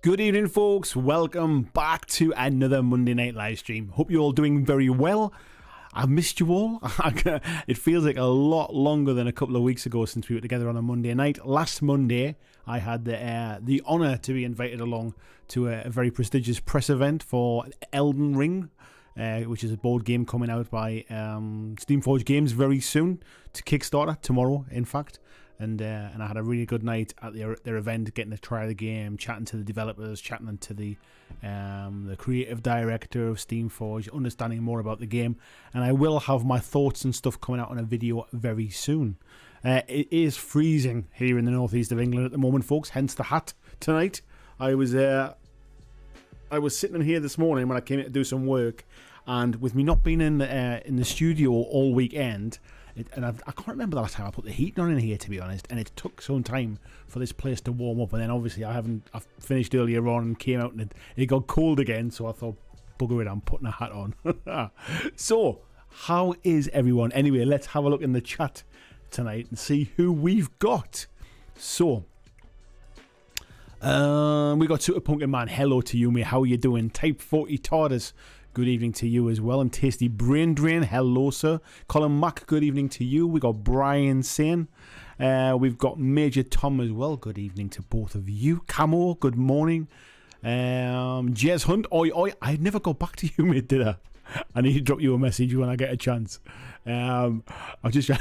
Good evening, folks. Welcome back to another Monday night live stream. Hope you're all doing very well. I've missed you all. It feels like a lot longer than a couple of weeks ago since we were together on a Monday night. Last Monday, I had the honour to be invited along to a very prestigious press event for Elden Ring, which is a board game coming out by Steamforged Games very soon to Kickstarter tomorrow, in fact. And I had a really good night at their event, getting to try the game, chatting to the developers, chatting to the creative director of Steamforged, understanding more about the game. And I will have my thoughts and stuff coming out on a video very soon. It is freezing here in the northeast of England at the moment, folks. Hence the hat tonight. I was sitting in here this morning when I came in to do some work, and with me not being in the studio all weekend. I can't remember the last time I put the heating on in here, to be honest, and it took some time for this place to warm up. And then obviously I finished earlier on and came out and it got cold again, so I thought, bugger it, I'm putting a hat on. So how is everyone? Anyway, let's have a look in the chat tonight and see who we've got. So we got Super Pumpkin Man. Hello to you, mate. How are you doing? Type 40 Tardis. Good evening to you as well. And Tasty Brain Drain, hello sir. Colin Mack, good evening to you. We got Brian Sane. We've got Major Tom as well. Good evening to both of you. Camo, good morning. Jez Hunt, oi. I never got back to you, mate, did I? I need to drop you a message when I get a chance. When I just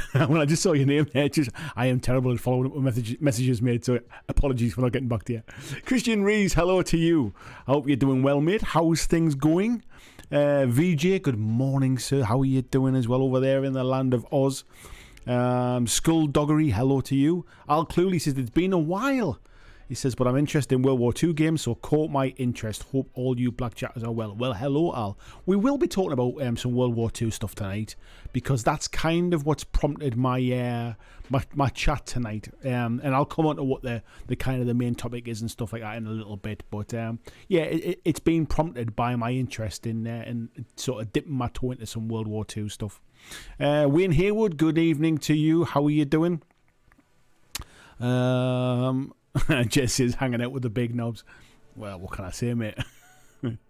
saw your name there, I am terrible at following up with messages, mate, so apologies for not getting back to you. Christian Rees, hello to you. I hope you're doing well, mate. How's things going? VJ, good morning, sir. How are you doing as well over there in the land of Oz? Skulldoggery, hello to you. Al Cluley says, it's been a while. He says, but I'm interested in World War II games, so caught my interest. Hope all you blackjackers are well. Well, hello, Al. We will be talking about some World War II stuff tonight, because that's kind of what's prompted my my chat tonight. And I'll come on to what the kind of the main topic is and stuff like that in a little bit. But yeah, it's been prompted by my interest in sort of dipping my toe into some World War II stuff. Wayne Haywood, good evening to you. How are you doing? Jess is hanging out with the big knobs. Well, what can I say, mate?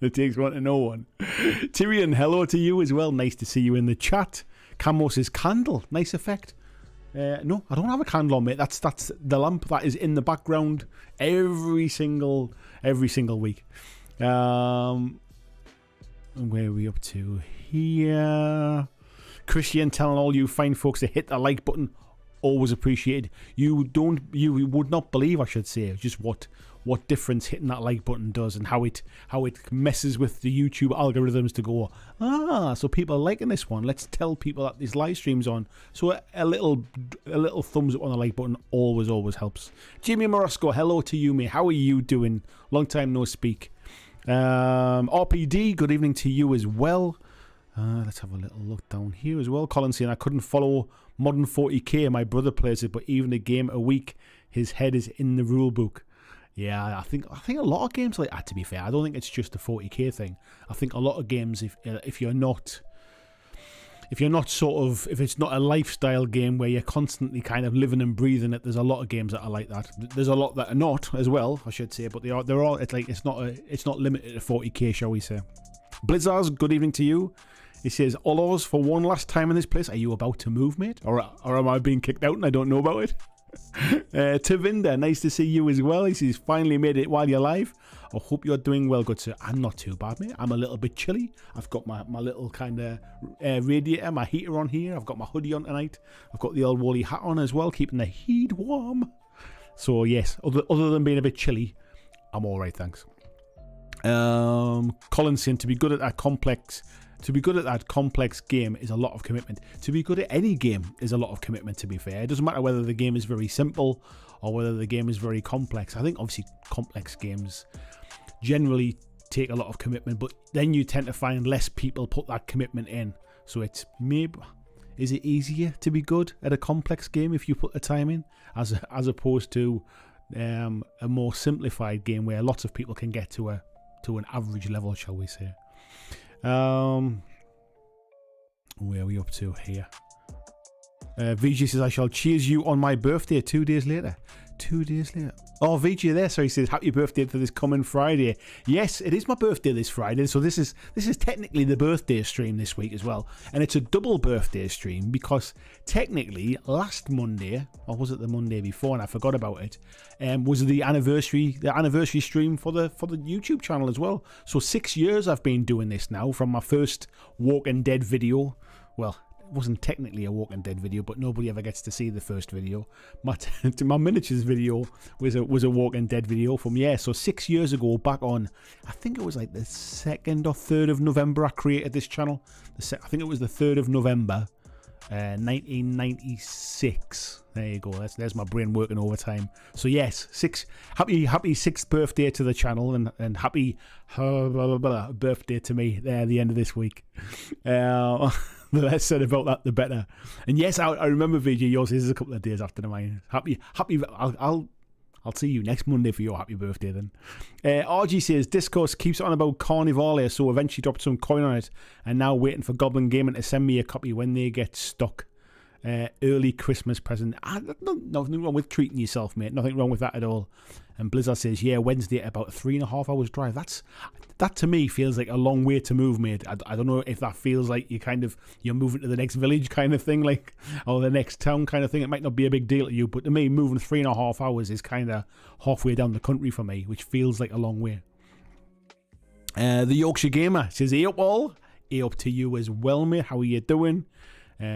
It takes one to know one. Tyrion, hello to you as well. Nice to see you in the chat. Camo says candle. Nice effect. No, I don't have a candle on, mate. That's the lamp that is in the background every single week. Where are we up to here? Christian telling all you fine folks to hit the like button. Always appreciated. You would not believe, I should say, just what difference hitting that like button does, and how it messes with the YouTube algorithms to go, so people are liking this one. Let's tell people that this live stream's on. So a little thumbs up on the like button always helps. Jimmy Morosco, hello to you, mate. How are you doing? Long time no speak. RPD, good evening to you as well. Let's have a little look down here as well. Colin saying, I couldn't follow Modern 40k. My brother plays it, but even a game a week, his head is in the rule book. Yeah, I think a lot of games like that, to be fair. I don't think it's just a 40k thing. I think a lot of games, if it's not a lifestyle game where you're constantly kind of living and breathing it, there's a lot of games that are like that. There's a lot that are not as well, I should say, but they're all. It's not limited to 40k, shall we say? Blizzards, good evening to you. He says, Olos, for one last time in this place, are you about to move, mate? Or am I being kicked out and I don't know about it? Tavinda, nice to see you as well. He says, finally made it while you're live. I hope you're doing well, good sir. I'm not too bad, mate. I'm a little bit chilly. I've got my little kind of radiator, my heater on here. I've got my hoodie on tonight. I've got the old woolly hat on as well, keeping the heat warm. So yes, other than being a bit chilly, I'm all right, thanks. Colin saying, to be good at that complex game is a lot of commitment. To be good at any game is a lot of commitment, to be fair. It doesn't matter whether the game is very simple or whether the game is very complex. I think obviously complex games generally take a lot of commitment, but then you tend to find less people put that commitment in. So it's maybe, is it easier to be good at a complex game if you put the time in as opposed to a more simplified game where lots of people can get to an average level, shall we say. Where are we up to here? VG says, I shall cheers you on my birthday 2 days later. 2 days later. Oh, VG there, so he says, happy birthday to this coming Friday. Yes, it is my birthday this Friday, so this is technically the birthday stream this week as well. And it's a double birthday stream because technically last Monday, or was it the Monday before, and I forgot about it, was the anniversary stream for the YouTube channel as well. So 6 years I've been doing this now, from my first Walking Dead video. Well, wasn't technically a Walking Dead video, but nobody ever gets to see the first video. My miniatures video was a Walking Dead video from, so 6 years ago, back on, I think it was like the 2nd or 3rd of November I created this channel. I think it was the 3rd of November, 1996. There you go. There's my brain working overtime. So yes, happy 6th birthday to the channel, and happy birthday to me there at the end of this week. The less said about that, the better. And yes, I remember VG, yours is a couple of days after mine. Happy. I'll see you next Monday for your happy birthday then. RG says, Discourse keeps on about Carnivale, so eventually dropped some coin on it, and now waiting for Goblin Gaming to send me a copy when they get stuck. Early Christmas present. Nothing wrong with treating yourself, mate. Nothing wrong with that at all. And Blizzard says, Wednesday at about 3.5 hours drive. That to me feels like a long way to move, mate. I don't know if that feels like you're moving to the next village kind of thing, like, or the next town kind of thing. It might not be a big deal to you, but to me, moving 3.5 hours is kind of halfway down the country for me, which feels like a long way. The Yorkshire Gamer says, hey up all. Hey up to you as well, mate. How are you doing?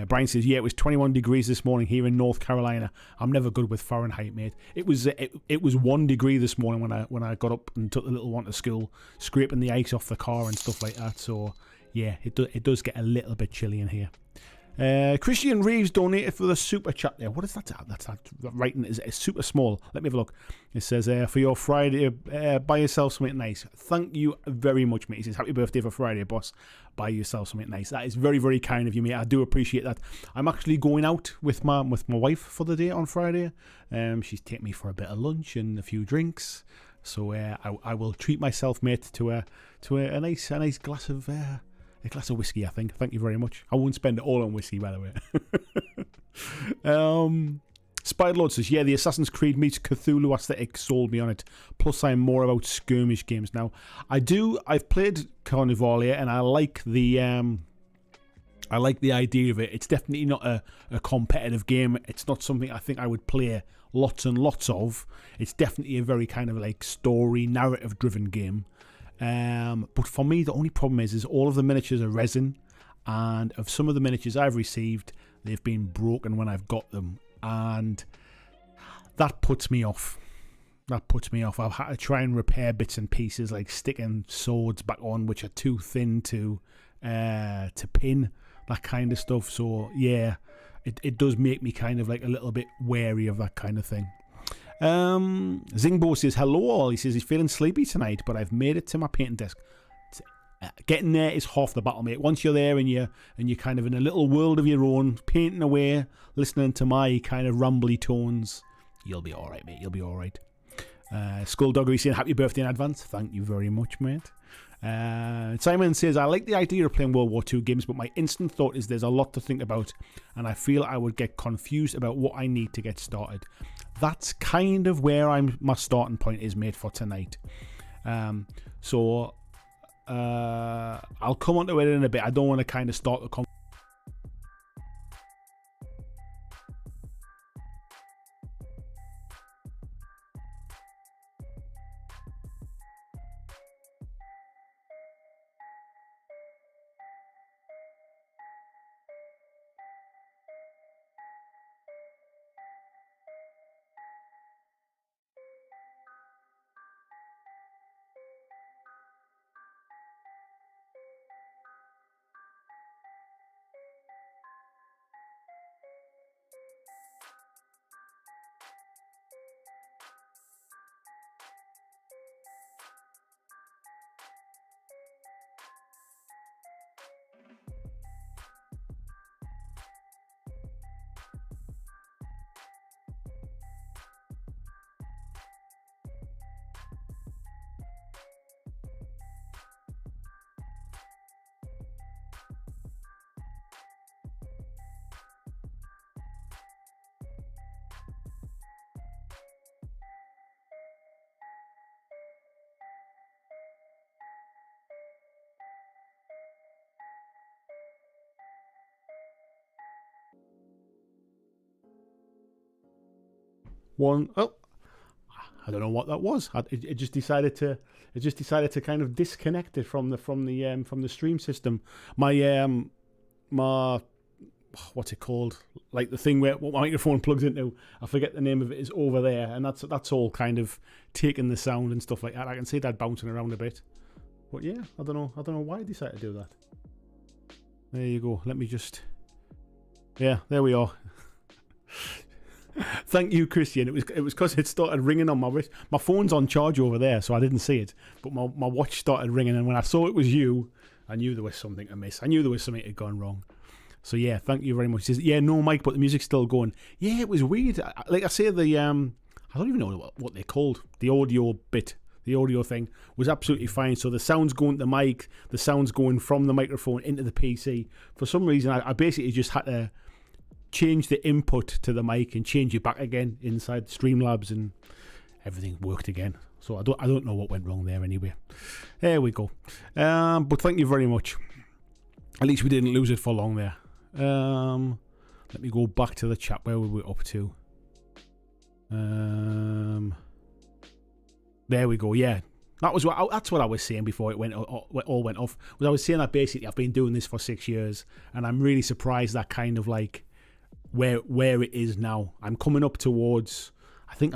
Brian says, it was 21 degrees this morning here in North Carolina. I'm never good with Fahrenheit, mate. It was 1 degree this morning when I got up and took the little one to school, scraping the ice off the car and stuff like that. So yeah, it does get a little bit chilly in here. Christian Reeves donated for the super chat there. What is that? That's writing is super small. Let me have a look. It says, for your Friday, buy yourself something nice. Thank you very much, mate. He says, happy birthday for Friday, boss. Buy yourself something nice. That is very, very kind of you, mate. I do appreciate that. I'm actually going out with my wife for the day on Friday. She's taking me for a bit of lunch and a few drinks. So I will treat myself, mate, to a nice glass of whiskey, I think. Thank you very much. I won't spend it all on whiskey, by the way. Spiderlord says, the Assassin's Creed meets Cthulhu aesthetic sold me on it. Plus, I'm more about skirmish games now. I've played Carnivale, and I like the idea of it. It's definitely not a competitive game. It's not something I think I would play lots and lots of. It's definitely a very kind of like story, narrative-driven game. But for me, the only problem is all of the miniatures are resin, and of some of the miniatures I've received, they've been broken when I've got them, and that puts me off. I've had to try and repair bits and pieces, like sticking swords back on which are too thin to pin, that kind of stuff. So yeah, it does make me kind of like a little bit wary of that kind of thing. Zingbo says, hello all. He says he's feeling sleepy tonight, but I've made it to my painting desk. Getting there is half the battle, mate. Once you're there and you're kind of in a little world of your own, painting away, listening to my kind of rambly tones, you'll be alright, mate. You'll be alright. Skulldoggery saying, happy birthday in advance. Thank you very much, mate. Simon says, I like the idea of playing World War II games, but my instant thought is there's a lot to think about, and I feel I would get confused about what I need to get started. That's kind of where my starting point is, mate, for tonight. So I'll come on to it in a bit. I don't want to kind of start the conversation. one. Oh, I don't know what that was. It just decided to. It just decided to kind of disconnect it from the stream system. My what's it called? Like the thing where what my microphone plugs into. I forget the name of it. Is over there, and that's all kind of taking the sound and stuff like that. I can see that bouncing around a bit. But yeah, I don't know why I decided to do that. There you go. Let me just. Yeah, there we are. Thank you, Christian. It was because it started ringing on my wrist. My phone's on charge over there, so I didn't see it. But my watch started ringing, and when I saw it was you, I knew there was something amiss. I knew there was something had gone wrong. So yeah, thank you very much. He says, yeah, no mic, but the music's still going. Yeah, it was weird. Like I say, I don't even know what they're called. The audio bit, the audio thing was absolutely fine. So the sound's going to the mic, the sound's going from the microphone into the PC. For some reason, I basically just had to change the input to the mic and change it back again inside Streamlabs, and everything worked again. So I don't know what went wrong there anyway. There we go. But thank you very much. At least we didn't lose it for long there. Let me go back to the chat. Where were we up to? There we go. Yeah, that's what I was saying before it all went off. I was saying that basically I've been doing this for 6 years, and I'm really surprised that kind of like where it is now. I'm coming up towards. I think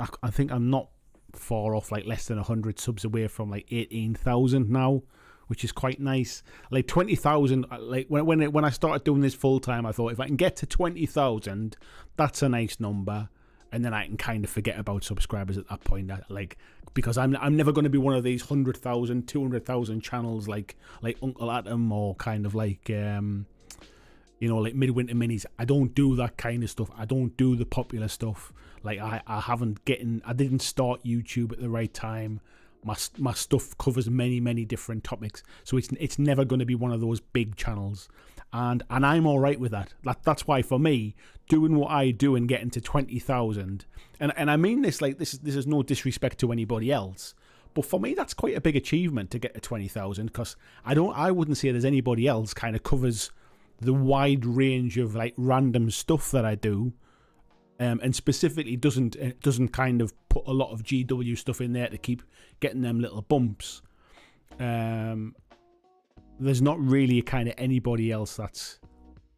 I'm not far off, like less than 100 subs away from like 18,000 now, which is quite nice. Like 20,000. Like when I started doing this full time, I thought if I can get to 20,000, that's a nice number, and then I can kind of forget about subscribers at that point. Like because I'm never going to be one of these 100,000, 200,000 channels like Uncle Atom or kind of like like Midwinter Minis. I don't do that kind of stuff. I don't do the popular stuff. Like I didn't start YouTube at the right time. My stuff covers many different topics, so it's never going to be one of those big channels, and I'm all right with that. That's why for me, doing what I do and getting to 20,000, and I mean this like this is no disrespect to anybody else, but for me that's quite a big achievement to get to 20,000, because I wouldn't say there's anybody else kind of covers the wide range of like random stuff that I do, and specifically doesn't kind of put a lot of GW stuff in there to keep getting them little bumps. There's not really kind of anybody else that's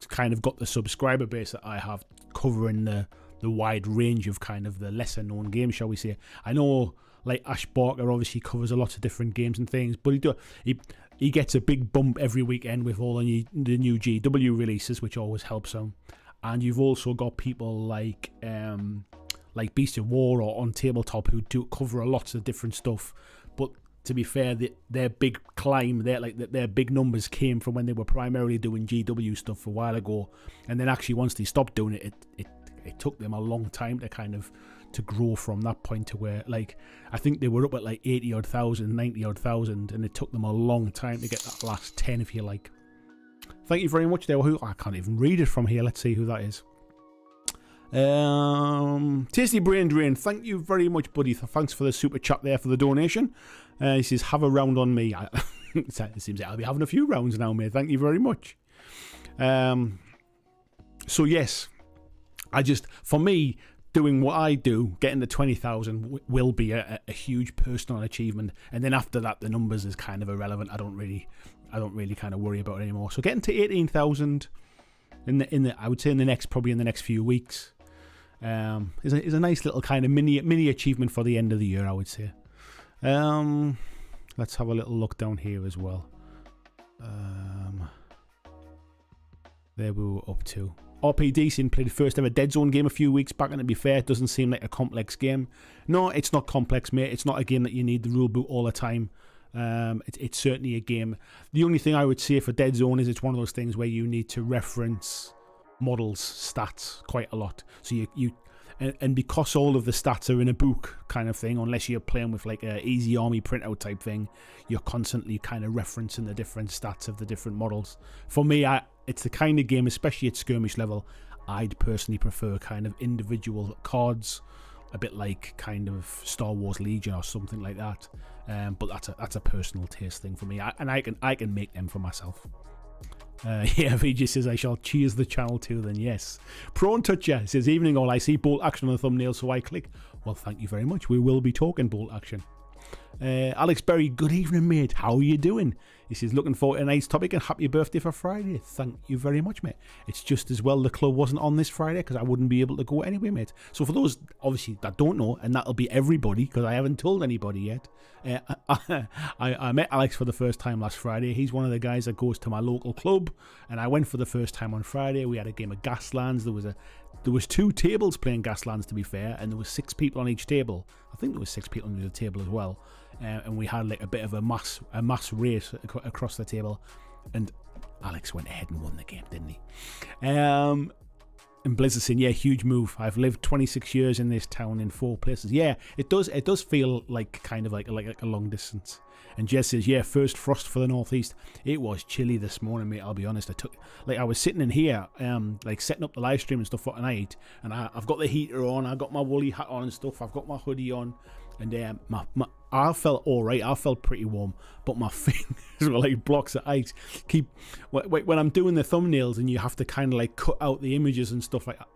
kind of got the subscriber base that I have, covering the wide range of kind of the lesser known games, shall we say. I know like Ash Barker obviously covers a lot of different games and things, but he gets a big bump every weekend with all the new GW releases, which always helps him. And you've also got people like Beast of War or On Tabletop who do cover a lot of different stuff. But to be fair, their big climb, their big numbers came from when they were primarily doing GW stuff a while ago. And then actually once they stopped doing it, it took them a long time to kind of to grow from that point to where, like, I think they were up at like 80-odd thousand, 90-odd thousand, and it took them a long time to get that last 10, if you like. Thank you very much there. I can't even read it from here. Let's see who that is. Tasty Brain Drain, thank you very much, buddy. Thanks for the super chat there for the donation. He says, have a round on me. It seems like I'll be having a few rounds now, mate. Thank you very much. So yes, for me, doing what I do, getting to 20,000 will be a huge personal achievement, and then after that, the numbers is kind of irrelevant. I don't really kind of worry about it anymore. So getting to 18,000 I would say in the next few weeks, is a nice little kind of mini achievement for the end of the year, I would say. Let's have a little look down here as well. There we were up to. RPD played the first ever Dead Zone game a few weeks back, and to be fair, it doesn't seem like a complex game. No, it's not complex, mate. It's not a game that you need the rule book all the time. It's certainly a game. The only thing I would say for Dead Zone is it's one of those things where you need to reference models, stats quite a lot. So and because all of the stats are in a book kind of thing, unless you're playing with like a easy army printout type thing, you're constantly kind of referencing the different stats of the different models. For me, it's the kind of game, especially at skirmish level, I'd personally prefer kind of individual cards, a bit like kind of Star Wars Legion or something like that. But that's a personal taste thing for me, and I can make them for myself. Yeah, VJ says, I shall cheers the channel too, then yes. Prawn Toucher says, evening all, I see bolt action on the thumbnail, so I click. Well, thank you very much. We will be talking bolt action. Alex Berry, good evening, mate. How are you doing? He says, looking forward to tonight's topic and happy birthday for Friday. Thank you very much, mate. It's just as well the club wasn't on this Friday because I wouldn't be able to go anyway, mate. So for those, obviously, that don't know, and that'll be everybody because I haven't told anybody yet, I met Alex for the first time last Friday. He's one of the guys that goes to my local club, and I went for the first time on Friday. We had a game of Gaslands. There was 2 tables playing Gaslands, to be fair, and there was 6 people on each table. I think there was 6 people on the table as well. And we had like a bit of a mass race across the table, and Alex went ahead and won the game, didn't he? And Blizzard saying, yeah, huge move. I've lived 26 years in this town in 4 places. Yeah, it does feel like kind of like a long distance. And Jess says, yeah, first frost for the northeast. It was chilly this morning, mate. I'll be honest. I was sitting in here, like setting up the live stream and stuff for tonight, and I've got the heater on. I've got my woolly hat on and stuff. I've got my hoodie on, and I felt all right. I felt pretty warm, but my fingers were like blocks of ice. When I'm doing the thumbnails and you have to kind of like cut out the images and stuff like that.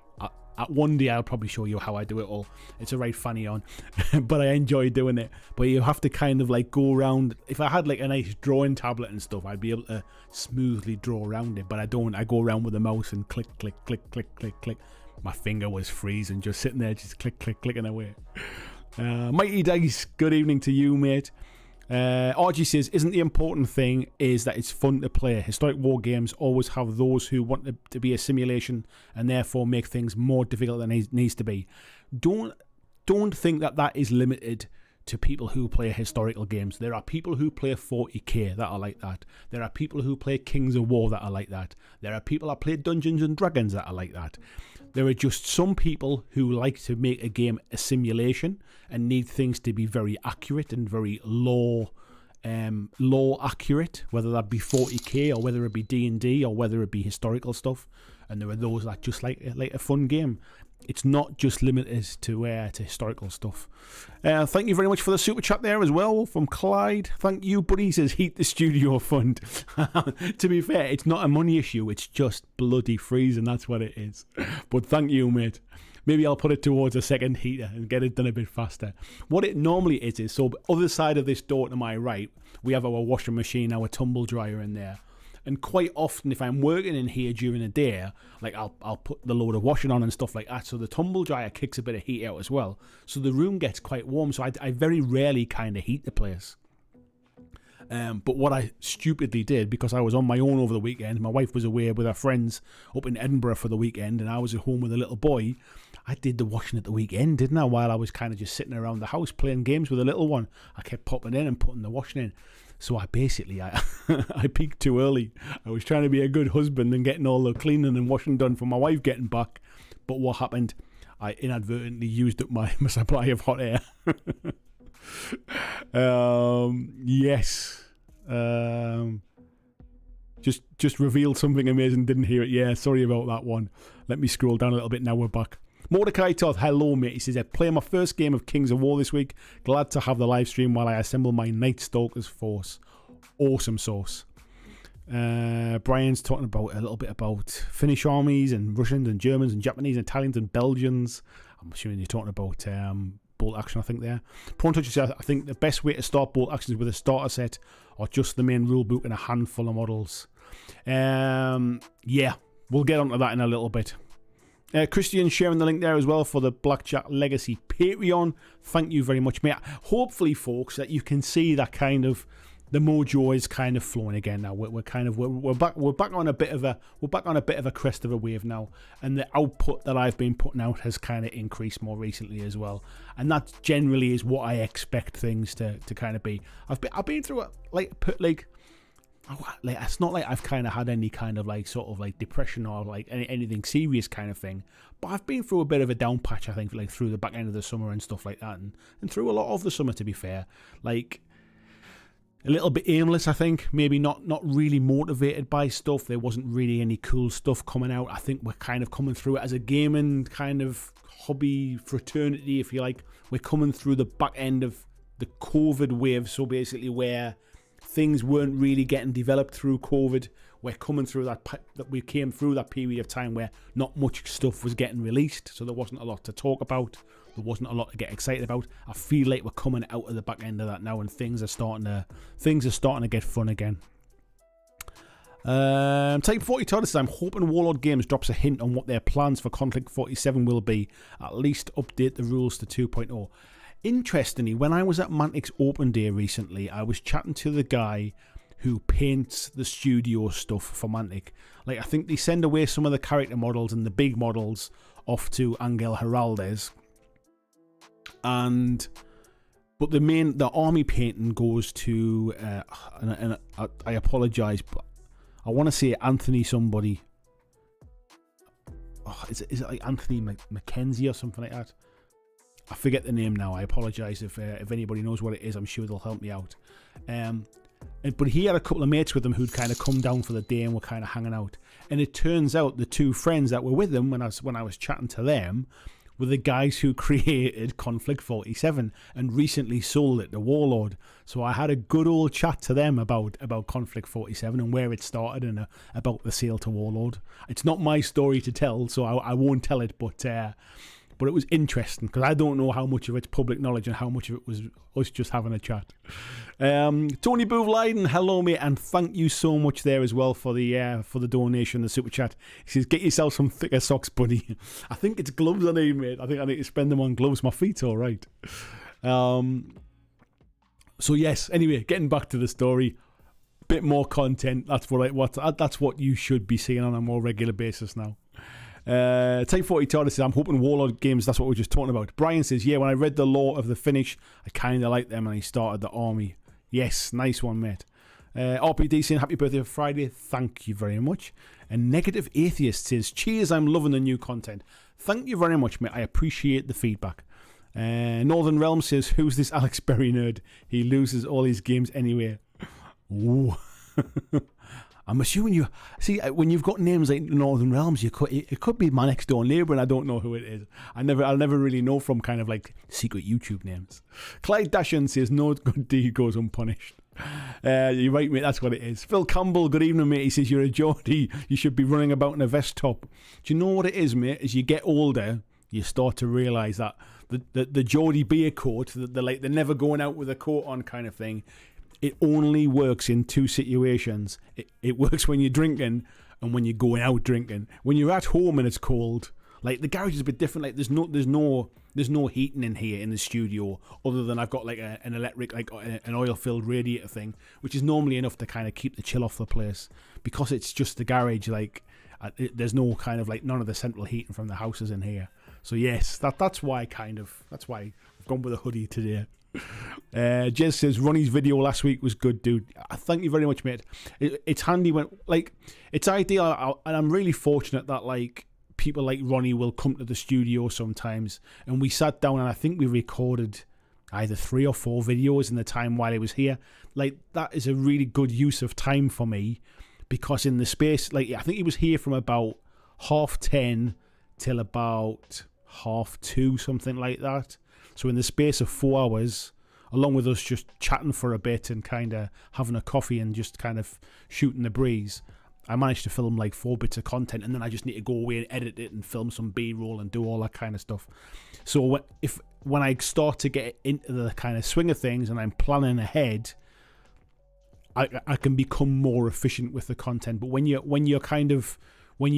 One day I'll probably show you how I do it all. It's a right funny on, but I enjoy doing it. But you have to kind of like go around. If I had like a nice drawing tablet and stuff, I'd be able to smoothly draw around it. But I don't. I go around with the mouse and click, click, click, click, click, click. My finger was freezing, just sitting there, just click, click, clicking away. Mighty Dice, good evening to you, mate. RG says, isn't the important thing is that it's fun to play? Historic war games always have those who want it to be a simulation and therefore make things more difficult than it needs to be. Don't think that is limited to people who play historical games. There are people who play 40k that are like that. There are people who play Kings of War that are like that. There are people that play Dungeons and Dragons that are like that. There are just some people who like to make a game a simulation and need things to be very accurate and very law accurate, whether that be 40k or whether it be D&D or whether it be historical stuff. And there are those that just like a fun game. It's not just limited to historical stuff. Thank you very much for the super chat there as well from Clyde. Thank you, buddy. He says, heat the studio fund. To be fair, it's not a money issue. It's just bloody freezing. That's what it is. But thank you, mate. Maybe I'll put it towards a second heater and get it done a bit faster. What it normally is so other side of this door to my right, we have our washing machine, our tumble dryer in there. And quite often, if I'm working in here during the day, like I'll put the load of washing on and stuff like that. So the tumble dryer kicks a bit of heat out as well. So the room gets quite warm. So I very rarely kind of heat the place. But what I stupidly did, because I was on my own over the weekend, my wife was away with her friends up in Edinburgh for the weekend, and I was at home with a little boy. I did the washing at the weekend, didn't I? While I was kind of just sitting around the house playing games with a little one. I kept popping in and putting the washing in. So I peaked too early. I was trying to be a good husband and getting all the cleaning and washing done for my wife getting back. But what happened? I inadvertently used up my supply of hot air. Yes. Just revealed something amazing. Didn't hear it. Yeah, sorry about that one. Let me scroll down a little bit. Now we're back. Mordecai Todd, hello mate. He says, I play my first game of Kings of War this week. Glad to have the live stream while I assemble my Night Stalkers force. Awesome sauce. Brian's talking about a little bit about Finnish armies and Russians and Germans and Japanese and Italians and Belgians. I'm assuming you're talking about bolt action, I think there. Prawn Toucher says, I think the best way to start bolt action is with a starter set or just the main rule book and a handful of models. Yeah, we'll get onto that in a little bit. Christian sharing the link there as well for the BlackJack Legacy Patreon. Thank you very much, mate. Hopefully, folks, that you can see that kind of the mojo is kind of flowing again now. We're back on a bit of a crest of a wave now, and the output that I've been putting out has kind of increased more recently as well. And that generally is what I expect things to kind of be. I've been through it like it's not like I've kind of had any kind of like sort of like depression or like anything serious kind of thing, but I've been through a bit of a down patch, I think, like through the back end of the summer and stuff like that, and through a lot of the summer, to be fair, like a little bit aimless, I think, maybe not really motivated by stuff. There wasn't really any cool stuff coming out. I think we're kind of coming through it as a gaming kind of hobby fraternity, if you like. We're coming through the back end of the COVID wave, so basically where things weren't really getting developed through COVID. we're coming through that we came through that period of time where not much stuff was getting released, so there wasn't a lot to talk about. There wasn't a lot to get excited about. I feel like we're coming out of the back end of that now, and things are starting to get fun again. Type 40 Todd says, I'm hoping Warlord Games drops a hint on what their plans for Conflict 47 will be. At least update the rules to 2.0. Interestingly, when I was at Mantic's Open Day recently, I was chatting to the guy who paints the studio stuff for Mantic. Like, I think they send away some of the character models and the big models off to Angel Heraldez. But the army painting goes to, and I apologise, but I want to say Anthony somebody. Oh, is it like Anthony Mackenzie or something like that? I forget the name now. I apologise if anybody knows what it is. I'm sure they'll help me out. But he had a couple of mates with him who'd kind of come down for the day and were kind of hanging out. And it turns out the two friends that were with him when I was chatting to them were the guys who created Conflict 47 and recently sold it to Warlord. So I had a good old chat to them about Conflict 47 and where it started and about the sale to Warlord. It's not my story to tell, so I won't tell it, but it was interesting because I don't know how much of it's public knowledge and how much of it was us just having a chat. Tony Boovleiden, hello mate, and thank you so much there as well for the donation, the super chat. He says, get yourself some thicker socks, buddy. I think it's gloves I need, mate. I think I need to spend them on gloves. My feet's all right. So yes, anyway, getting back to the story, bit more content. That's what you should be seeing on a more regular basis now. Type 40 Todd says, I'm hoping Warlord Games, that's what we were just talking about. Brian says, yeah, when I read the lore of the finish, I kind of liked them and I started the army. Yes, nice one, mate. RPD saying, happy birthday for Friday. Thank you very much. And Negative Atheist says, cheers, I'm loving the new content. Thank you very much, mate. I appreciate the feedback. Northern Realm says, who's this Alex Berry nerd? He loses all his games anyway. Ooh. I'm assuming you see when you've got names like Northern Realms, it could be my next door neighbour, and I don't know who it is. I'll never really know from kind of like secret YouTube names. Clyde Dashan says no good deed goes unpunished. You're right, mate. That's what it is. Phil Campbell, good evening, mate. He says you're a Geordie. You should be running about in a vest top. Do you know what it is, mate? As you get older, you start to realise that the Geordie beer coat, the never going out with a coat on kind of thing. It only works in two situations. It works when you're drinking and when you're going out drinking. When you're at home and it's cold, like the garage is a bit different. Like there's no heating in here in the studio other than I've got like an electric, like an oil-filled radiator thing, which is normally enough to kind of keep the chill off the place. Because it's just the garage, like there's no kind of like none of the central heating from the houses in here. So yes, that's why I've gone with a hoodie today. Jez says Ronnie's video last week was good, dude. Thank you very much, mate. It's handy when like it's ideal, and I'm really fortunate that like people like Ronnie will come to the studio sometimes, and we sat down and I think we recorded either 3 or 4 videos in the time while he was here. Like that is a really good use of time for me, because in the space, like I think he was here from about 10:30 till about 2:30, something like that. So in the space of 4 hours, along with us just chatting for a bit and kind of having a coffee and just kind of shooting the breeze, I managed to film like 4 bits of content, and then I just need to go away and edit it and film some B-roll and do all that kind of stuff. So when I start to get into the kind of swing of things and I'm planning ahead, I can become more efficient with the content. But when you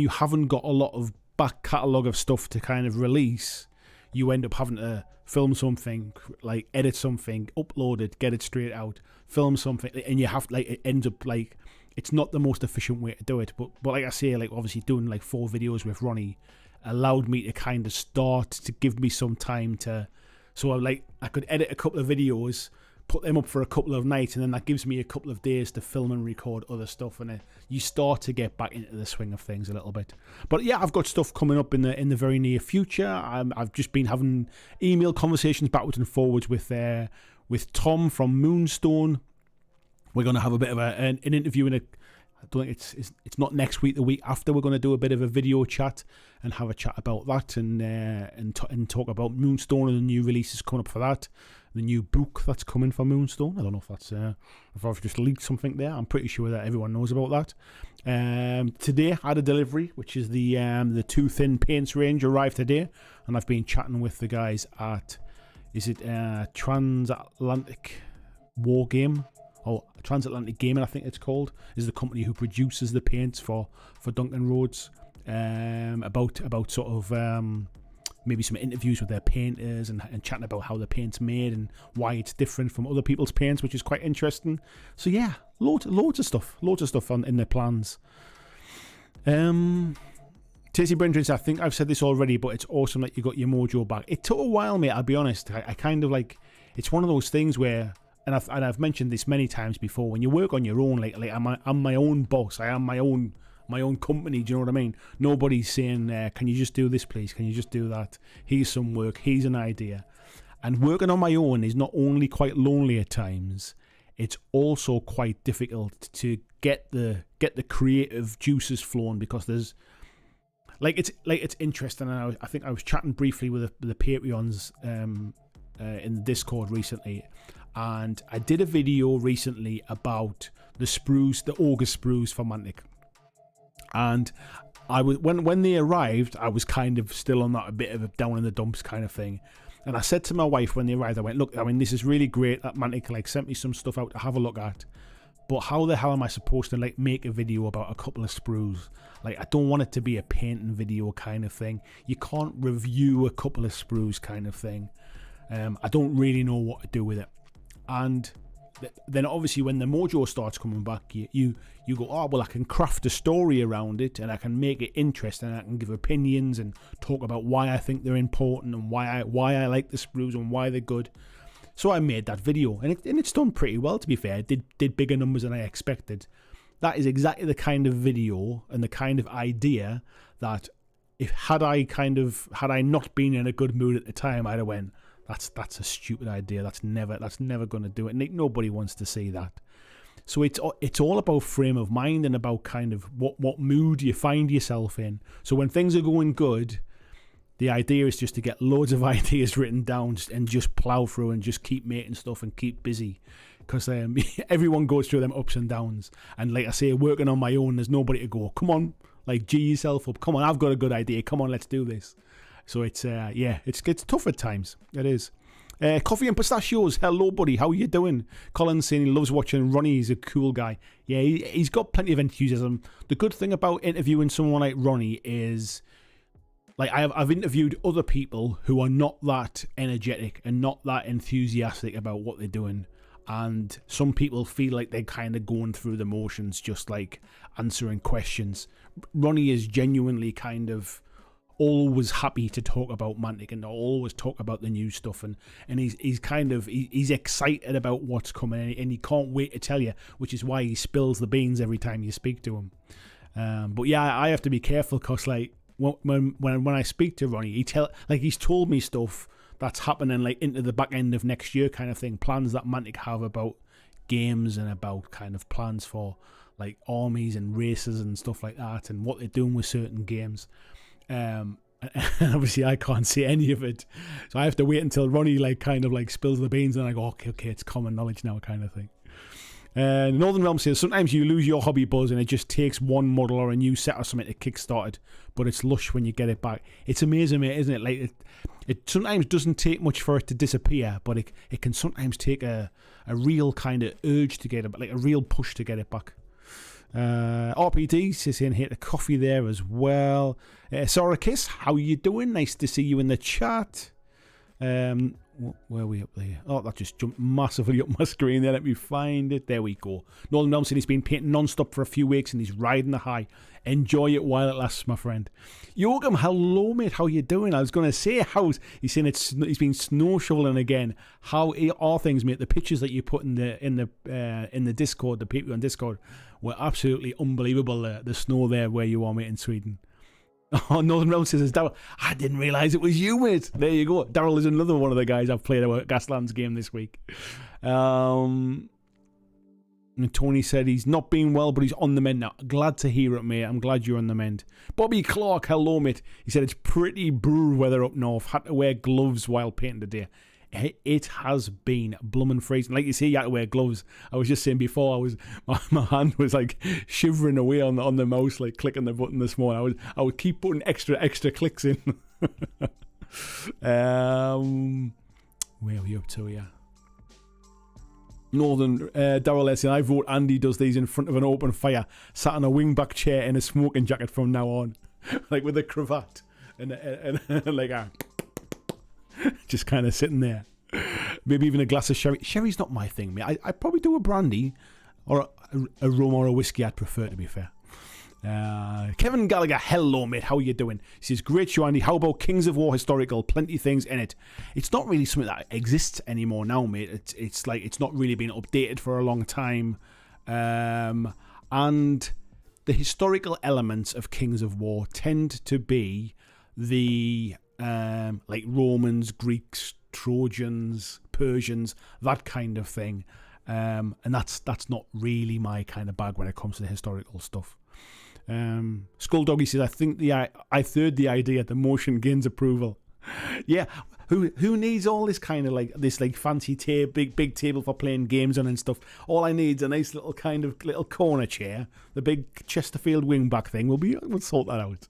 haven't got a lot of back catalogue of stuff to kind of release, you end up having to film something, like edit something, upload it, get it straight out, film something, and you have like it ends up like it's not the most efficient way to do it. But like I say, like obviously doing like 4 videos with Ronnie allowed me to kind of start to give me some time to, so I could edit a couple of videos, put them up for a couple of nights, and then that gives me a couple of days to film and record other stuff, and you start to get back into the swing of things a little bit. But yeah, I've got stuff coming up in the very near future. I've just been having email conversations backwards and forwards with Tom from Moonstone. We're going to have a bit of an interview I don't think it's not next week, the week after. We're going to do a bit of a video chat and have a chat about that and talk about Moonstone and the new releases coming up for that. the new book that's coming for Moonstone. I don't know if that's if I've just leaked something there. I'm pretty sure that everyone knows about that. Today I had a delivery, which is the Too Thin Paints range arrived today, and I've been chatting with the guys at Transatlantic Wargame, or Transatlantic Gaming, I think it's called, is the company who produces the paints for Duncan Roads. About sort of maybe some interviews with their painters and chatting about how the paint's made and why it's different from other people's paints, which is quite interesting. So yeah, loads of stuff in their plans. Tasty Brain Drinks, I think I've said this already, but it's awesome that you got your mojo back. It took a while, mate, I'll be honest. I kind of like, it's one of those things where, and I've mentioned this many times before, when you work on your own, like I'm my own boss, I am my own company, do you know what I mean? Nobody's saying, can you just do this, please? Can you just do that? Here's some work, here's an idea. And working on my own is not only quite lonely at times, it's also quite difficult to get the creative juices flowing, because there's it's interesting. And I think I was chatting briefly with the Patreons in the Discord recently, and I did a video recently about the sprues, the August sprues for Mantic. And I was when they arrived, I was kind of still on that a bit of a down in the dumps kind of thing. And I said to my wife when they arrived, I went, look, I mean, this is really great that Mantic sent me some stuff out to have a look at, but how the hell am I supposed to make a video about a couple of sprues? I don't want it to be a painting video kind of thing. You can't review a couple of sprues kind of thing. I don't really know what to do with it. And then obviously when the mojo starts coming back, you go, oh, well, I can craft a story around it, and I can make it interesting, and I can give opinions and talk about why I think they're important and why I like the sprues and why they're good. So I made that video, and it's done pretty well, to be fair. It did bigger numbers than I expected. That is exactly the kind of video and the kind of idea that had I not been in a good mood at the time, I'd have went, that's a stupid idea. That's never going to do it. And nobody wants to see that. So it's all about frame of mind and about kind of what mood you find yourself in. So when things are going good, the idea is just to get loads of ideas written down and just plow through and just keep making stuff and keep busy. Because everyone goes through them ups and downs. And like I say, working on my own, there's nobody to go, come on, G yourself up. Come on, I've got a good idea. Come on, let's do this. So it's tough at times. It is. Coffee and Pistachios, hello buddy, how are you doing? Colin's saying he loves watching Ronnie, he's a cool guy. Yeah, he's got plenty of enthusiasm. The good thing about interviewing someone like Ronnie is, like, I've interviewed other people who are not that energetic and not that enthusiastic about what they're doing, and some people feel like they're kind of going through the motions, just like answering questions. Ronnie is genuinely kind of always happy to talk about Mantic and always talk about the new stuff, and he's excited about what's coming, and he can't wait to tell you, which is why he spills the beans every time you speak to him. But yeah, I have to be careful, because like when I speak to Ronnie, he's told me stuff that's happening like into the back end of next year kind of thing, plans that Mantic have about games and about kind of plans for like armies and races and stuff like that, and what they're doing with certain games. And obviously I can't see any of it, so I have to wait until Ronnie spills the beans, and I go, okay, it's common knowledge now kind of thing. Northern Realm says, sometimes you lose your hobby buzz and it just takes one model or a new set or something to kickstart it, but it's lush when you get it back. It's amazing, mate, isn't it? Like it sometimes doesn't take much for it to disappear, but it can sometimes take a real kind of urge to get it, like a real push to get it back. RPD says in here the coffee there as well. Sora Kiss, how you doing? Nice to see you in the chat. Where are we up there? Oh, that just jumped massively up my screen there. Let me find it. There we go. Nolan Nelson, he's been painting non-stop for a few weeks and he's riding the high. Enjoy it while it lasts, my friend. Yorgam, hello, mate. How you doing? I was going to say, he's saying he's been snow shoveling again. How are things, mate? The pictures that you put in the Discord, the people on Discord, were absolutely unbelievable. The snow there where you are, mate, in Sweden. Oh, Northern Realm says, Daryl, I didn't realise it was you, mate. There you go. Daryl is another one of the guys I've played our Gaslands game this week. And Tony said he's not been well, but he's on the mend now. Glad to hear it, mate. I'm glad you're on the mend. Bobby Clark, hello, mate. He said it's pretty brew weather up north. Had to wear gloves while painting today. It has been blooming freezing. Like you see, you had to wear gloves. I was just saying before, my hand was like shivering away on the mouse, like clicking the button this morning. I would keep putting extra clicks in. Where are we up to here? Northern Daryl Leslie, I vote Andy does these in front of an open fire, sat on a wingback chair in a smoking jacket from now on, like with a cravat and like just kind of sitting there. Maybe even a glass of sherry. Sherry's not my thing, mate. I'd probably do a brandy or a rum or a whiskey. I'd prefer, to be fair. Kevin Gallagher, hello mate, how are you doing? He says, great show Andy, how about Kings of War historical? Plenty of things in it. It's not really something that exists anymore now, mate. It's like it's not really been updated for a long time, and the historical elements of Kings of War tend to be the like Romans, Greeks, Trojans, Persians, that kind of thing, and that's not really my kind of bag when it comes to the historical stuff. Skulldoggy says, I think I third the idea. The motion gains approval. Yeah, who needs all this kind of like this like fancy big table for playing games on and stuff? All I need is a nice little kind of little corner chair. The big Chesterfield wingback thing. We'll sort that out.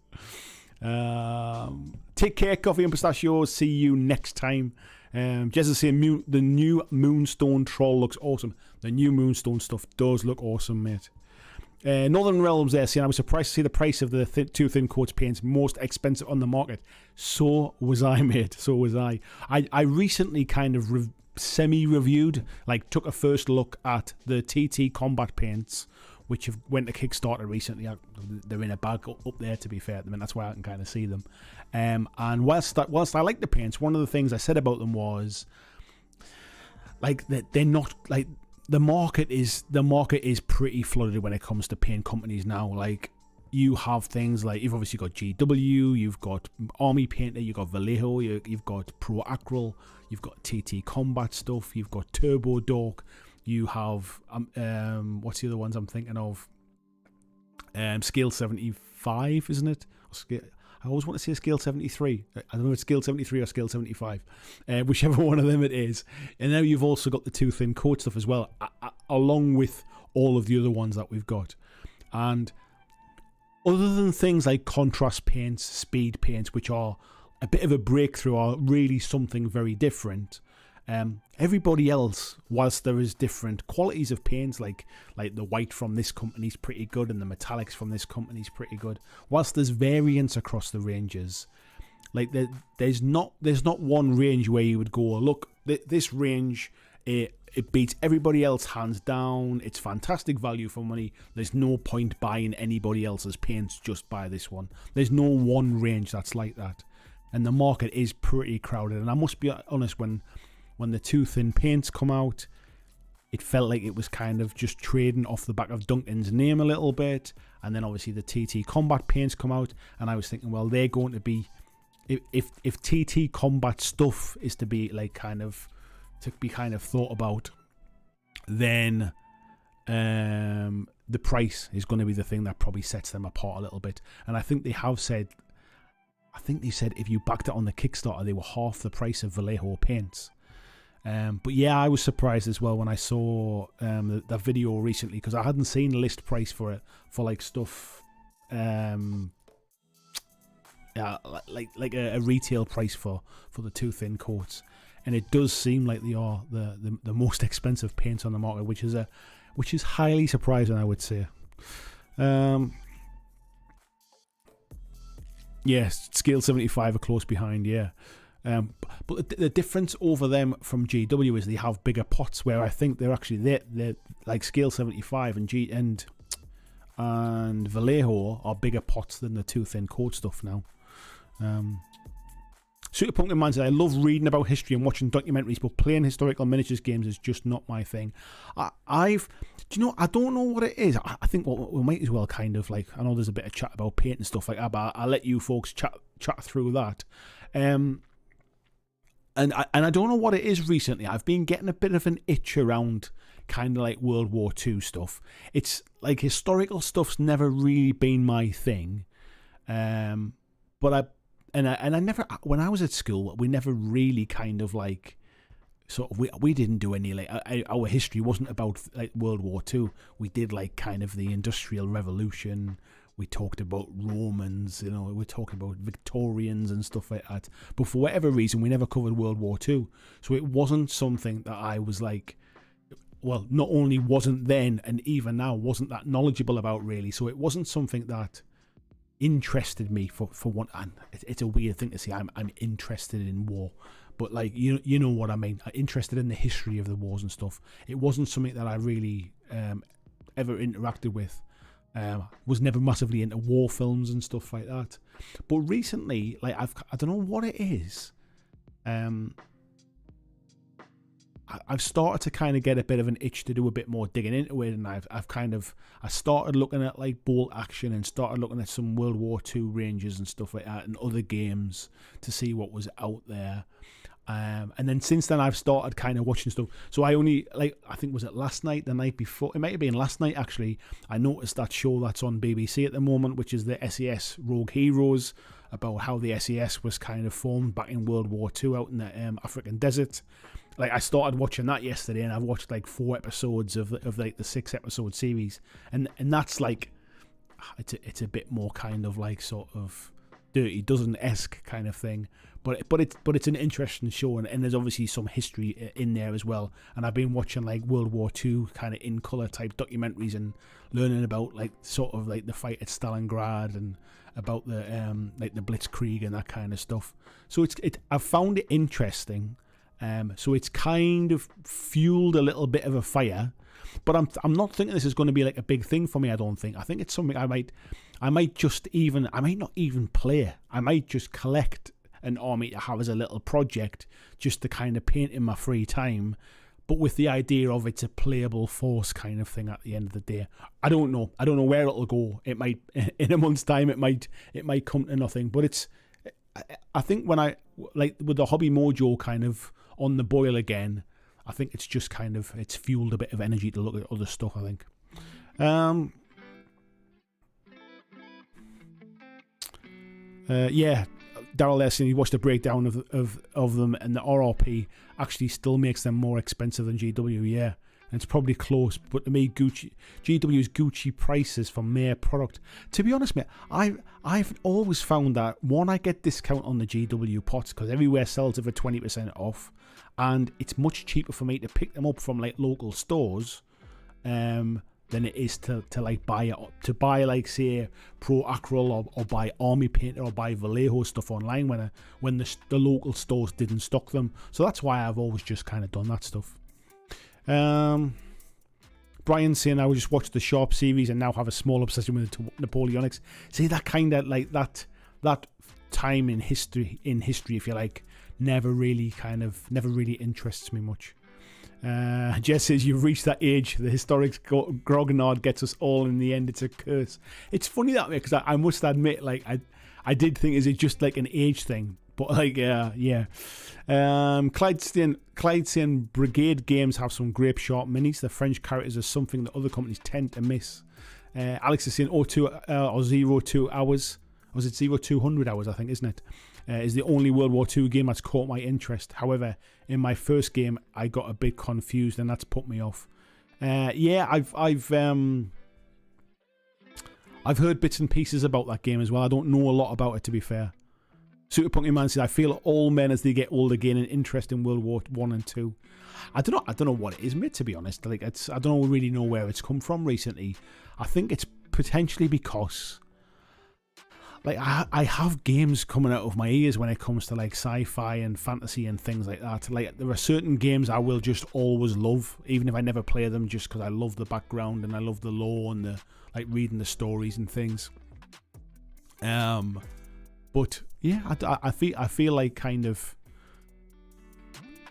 Take care, coffee and pistachios. See you next time. Jez is saying the new Moonstone troll looks awesome. The new Moonstone stuff does look awesome, mate. Northern Realms there saying, I was surprised to see the price of the two thin coats paints most expensive on the market. So was I, mate. So was I. I recently kind of semi-reviewed, like took a first look at the TT combat paints, which have went to Kickstarter recently. They're in a bag up there, to be fair at the minute. That's why I can kind of see them. And whilst I like the paints, one of the things I said about them was like that they're not like. The market is pretty flooded when it comes to paint companies now. Like you have things like you've obviously got GW, you've got Army Painter, you've got Vallejo, you've got Pro Acryl, you've got TT Combat stuff, you've got Turbo Dork, you have what's the other ones I'm thinking of? Scale 75, isn't it? I always want to say Scale 73. I don't know if it's Scale 73 or Scale 75. Whichever one of them it is. And now you've also got the two thin coat stuff as well, along with all of the other ones that we've got. And other than things like contrast paints, speed paints, which are a bit of a breakthrough, are really something very different. Everybody else, whilst there is different qualities of paints, like the white from this company's pretty good and the metallics from this company's pretty good, whilst there's variance across the ranges, like there's not one range where you would go, look, this range it beats everybody else hands down, it's fantastic value for money, there's no point buying anybody else's paints, just buy this one. There's no one range that's like that, and the market is pretty crowded. And I must be honest, when the two thin paints come out, it felt like it was kind of just trading off the back of Duncan's name a little bit. And then obviously the TT Combat paints come out, and I was thinking, well, they're going to be, if TT Combat stuff is to be like kind of thought about, then the price is going to be the thing that probably sets them apart a little bit. And I think they said if you backed it on the Kickstarter, they were half the price of Vallejo paints. But yeah, I was surprised as well when I saw that video recently, because I hadn't seen a list price for it, for like stuff, like a retail price for the two thin coats, and it does seem like they are the most expensive paints on the market, which is highly surprising, I would say. Yes, Scale 75 are close behind, yeah. But the difference over them from GW is they have bigger pots, where I think they're like Scale 75 and Vallejo are bigger pots than the two thin coat stuff now. Super Pumpkin Man says, I love reading about history and watching documentaries, but playing historical miniatures games is just not my thing. I don't know what it is. I think we might as well kind of like, I know there's a bit of chat about paint and stuff like that, but I'll let you folks chat through that. And I don't know what it is recently. I've been getting a bit of an itch around kind of like World War II stuff. It's like historical stuff's never really been my thing. But I never, when I was at school, we never really kind of like sort of we didn't do any like our history wasn't about like World War II. We did like kind of the Industrial Revolution. We talked about Romans, we talked about Victorians and stuff like that. But for whatever reason, we never covered World War II. So it wasn't something that I was like, well, not only wasn't then and even now wasn't that knowledgeable about really. So it wasn't something that interested me for one. And it's a weird thing to say. I'm interested in war, but like you know what I mean. I'm interested in the history of the wars and stuff. It wasn't something that I really ever interacted with. Was never massively into war films and stuff like that. But recently, like I don't know what it is. I've started to kind of get a bit of an itch to do a bit more digging into it, and I started looking at like bolt action and started looking at some World War II ranges and stuff like that and other games to see what was out there. And then since then I've started kind of watching stuff. So I only I think was it last night, the night before, it might have been last night actually, I noticed that show that's on BBC at the moment, which is the SAS Rogue Heroes, about how the SAS was kind of formed back in World War II out in the African desert. Like I started watching that yesterday, and I've watched like 4 episodes of like the 6 episode series, and that's like it's a bit more kind of like sort of Dirty Dozen-esque kind of thing, but it's an interesting show, and there's obviously some history in there as well. And I've been watching like World War II kind of in color type documentaries and learning about like sort of like the fight at Stalingrad and about the like the Blitzkrieg and that kind of stuff. So I've found it interesting. So it's kind of fueled a little bit of a fire, but I'm not thinking this is going to be like a big thing for me. I don't think. I think it's something I might not even play. I might just collect an army to have as a little project, just to kind of paint in my free time, but with the idea of it's a playable force kind of thing at the end of the day. I don't know where it'll go. It might, in a month's time, it might come to nothing. But I think when I like with the Hobby Mojo kind of on the boil again, I think it's just kind of it's fueled a bit of energy to look at other stuff, I think. Yeah, Daryl there saying he watched a breakdown of them, and the RRP actually still makes them more expensive than GW. Yeah, and it's probably close, but to me, GW's Gucci prices for mere product. To be honest, mate, I've always found that one, I get discount on the GW pots because everywhere sells it for 20% off, and it's much cheaper for me to pick them up from like local stores than it is to like buy like say Pro Acryl or buy Army Painter or buy Vallejo stuff online when the local stores didn't stock them. So that's why I've always just kind of done that stuff. Brian saying I would just watch the Sharp series and now have a small obsession with the Napoleonics. See, that kind of like that time in history if you like never really interests me much. Jess says you've reached that age. The historic grognard gets us all. In the end, it's a curse. It's funny that way because I must admit, like I did think, is it just like an age thing? But like, yeah. Clyde saying Brigade games have some grape sharp minis. The French characters are something that other companies tend to miss. Alex is saying 02 hours. Was it 0200 hours? I think, isn't it? Is the only World War II game that's caught my interest. However, in my first game, I got a bit confused, and that's put me off. Yeah, I've heard bits and pieces about that game as well. I don't know a lot about it, to be fair. Super Punky Man says, I feel all men as they get older gain an interest in World War I and II. I don't know what it is, mate, to be honest. Like I don't really know where it's come from recently. I think it's potentially because like I have games coming out of my ears when it comes to like sci-fi and fantasy and things like that. Like there are certain games I will just always love, even if I never play them, just because I love the background and I love the lore and the like reading the stories and things. But yeah, I feel like kind of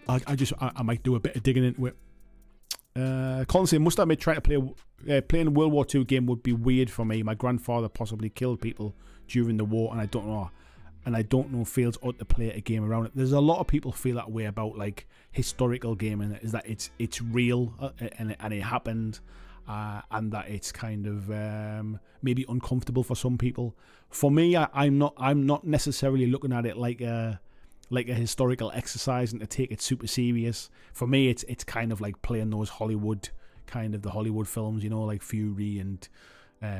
I might do a bit of digging into it. Colin saying, must I admit, trying to playing a World War II game would be weird for me. My grandfather possibly killed people during the war, and I don't know feels ought to play a game around it. There's a lot of people feel that way about like historical gaming, is that it's real and it happened, and that it's kind of maybe uncomfortable for some people. For me, I'm not necessarily looking at it like a like a historical exercise and to take it super serious. For me, it's kind of like playing those Hollywood, kind of the Hollywood films, you know, like Fury and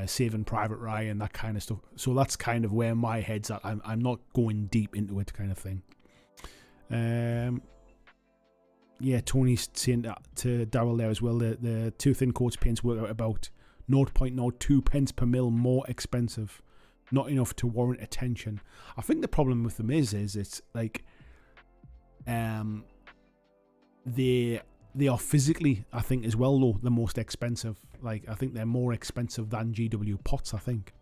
Saving Private Ryan, that kind of stuff. So that's kind of where my head's at. I'm not going deep into it, kind of thing. Yeah, Tony's saying to Daryl there as well, the two thin coats paints work out about 0.02 pence per mil more expensive. Not enough to warrant attention. I think the problem with them is it's like they are physically, I think, as well, though, the most expensive. Like, I think they're more expensive than GW pots, I think.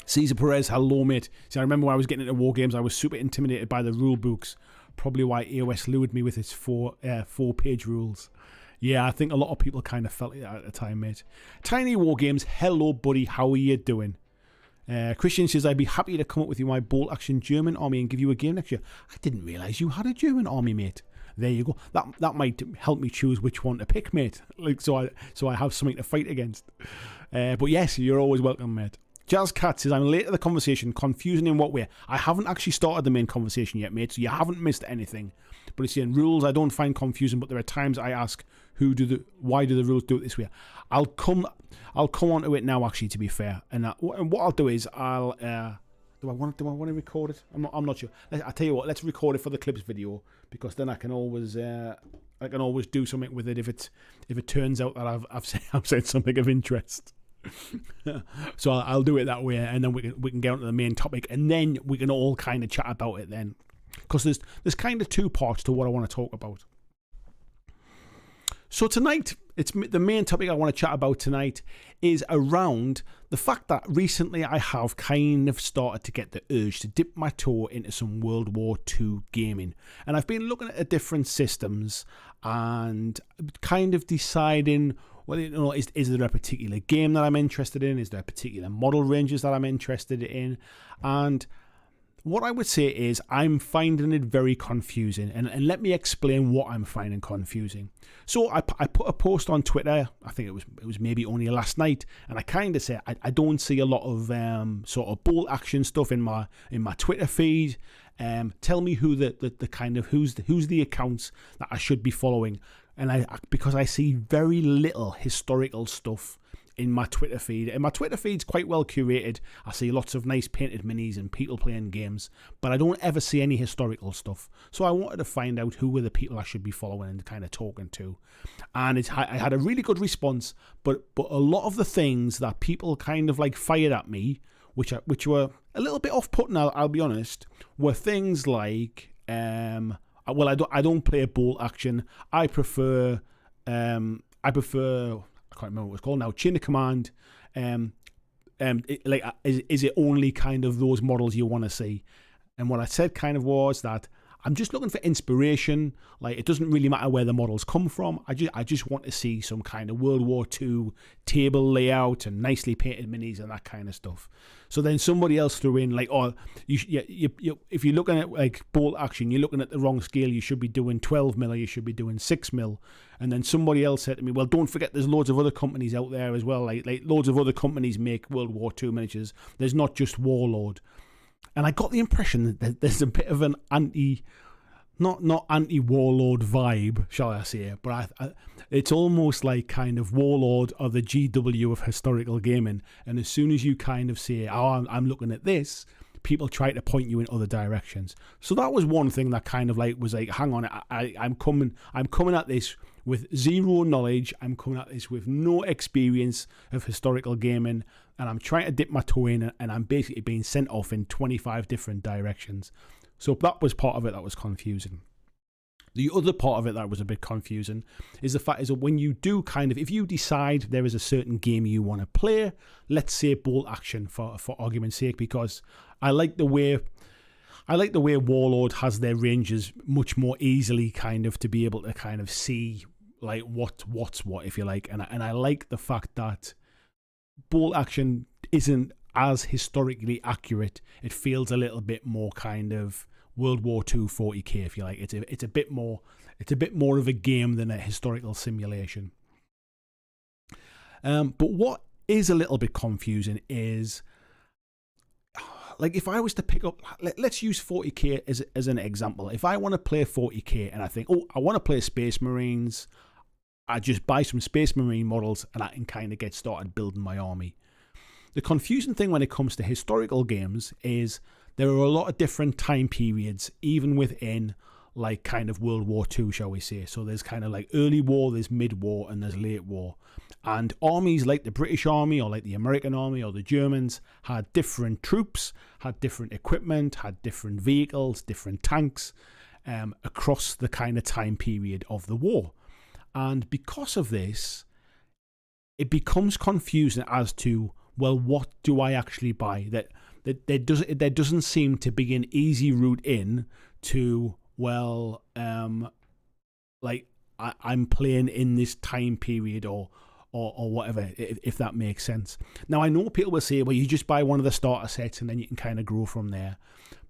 Caesar Perez, hello, mate. See, I remember when I was getting into Wargames, I was super intimidated by the rule books. Probably why AOS lured me with its four-page rules. Yeah, I think a lot of people kind of felt it at the time, mate. Tiny Wargames, hello, buddy. How are you doing? Christian says, I'd be happy to come up with you my bolt action German army and give you a game next year. I didn't realise you had a German army, mate. There you go. That might help me choose which one to pick, mate. Like so I have something to fight against. But yes, you're always welcome, mate. Jazz Cat says, I'm late to the conversation. Confusing in what way? I haven't actually started the main conversation yet, mate, so you haven't missed anything. But it's saying rules I don't find confusing, but there are times I ask why do the rules do it this way? I'll come on to it now, actually, to be fair. And what I'll do is do I want to record it? I'm not sure. I'll tell you what, let's record it for the clips video, because then I can always do something with it if it turns out that I've said something of interest. So I'll do it that way, and then we can get onto the main topic, and then we can all kind of chat about it then, because there's kind of two parts to what I want to talk about. So tonight, the main topic I want to chat about tonight is around the fact that recently I have kind of started to get the urge to dip my toe into some World War II gaming, and I've been looking at different systems and kind of deciding, well, you know, is there a particular game that I'm interested in? Is there particular model ranges that I'm interested in? And what I would say is I'm finding it very confusing. And let me explain what I'm finding confusing. So I put a post on Twitter, I think it was maybe only last night, and I kind of say I don't see a lot of sort of bolt action stuff in my Twitter feed. Tell me who the kind of who's the accounts that I should be following. And because I see very little historical stuff in my Twitter feed. And my Twitter feed's quite well curated. I see lots of nice painted minis and people playing games, but I don't ever see any historical stuff. So I wanted to find out who were the people I should be following and kind of talking to. And I had a really good response, but a lot of the things that people kind of like fired at me, which were a little bit off-putting, I'll be honest, were things like, well, I don't play bolt action. I prefer I can't remember what it's called now, chain of command. Is it only kind of those models you want to see? And what I said kind of was that I'm just looking for inspiration. Like, it doesn't really matter where the models come from. I just want to see some kind of World War II table layout and nicely painted minis and that kind of stuff. So then somebody else threw in like, oh, if you're looking at like bolt action, you're looking at the wrong scale. You should be doing 12 mil or you should be doing 6 mil. And then somebody else said to me, well, don't forget there's loads of other companies out there as well. Like loads of other companies make World War II miniatures. There's not just Warlord. And I got the impression that there's a bit of an not anti-Warlord vibe, shall I say, but it's almost like kind of Warlord or the GW of historical gaming. And as soon as you kind of say, oh, I'm looking at this, people try to point you in other directions. So that was one thing that kind of like was like, hang on, I'm coming at this with zero knowledge. I'm coming at this with no experience of historical gaming, and I'm trying to dip my toe in, and I'm basically being sent off in 25 different directions. So that was part of it that was confusing. The other part of it that was a bit confusing is the fact is that when you do kind of, if you decide there is a certain game you want to play, let's say bolt action for argument's sake, because I like the way Warlord has their ranges much more easily kind of to be able to kind of see like what's what, if you like. And I like the fact that bolt action isn't as historically accurate. It feels a little bit more kind of World War II 40k, if you like. It's a bit more of a game than a historical simulation. But what is a little bit confusing is like if I was to pick up, let's use 40k as an example. If I want to play 40k and I think, oh, I want to play Space Marines, I just buy some Space Marine models and I can kind of get started building my army. The confusing thing when it comes to historical games is there are a lot of different time periods, even within like kind of World War II, shall we say. So there's kind of like early war, there's mid-war, and there's late war. And armies like the British Army or like the American Army or the Germans had different troops, had different equipment, had different vehicles, different tanks across the kind of time period of the war. And because of this, it becomes confusing as to, well, what do I actually buy? That there doesn't seem to be an easy route in to, well, like I'm playing in this time period or whatever, if that makes sense. Now, I know people will say, well, you just buy one of the starter sets and then you can kind of grow from there.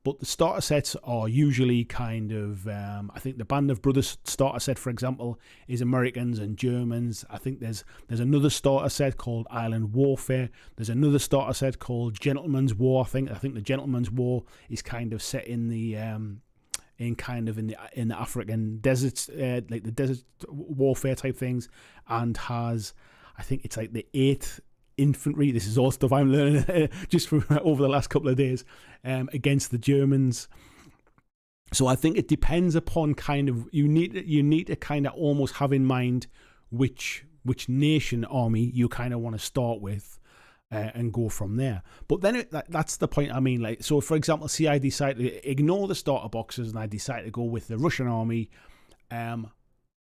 But the starter sets are usually kind of, I think the Band of Brothers starter set, for example, is Americans and Germans. I think there's another starter set called Island Warfare. There's another starter set called Gentleman's War. I think the Gentleman's War is kind of set in the in the African deserts, like the desert warfare type things, and has, I think it's like the 8th Infantry. This is all stuff I'm learning just from over the last couple of days, against the Germans. So I think it depends upon kind of, you need to kind of almost have in mind which nation army you kind of want to start with, and go from there. But then that's the point. I mean, like, so for example, see, I decide to ignore the starter boxes and I decide to go with the Russian army,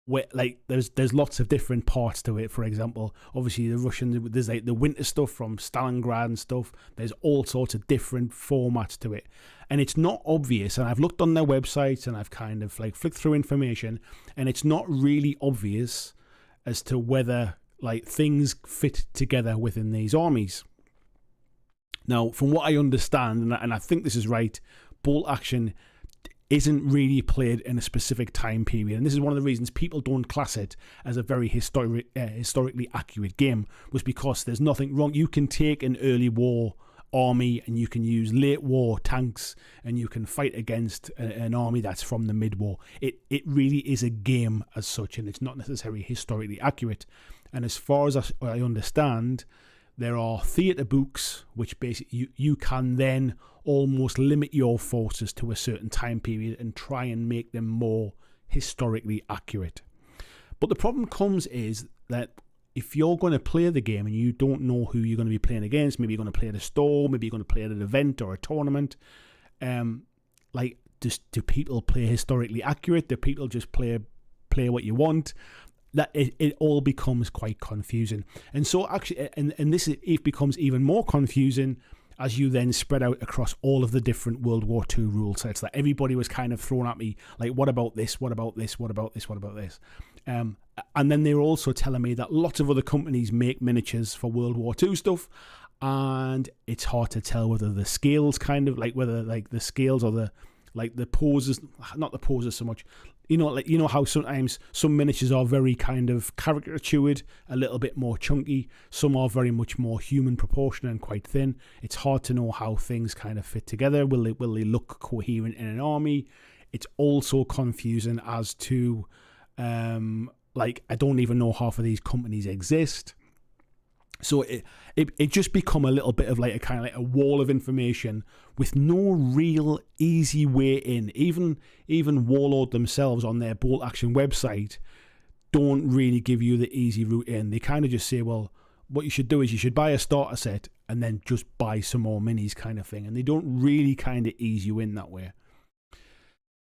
where like there's lots of different parts to it. For example, obviously the Russian, there's like the winter stuff from Stalingrad and stuff. There's all sorts of different formats to it, and it's not obvious. And I've looked on their websites and I've kind of like flicked through information, and it's not really obvious as to whether like things fit together within these armies. Now, from what I understand, and I think this is right, bolt action isn't really played in a specific time period, and this is one of the reasons people don't class it as a very historically accurate game, was because there's nothing wrong. You can take an early war army and you can use late war tanks and you can fight against an army that's from the mid-war. It really is a game as such, and it's not necessarily historically accurate. And as far as I understand, there are theatre books which basically you can then almost limit your forces to a certain time period and try and make them more historically accurate. But the problem comes is that if you're going to play the game and you don't know who you're going to be playing against, maybe you're going to play at a store, maybe you're going to play at an event or a tournament, like, do people play historically accurate? Do people just play what you want? That it all becomes quite confusing. And so actually, and this, it becomes even more confusing as you then spread out across all of the different World War II rule sets. That everybody was kind of thrown at me, like, what about this? What about this? What about this? What about this? And then they were also telling me that lots of other companies make miniatures for World War II stuff, and it's hard to tell whether the scales kind of like, whether like the scales or the poses, not the poses so much. You know how sometimes some miniatures are very kind of caricatured, a little bit more chunky. Some are very much more human proportion and quite thin. It's hard to know how things kind of fit together. Will they look coherent in an army? It's also confusing as to, like, I don't even know half of these companies exist. So it just become a little bit of like a kind of like a wall of information with no real easy way in. Even Warlord themselves on their bolt action website don't really give you the easy route in. They kind of just say, well, what you should do is you should buy a starter set and then just buy some more minis kind of thing. And they don't really kind of ease you in that way.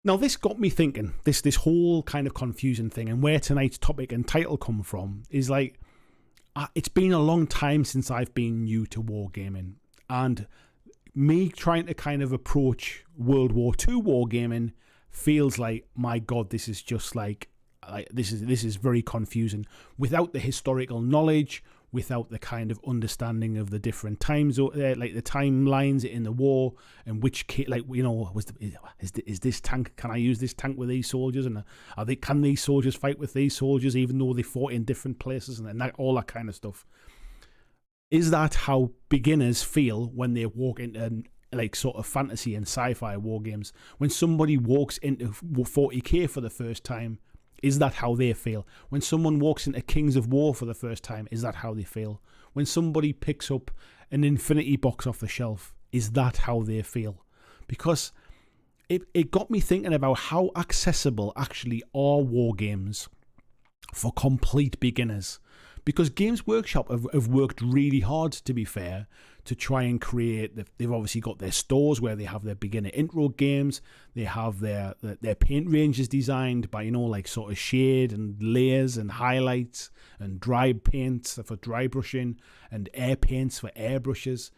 Now, this got me thinking, this whole kind of confusing thing, and where tonight's topic and title come from is like, it's been a long time since I've been new to wargaming, and me trying to kind of approach World War II wargaming feels like, my God, this is just like this is very confusing without the historical knowledge, without the kind of understanding of the different times, like the timelines in the war, and which like, you know, is this tank? Can I use this tank with these soldiers? And can these soldiers fight with these soldiers even though they fought in different places, and that, all that kind of stuff? Is that how beginners feel when they walk into like sort of fantasy and sci-fi war games. When somebody walks into 40k for the first time, is that how they feel? When someone walks into Kings of War for the first time, is that how they feel? When somebody picks up an Infinity box off the shelf, is that how they feel? Because it got me thinking about how accessible actually are war games for complete beginners. Because Games Workshop have worked really hard, to be fair, to try and create. They've obviously got their stores where they have their beginner intro games. They have their paint ranges designed by, like sort of shade and layers and highlights and dry paints for dry brushing and air paints for air brushes.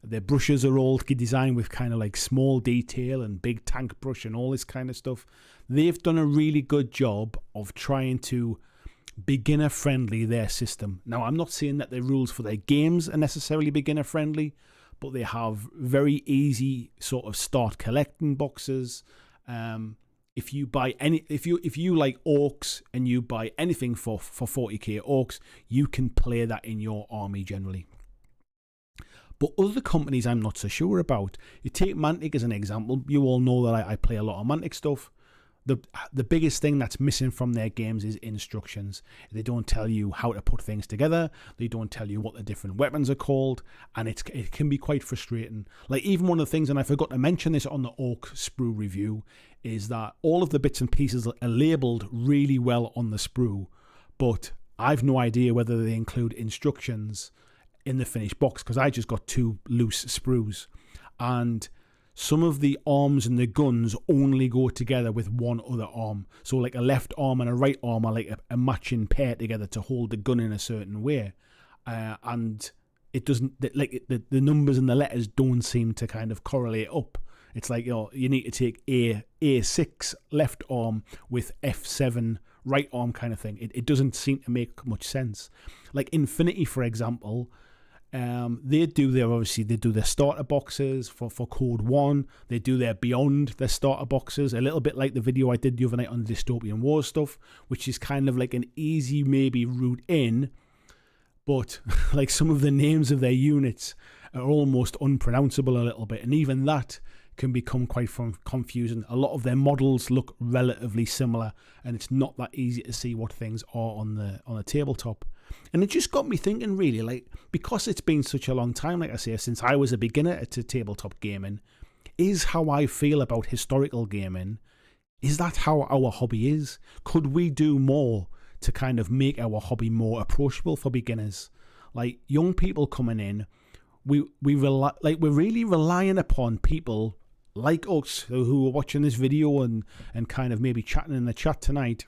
Their brushes are all designed with kind of like small detail and big tank brush and all this kind of stuff. They've done a really good job of trying to beginner friendly their system. Now, I'm not saying that the rules for their games are necessarily beginner friendly, but they have very easy sort of start collecting boxes. If you buy if you like orcs and you buy anything for 40k orcs, you can play that in your army generally. But other companies I'm not so sure about. You take Mantic as an example. You all know that I play a lot of Mantic stuff. The biggest thing that's missing from their games is instructions. They don't tell you how to put things together. They don't tell you what the different weapons are called, and it can be quite frustrating. Like, even one of the things, and I forgot to mention this on the Orc sprue review, is that all of the bits and pieces are labelled really well on the sprue, but I've no idea whether they include instructions in the finished box, because I just got 2 loose sprues, and some of the arms and the guns only go together with one other arm. So like a left arm and a right arm are like a matching pair together to hold the gun in a certain way. And it doesn't, like the numbers and the letters don't seem to kind of correlate up. It's like, you need to take A6 left arm with F7 right arm kind of thing. It doesn't seem to make much sense. Like Infinity, for example, they do their starter boxes for Code 1. They do their beyond their starter boxes, a little bit like the video I did the other night on the Dystopian Wars stuff, which is kind of like an easy maybe route in, but like some of the names of their units are almost unpronounceable a little bit, and even that can become quite confusing. A lot of their models look relatively similar, and it's not that easy to see what things are on the tabletop. And it just got me thinking, really, like, because it's been such a long time, like I say, since I was a beginner at tabletop gaming, is how I feel about historical gaming. Is that how our hobby is? Could we do more to kind of make our hobby more approachable for beginners? Like, young people coming in, we're really relying upon people like us who are watching this video and kind of maybe chatting in the chat tonight.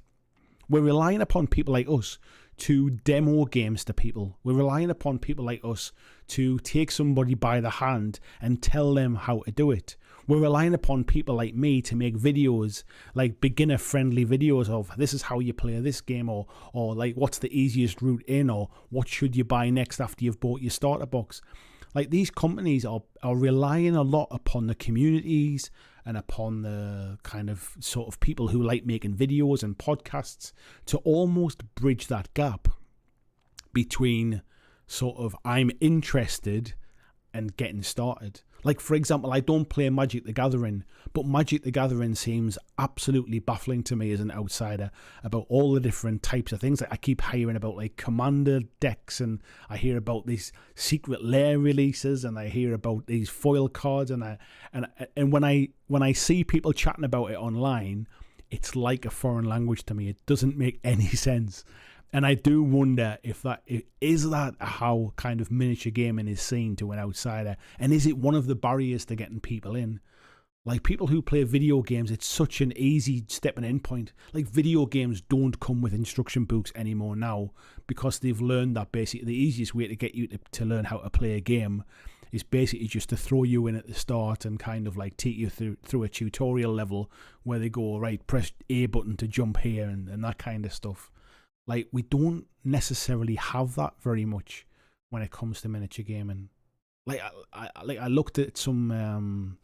We're relying upon people like us to demo games to people. We're relying upon people like us to take somebody by the hand and tell them how to do it. We're relying upon people like me to make videos, like beginner friendly videos of this is how you play this game, or like what's the easiest route in, or what should you buy next after you've bought your starter box. Like, these companies are relying a lot upon the communities and upon the kind of sort of people who like making videos and podcasts to almost bridge that gap between sort of I'm interested and getting started. Like, for example, I don't play Magic the Gathering, but Magic the Gathering seems absolutely baffling to me as an outsider about all the different types of things. Like, I keep hearing about like commander decks, and I hear about these secret lair releases, and I hear about these foil cards, and when I see people chatting about it online, it's like a foreign language to me. It doesn't make any sense. And I do wonder if that is how kind of miniature gaming is seen to an outsider, and is it one of the barriers to getting people in? Like, people who play video games, it's such an easy stepping in point. Like, video games don't come with instruction books anymore now, because they've learned that basically the easiest way to get you to learn how to play a game is basically just to throw you in at the start and kind of like take you through a tutorial level where they go, right, press A button to jump here and that kind of stuff. Like, we don't necessarily have that very much when it comes to miniature gaming. Like, I looked at some,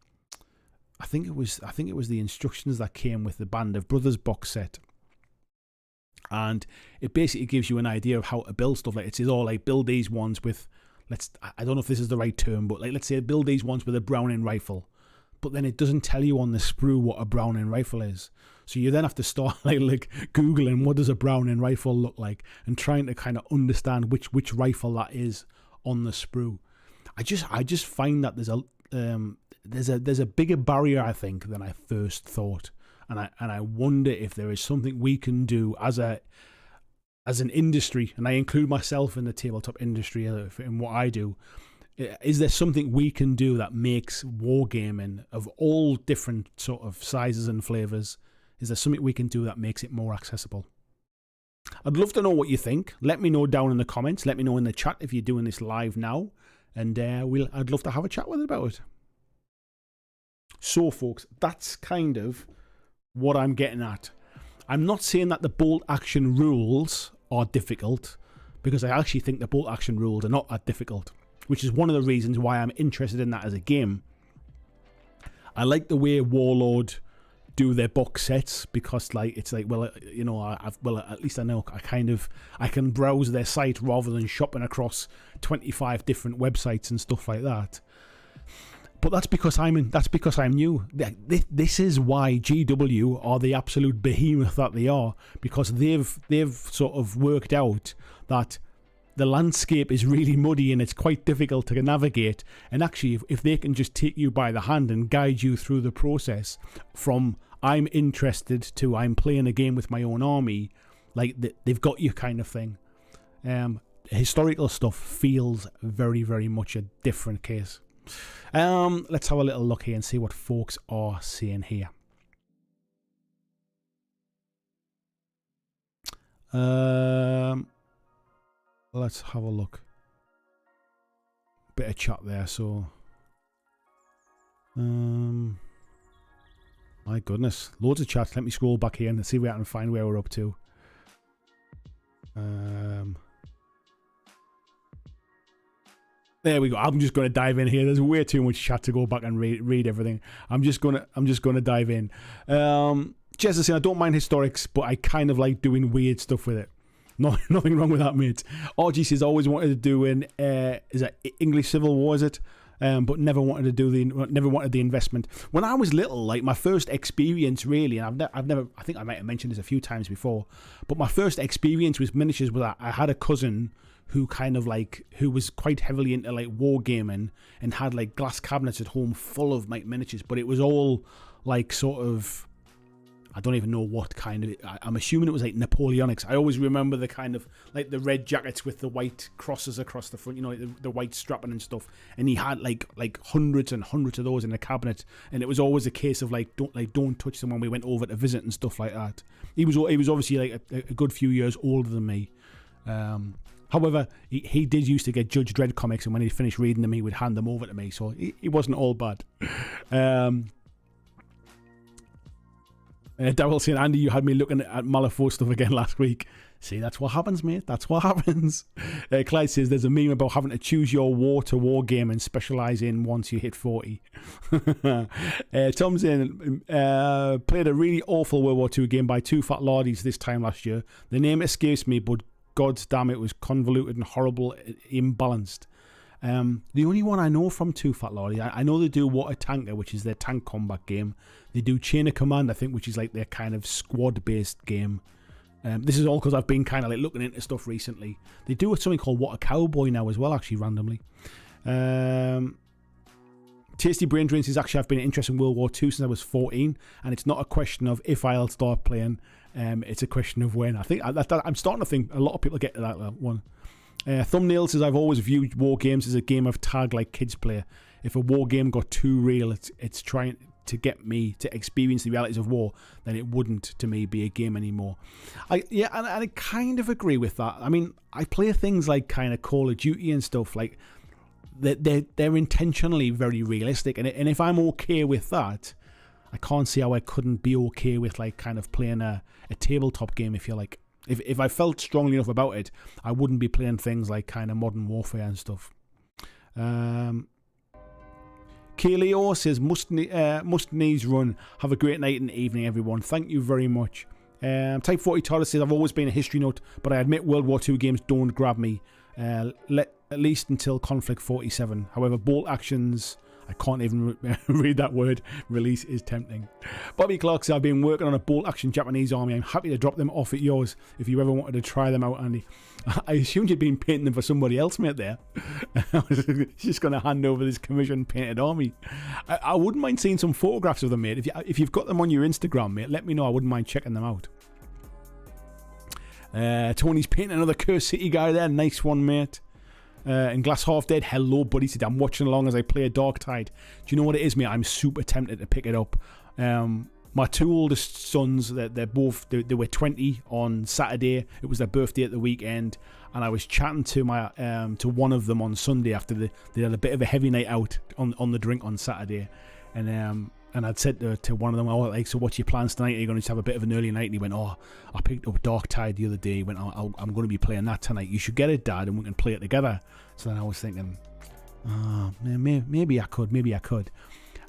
I think it was the instructions that came with the Band of Brothers box set, and it basically gives you an idea of how to build stuff. Like, it's all like build these ones with I don't know if this is the right term, but like let's say build these ones with a Browning rifle, but then it doesn't tell you on the sprue what a Browning rifle is. So you then have to start like Googling what does a Browning rifle look like and trying to kind of understand which rifle that is on the sprue. I just find that there's a bigger barrier, I think, than I first thought, and I wonder if there is something we can do as an industry, and I include myself in the tabletop industry in what I do. Is there something we can do that makes wargaming of all different sort of sizes and flavors? Is there something we can do that makes it more accessible? I'd love to know what you think. Let me know down in the comments. Let me know in the chat if you're doing this live now, and I'd love to have a chat with it about it. So, folks, that's kind of what I'm getting at. I'm not saying that the bolt action rules are difficult, because I actually think the bolt action rules are not that difficult, which is one of the reasons why I'm interested in that as a game. I like the way Warlord do their box sets, because like it's like, well, you know, at least I know I can browse their site rather than shopping across 25 different websites and stuff like that. But that's because I'm new. This is why GW are the absolute behemoth that they are, because they've sort of worked out that the landscape is really muddy and it's quite difficult to navigate. And actually, if they can just take you by the hand and guide you through the process from I'm interested to I'm playing a game with my own army, like they've got you kind of thing. Historical stuff feels very, very much a different case. Let's have a little look here and see what folks are saying here. Let's have a look. Bit of chat there, so my goodness, loads of chat. Let me scroll back here and see where I can find where we're up to. There we go. I'm just going to dive in here. There's way too much chat to go back and read everything. I'm just going to dive in. Jess is saying, I don't mind historics, but I kind of like doing weird stuff with it. Nothing wrong with that, mate. RG says always wanted to do is that English Civil War, is it? But never wanted the investment. When I was little, like my first experience really, and I've never, I think I might have mentioned this a few times before, but my first experience with miniatures was that I had a cousin who who was quite heavily into like wargaming and had like glass cabinets at home full of like miniatures, but it was all like sort of, I don't even know what kind of, I'm assuming it was like Napoleonics. I always remember the kind of like the red jackets with the white crosses across the front, you know, like the white strapping and stuff. And he had like hundreds and hundreds of those in the cabinet. And it was always a case of don't touch them when we went over to visit and stuff like that. He was obviously like a good few years older than me. However, he did used to get Judge Dredd comics, and when he finished reading them, he would hand them over to me. So he wasn't all bad. Daryl saying, Andy, you had me looking at Malifaux stuff again last week. See, that's what happens, mate. That's what happens. Clyde says, there's a meme about having to choose your war to war game and specialise in once you hit 40. Tom's in, played a really awful World War II game by two fat lardies this time last year. The name escapes me, but God damn, it was convoluted and horrible, imbalanced. The only one I know from Two Fat Lordy, I know they do Water Tanker, which is their tank combat game. They do Chain of Command, I think, which is like their kind of squad-based game. This is all because I've been kind of like looking into stuff recently. They do something called Water Cowboy now as well, actually, randomly. Tasty Brain Drain says, actually, I've been interested in World War II since I was 14, and it's not a question of if I'll start playing, it's a question of when. I think I'm starting to think a lot of people get to that one. Thumbnail says, I've always viewed war games as a game of tag like kids play. If a war game got too real, it's trying to get me to experience the realities of war, then it wouldn't, to me, be a game anymore. And I kind of agree with that. I mean, I play things like kind of Call of Duty and stuff, like they're intentionally very realistic, and if I'm okay with that, I can't see how I couldn't be okay with like kind of playing a tabletop game, if you like. If I felt strongly enough about it, I wouldn't be playing things like kind of Modern Warfare and stuff. Keyleo says, must knees run. Have a great night and evening, everyone. Thank you very much. Type 40 Torres says, I've always been a history nut, but I admit World War II games don't grab me. at least until Conflict 47. However, bolt actions, I can't even read that word, release is tempting. Bobby Clark says, I've been working on a bolt action Japanese army. I'm happy to drop them off at yours if you ever wanted to try them out, Andy. I assumed you'd been painting them for somebody else, mate, there. I was just going to hand over this commission painted army. I wouldn't mind seeing some photographs of them, mate. If you've got them on your Instagram, mate, let me know. I wouldn't mind checking them out. Tony's painting another Curse City guy there. Nice one, mate. And Glass Half Dead, hello buddy, said I'm watching along as I play a Dark Tide. Do you know what it is, mate? I'm super tempted to pick it up. My two oldest sons, they were 20 on Saturday. It was their birthday at the weekend, and I was chatting to my to one of them on Sunday after they had a bit of a heavy night out on the drink on Saturday, and I'd said to one of them, oh, like, so what's your plans tonight? Are you going to just have a bit of an early night? And he went, oh, I picked up Dark Tide the other day. He went, I'm going to be playing that tonight. You should get it, Dad, and we can play it together. So then I was thinking, oh, maybe I could.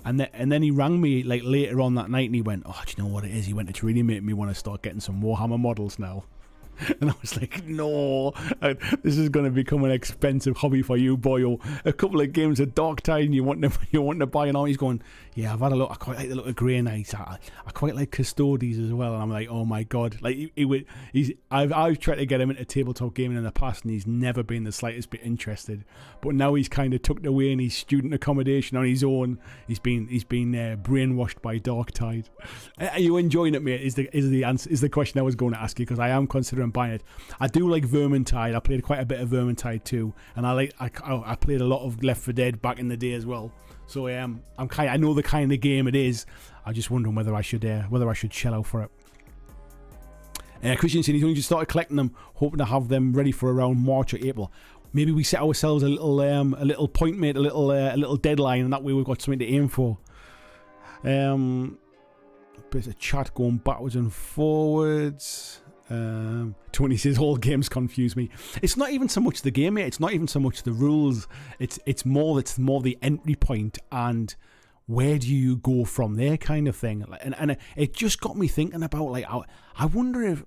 And then he rang me like later on that night, and he went, oh, do you know what it is? He went, it's really made me want to start getting some Warhammer models now. And I was like, no, this is going to become an expensive hobby for you, boy. Or a couple of games of Dark Tide and you want to buy an army. He's going, yeah, I've had a look. I quite like the look of Grey Knights. I quite like Custodes as well. And I'm like, oh my god, like I've tried to get him into tabletop gaming in the past, and he's never been the slightest bit interested. But now he's kind of tucked away in his student accommodation on his own. He's been brainwashed by Dark Tide. Are you enjoying it, mate? Is the question I was going to ask you, because I am considering buying it. I do like Vermintide. I played quite a bit of Vermintide too, and I played a lot of Left 4 Dead back in the day as well. So I know the kind of game it is. I'm just wondering whether I should shell out for it. Christian said he's only just started collecting them, hoping to have them ready for around March or April. Maybe we set ourselves a little point, mate, a little deadline, and that way we've got something to aim for. Bit of chat going backwards and forwards. Tony says all games confuse me. It's not even so much the game, mate. It's not even so much the rules. It's more the entry point and where do you go from there, kind of thing. And it just got me thinking about, like, I wonder if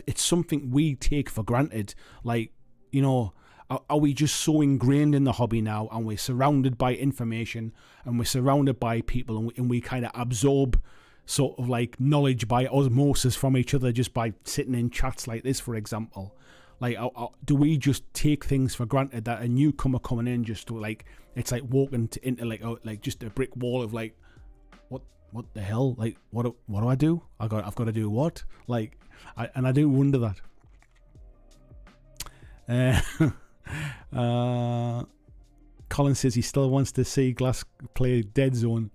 it's something we take for granted. Like, you know, are we just so ingrained in the hobby now, and we're surrounded by information and we're surrounded by people, and we kind of absorb sort of like knowledge by osmosis from each other just by sitting in chats like this, for example. Like, do we just take things for granted that a newcomer coming in just to, like, it's like walking into like just a brick wall of like, what the hell? Like, what do I do? I've got to do what? Like, I do wonder that. Colin says he still wants to see Glass play Dead Zone.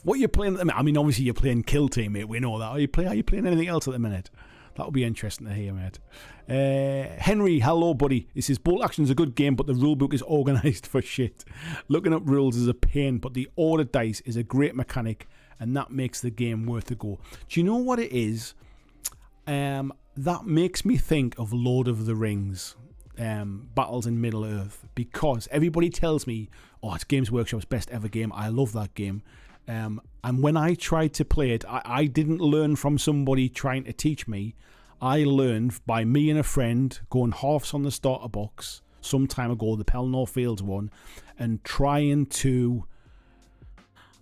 What are you playing at the minute? I mean, obviously you're playing Kill Team, mate. We know that. Are you playing anything else at the minute? That would be interesting to hear, mate. Henry, hello, buddy. He says, Bolt Action's a good game, but the rulebook is organised for shit. Looking up rules is a pain, but the ordered dice is a great mechanic, and that makes the game worth a go. Do you know what it is? That makes me think of Lord of the Rings. Battles in Middle Earth, because everybody tells me, oh, it's Games Workshop's best ever game. I love that game. And when I tried to play it, I didn't learn from somebody trying to teach me. I learned by me and a friend going halves on the starter box some time ago, the Pelennor Fields one, and trying to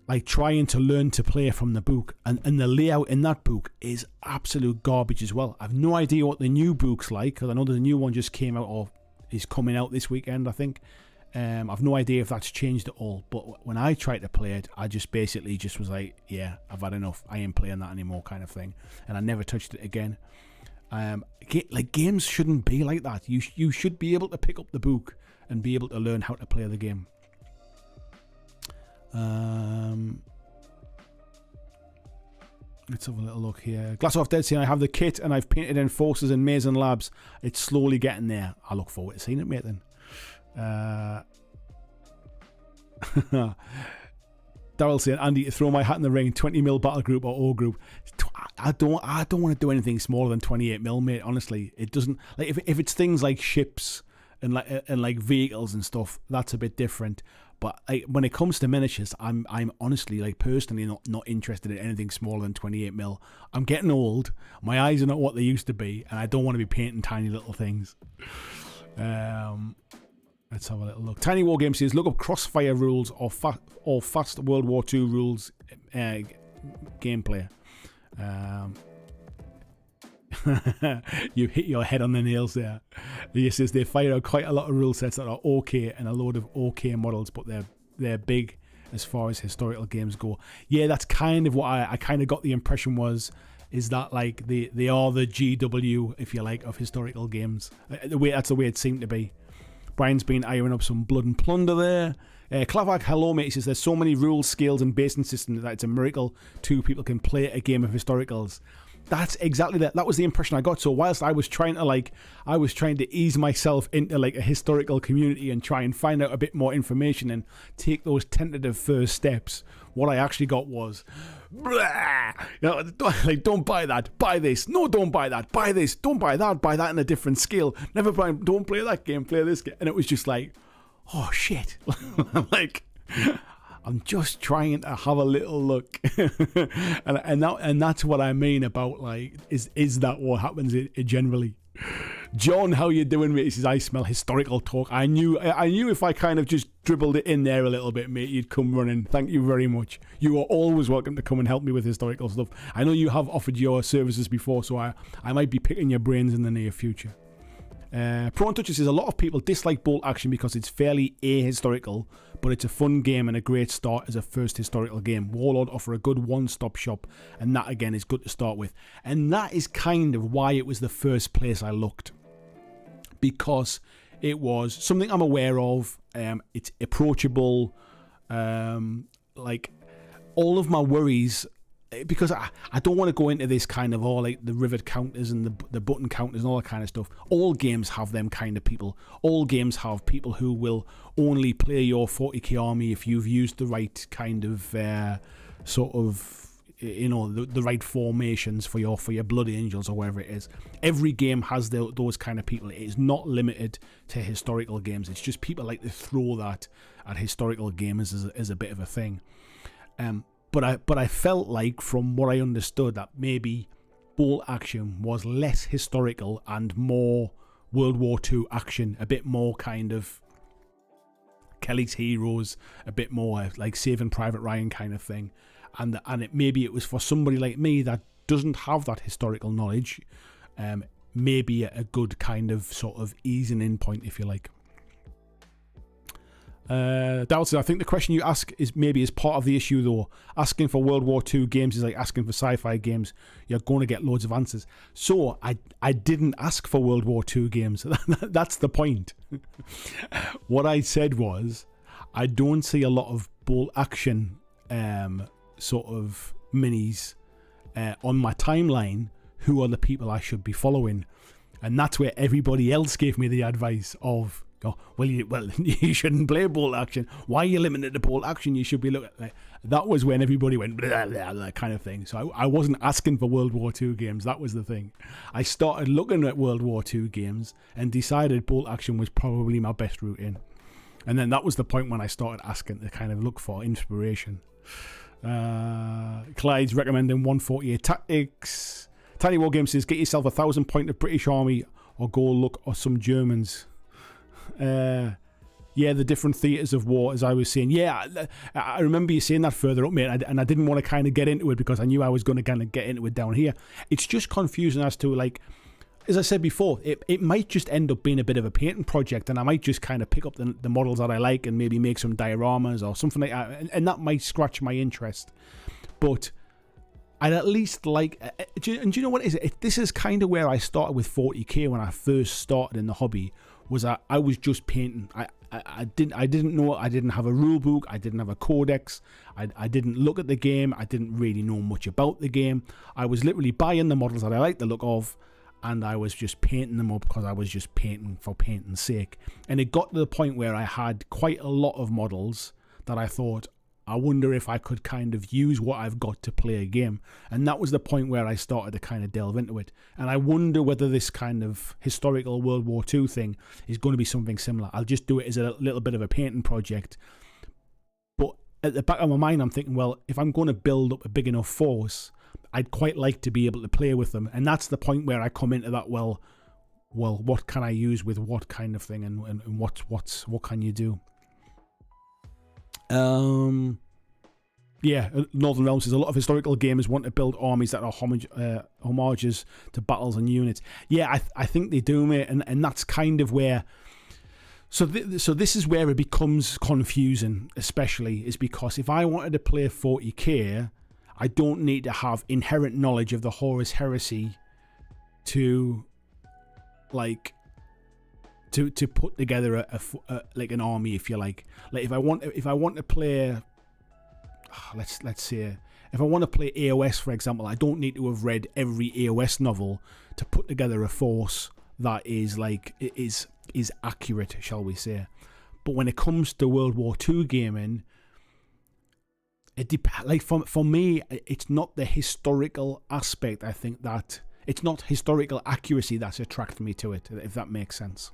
learn to play from the book. And the layout in that book is absolute garbage as well. I've no idea what the new book's like, because I know the new one just came out, or is coming out this weekend, I think. I've no idea if that's changed at all. But when I tried to play it, I just basically just was like, yeah, I've had enough. I ain't playing that anymore, kind of thing. And I never touched it again. Like, games shouldn't be like that. You should be able to pick up the book and be able to learn how to play the game. Let's have a little look here. Glass Off Dead saying, I have the kit and I've painted in Forces and Maze and Labs. It's slowly getting there. I look forward to seeing it, mate, then. Daryl saying, Andy, to throw my hat in the ring, 20mm battle group or O group. I don't want to do anything smaller than 28mm, mate. Honestly, it doesn't, like, if it's things like ships and like vehicles and stuff, that's a bit different. But when it comes to miniatures, I'm honestly, like, personally not interested in anything smaller than 28mm. I'm getting old. My eyes are not what they used to be, and I don't want to be painting tiny little things. Let's have a little look. Tiny Wargames says, look up Crossfire rules or fast World War II rules gameplay. You hit your head on the nails there. He says they fire out quite a lot of rule sets that are okay and a load of okay models, but they're big as far as historical games go. Yeah, that's kind of what I kind of got the impression is that like they are the GW, if you like, of historical games. That's the way it seemed to be. Brian's been ironing up some Blood and Plunder there. Clavak, hello mate, he says there's so many rules, scales and basing systems that it's a miracle two people can play a game of historicals. That's exactly that. That was the impression I got. So whilst I was trying to ease myself into like a historical community and try and find out a bit more information and take those tentative first steps, what I actually got was, don't buy that, buy this. No, don't buy that, buy this. Don't buy that in a different scale. Don't play that game, play this game. And it was just like, oh shit, like. I'm just trying to have a little look, and that's what I mean about like is that what happens generally? John, how you doing, mate? He says I smell historical talk. I knew if I kind of just dribbled it in there a little bit, mate, you'd come running. Thank you very much. You are always welcome to come and help me with historical stuff. I know you have offered your services before, so I might be picking your brains in the near future. Prawn Toucher says a lot of people dislike Bolt Action because it's fairly ahistorical, but it's a fun game and a great start as a first historical game. Warlord offer a good one-stop shop, and that again is good to start with. And that is kind of why it was the first place I looked, because it was something I'm aware of. It's approachable. Like all of my worries. Because I don't want to go into this kind of like the rivet counters and the button counters and all that kind of stuff. All games have them kind of people. All games have people who will only play your 40k army if you've used the right kind of sort of, you know, the right formations for your Blood Angels or whatever it is. Every game has those kind of people. It is not limited to historical games. It's just people like to throw that at historical games as a bit of a thing. But I felt like, from what I understood, that maybe Bolt Action was less historical and more World War II action, a bit more kind of Kelly's Heroes, a bit more like Saving Private Ryan kind of thing, and maybe it was for somebody like me that doesn't have that historical knowledge, maybe a good kind of sort of easing in point, if you like. Dalton, I think the question you ask is part of the issue though. Asking for World War II games is like asking for sci-fi games. You're going to get loads of answers. So I didn't ask for World War II games. That's the point. What I said was, I don't see a lot of Bolt Action sort of minis on my timeline. Who are the people I should be following? And that's where everybody else gave me the advice of, oh, well, you shouldn't play Bolt Action. Why are you limited to Bolt Action? You should be looking. Like, that was when everybody went blah, blah, blah, kind of thing. So I wasn't asking for World War II games. That was the thing. I started looking at World War II games and decided Bolt Action was probably my best route in. And then that was the point when I started asking to kind of look for inspiration. Clyde's recommending 148 Tactics. Tiny Wargames says, get yourself 1,000 point of British Army or go look at some Germans. Yeah, the different theatres of war, as I was saying. Yeah, I remember you saying that further up, mate, and I didn't want to kind of get into it because I knew I was going to kind of get into it down here. It's just confusing as to, like, as I said before, it might just end up being a bit of a painting project, and I might just kind of pick up the models that I like and maybe make some dioramas or something like that, and that might scratch my interest. But I'd at least like, and do you know what it is? This is kind of where I started with 40k when I first started in the hobby. Was I was just painting. I didn't know. I didn't have a rule book. I didn't have a codex. I didn't look at the game. I didn't really know much about the game. I was literally buying the models that I liked the look of, and I was just painting them up because I was just painting for painting's sake. And it got to the point where I had quite a lot of models that I thought, I wonder if I could kind of use what I've got to play a game. And that was the point where I started to kind of delve into it. And I wonder whether this kind of historical World War II thing is going to be something similar. I'll just do it as a little bit of a painting project. But at the back of my mind, I'm thinking, well, if I'm going to build up a big enough force, I'd quite like to be able to play with them. And that's the point where I come into that, well, well, what can I use with what kind of thing, and what can you do? Yeah, Northern Realms says a lot of historical gamers want to build armies that are homages to battles and units. Yeah, I think they do, mate, and that's kind of where. So this is where it becomes confusing, especially, is because if I wanted to play 40k, I don't need to have inherent knowledge of the Horus Heresy to put together a like an army, if you like. Like if I want to play, let's say, if I want to play AOS, for example, I don't need to have read every AOS novel to put together a force that is accurate, shall we say. But when it comes to World War II gaming, for me, it's not the historical aspect. I think that it's not historical accuracy that's attracted me to it, if that makes sense.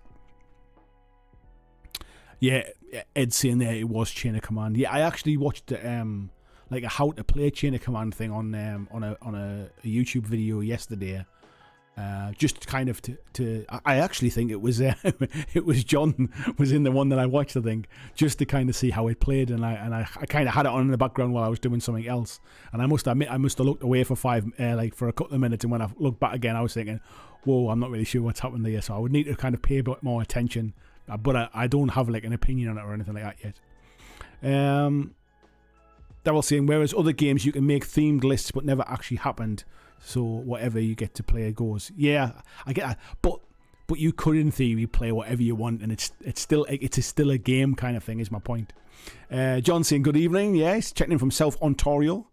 Yeah, Ed's saying there it was Chain of Command. Yeah, I actually watched like a how to play Chain of Command thing on a YouTube video yesterday. Just kind of to I actually think it was it was John was in the one that I watched, I think, just to kind of see how it played, and I kind of had it on in the background while I was doing something else, and I must admit I must have looked away for for a couple of minutes, and when I looked back again I was thinking, whoa, I'm not really sure what's happened there, so I would need to kind of pay a bit more attention, but I don't have like an opinion on it or anything like that yet. They were saying, whereas other games you can make themed lists but never actually happened, so whatever you get to play goes. Yeah, I get that, but you could in theory play whatever you want, and it's still a game kind of thing, is my point. John saying good evening. Yeah, he's checking in from South Ontario,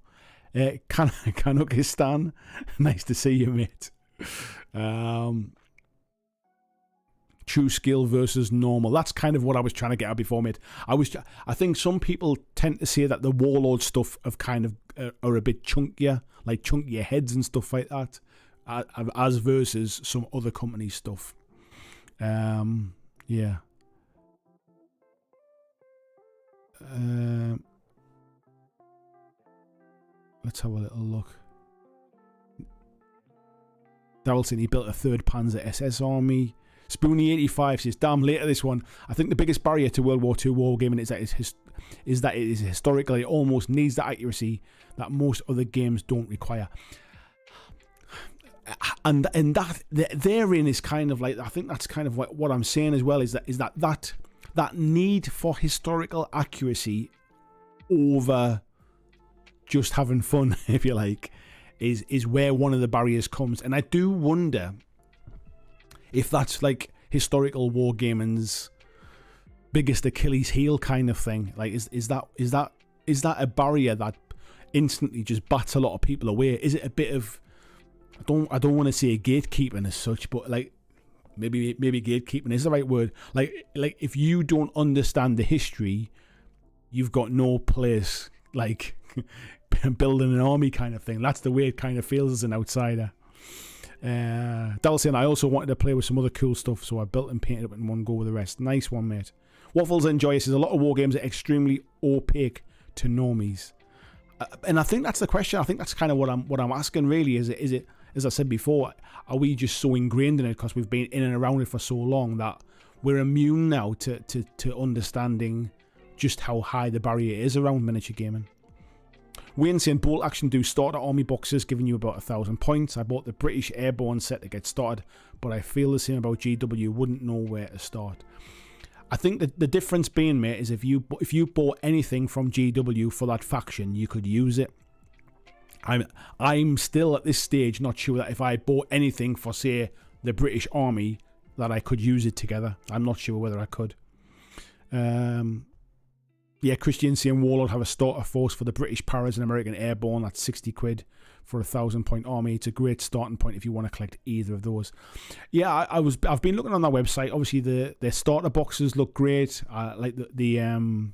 Kanukistan. Nice to see you, mate. True skill versus normal. That's kind of what I was trying to get at before, mate. I think some people tend to say that the warlord stuff of kind of are a bit chunkier, like chunkier heads and stuff like that, as versus some other company stuff. Yeah. Let's have a little look. Darrelson, he built a 3rd Panzer SS army. Spoonie85 says, damn, later this one. I think the biggest barrier to World War II wargaming is that it is historical. It almost needs the accuracy that most other games don't require. And that therein is kind of like, I think that's kind of what I'm saying as well, is that need for historical accuracy over just having fun, if you like, is where one of the barriers comes. And I do wonder if that's like historical wargaming's biggest Achilles heel kind of thing. Like, is that a barrier that instantly just bats a lot of people away? Is it a bit of, I don't want to say gatekeeping as such, but like maybe gatekeeping is the right word. Like if you don't understand the history, you've got no place, like building an army kind of thing. That's the way it kind of feels as an outsider. Dalton, I also wanted to play with some other cool stuff, so I built and painted up in one go with the rest. Nice one, mate. Waffles Enjoy says a lot of war games are extremely opaque to normies, and I think that's the question. I think that's kind of what I'm asking. Really, is it as I said before? Are we just so ingrained in it because we've been in and around it for so long that we're immune now to understanding just how high the barrier is around miniature gaming? Wayne saying Bolt Action do starter army boxes, giving you about 1,000 points. I bought the British Airborne set to get started, but I feel the same about GW. Wouldn't know where to start. I think that the difference being, mate, is if you bought anything from GW for that faction, you could use it. I'm still at this stage not sure that if I bought anything for, say, the British Army, that I could use it together. I'm not sure whether I could. Yeah, Christiancy and Warlord have a starter force for the British Paras and American Airborne. That's 60 quid for a 1,000-point army. It's a great starting point if you want to collect either of those. Yeah, I've been looking on their website. Obviously, their starter boxes look great. Like the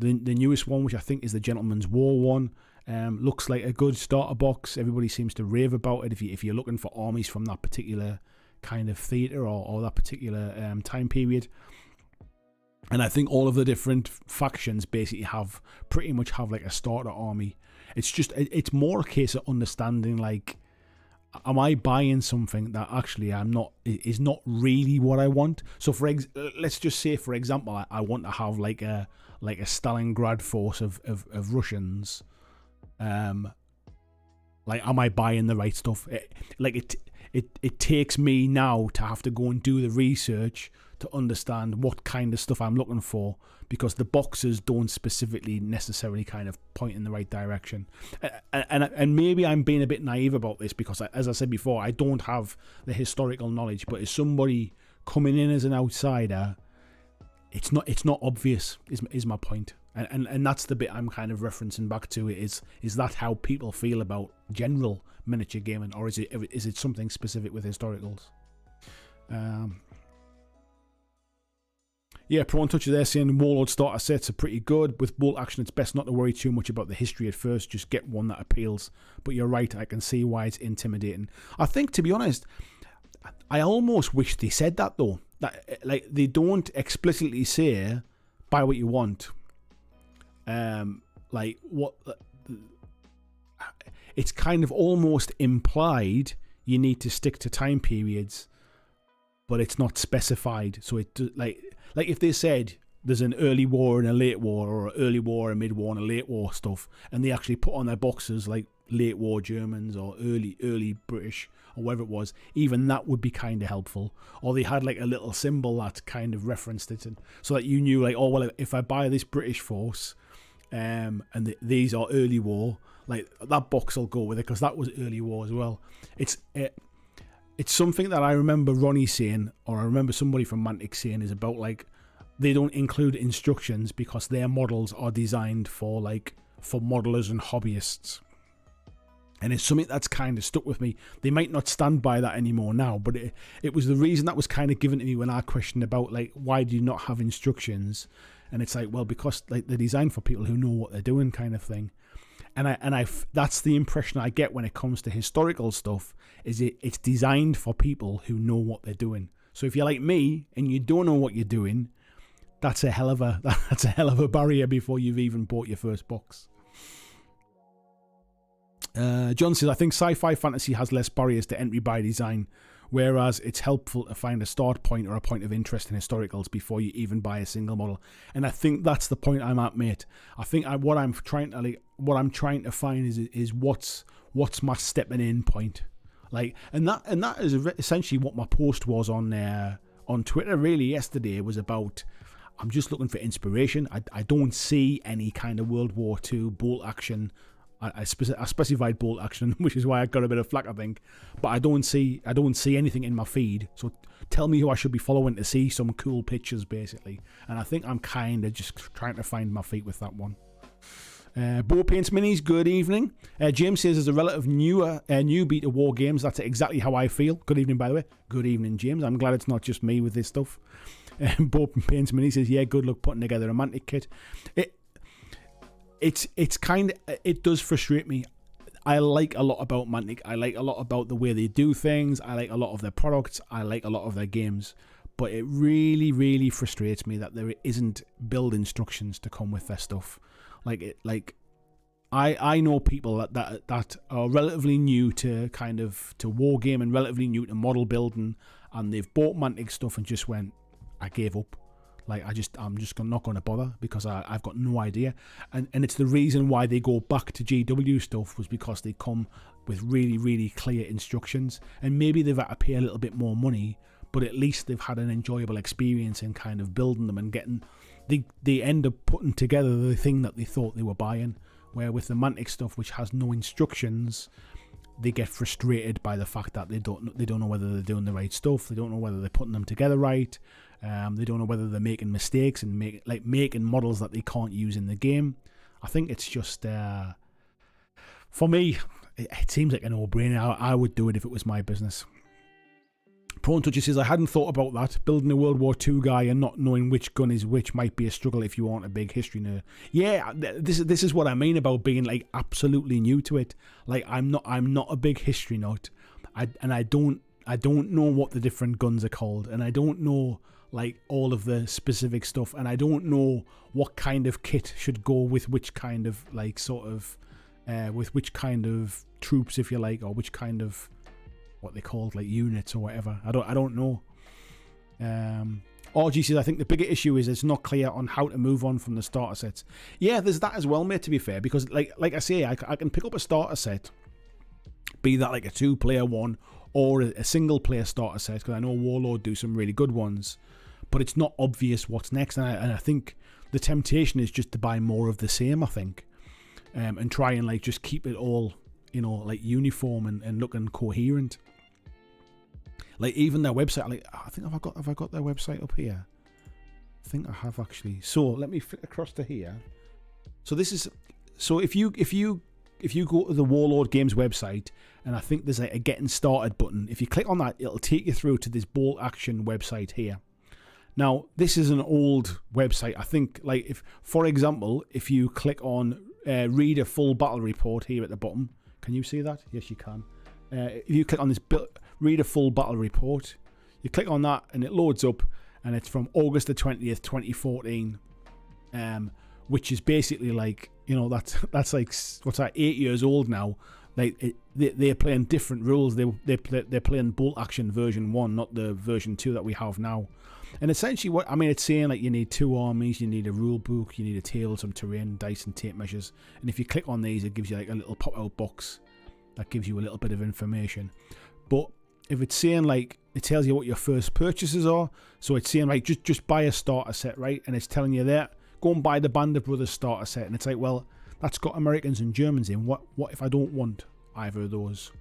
newest one, which I think is the Gentleman's War one, looks like a good starter box. Everybody seems to rave about it. If you're looking for armies from that particular kind of theatre or that particular time period. And I think all of the different factions basically pretty much have like a starter army. It's more a case of understanding, like, am I buying something that actually is not really what I want? So let's just say, for example, I want to have like a Stalingrad force of Russians. Like, am I buying the right stuff? It takes me now to have to go and do the research to understand what kind of stuff I'm looking for, because the boxes don't specifically necessarily kind of point in the right direction. And maybe I'm being a bit naive about this, because, as I said before, I don't have the historical knowledge. But as somebody coming in as an outsider, it's not obvious. Is my point. And that's the bit I'm kind of referencing back to. Is that how people feel about general miniature gaming, or is it something specific with historicals? Yeah, Prawn Toucher there saying Warlord starter sets are pretty good. With bolt action, it's best not to worry too much about the history at first. Just get one that appeals. But you're right, I can see why it's intimidating. I think, to be honest, I almost wish they said that, though. That, like, they don't explicitly say buy what you want. Like, what? It's kind of almost implied you need to stick to time periods, but it's not specified. So it like if they said there's an early war and a late war, or an early war, a mid war, and a late war stuff, and they actually put on their boxes like late war Germans or early British or whatever it was, even that would be kind of helpful. Or they had like a little symbol that kind of referenced it, and so that you knew, like, oh well, if I buy this British force, and these are early war, like that box will go with it, because that was early war as well. It's something that I remember Ronnie saying, or I remember somebody from Mantic saying, is about like they don't include instructions because their models are designed for modelers and hobbyists. And it's something that's kind of stuck with me. They might not stand by that anymore now, but it was the reason that was kind of given to me when I questioned about, like, why do you not have instructions? And it's like, well, because like they're designed for people who know what they're doing, kind of thing. And that's the impression I get when it comes to historical stuff, is it's designed for people who know what they're doing. So if you're like me and you don't know what you're doing, that's a hell of a barrier before you've even bought your first box. John says, I think sci-fi fantasy has less barriers to entry by design, whereas it's helpful to find a start point or a point of interest in historicals before you even buy a single model. And I think that's the point I'm at, mate. I think what I'm trying to find is what's my stepping in point, like, and that is essentially what my post was on Twitter really yesterday. Was about, I'm just looking for inspiration. I don't see any kind of World War II bolt action. I specified bolt action, which is why I got a bit of flack, I think. But I don't see anything in my feed. So tell me who I should be following to see some cool pictures, basically. And I think I'm kind of just trying to find my feet with that one. Bo Paints Minis, good evening. James says, as a relative newbie to Wargames, that's exactly how I feel. Good evening, by the way. Good evening, James. I'm glad it's not just me with this stuff. Bo Paints Minis says, yeah, good luck putting together a Mantic kit. It's kind of, it does frustrate me. I like a lot about Mantic. I like a lot about the way they do things. I like a lot of their products. I like a lot of their games. But it really, really frustrates me that there isn't build instructions to come with their stuff. I know people that are relatively new to wargame and relatively new to model building, and they've bought Mantic stuff and just went, I gave up. Like, I'm just not going to bother because I've got no idea. And it's the reason why they go back to GW stuff, was because they come with really, really clear instructions. And maybe they've had to pay a little bit more money, but at least they've had an enjoyable experience in kind of building them and getting... They end up putting together the thing that they thought they were buying. Where with the Mantic stuff, which has no instructions, they get frustrated by the fact that they don't know whether they're doing the right stuff. They don't know whether they're putting them together right. They don't know whether they're making mistakes and making models that they can't use in the game. I think it's just, for me, it seems like a no-brainer. I would do it if it was my business. Prawn Toucher says, I hadn't thought about that. Building a World War II guy and not knowing which gun is which might be a struggle if you aren't a big history nerd. Yeah, this is what I mean about being like absolutely new to it. Like, I'm not a big history nerd. I don't know what the different guns are called, and I don't know like all of the specific stuff, and I don't know what kind of kit should go with which kind of like sort of with which kind of troops, if you like, or which kind of what they called, like units or whatever. I don't know. RG says, I think the bigger issue is it's not clear on how to move on from the starter sets. Yeah, there's that as well, mate, to be fair, because like I say, I can pick up a starter set, be that like a 2-player one or a single-player starter set, because I know Warlord do some really good ones, but it's not obvious what's next, and I think the temptation is just to buy more of the same, I think, and try and like just keep it all, you know, like uniform and looking coherent. Like even their website, like I think have I got their website up here? I think I have actually. So let me flick across to here. So this is, so if you go to the Warlord Games website, and I think there's like a getting started button. If you click on that, it'll take you through to this bolt action website here. Now this is an old website. I think, like, if for example, if you click on read a full battle report here at the bottom, can you see that? Yes, you can. If you click on this read a full battle report, you click on that and it loads up, and it's from August the 20th 2014, which is basically like, you know, that's like, what's that, 8 years old now. Like they're playing different rules. They're playing bolt action version 1, not the version 2 that we have now. And essentially what I mean, it's saying like you need 2 armies, you need a rule book, you need a table, some terrain, dice and tape measures. And if you click on these, it gives you like a little pop out box that gives you a little bit of information. But if it's saying like, it tells you what your first purchases are, so it's saying like just buy a starter set, right? And it's telling you there, go and buy the Band of Brothers starter set, and it's like, well, that's got Americans and Germans in. What if I don't want either of those?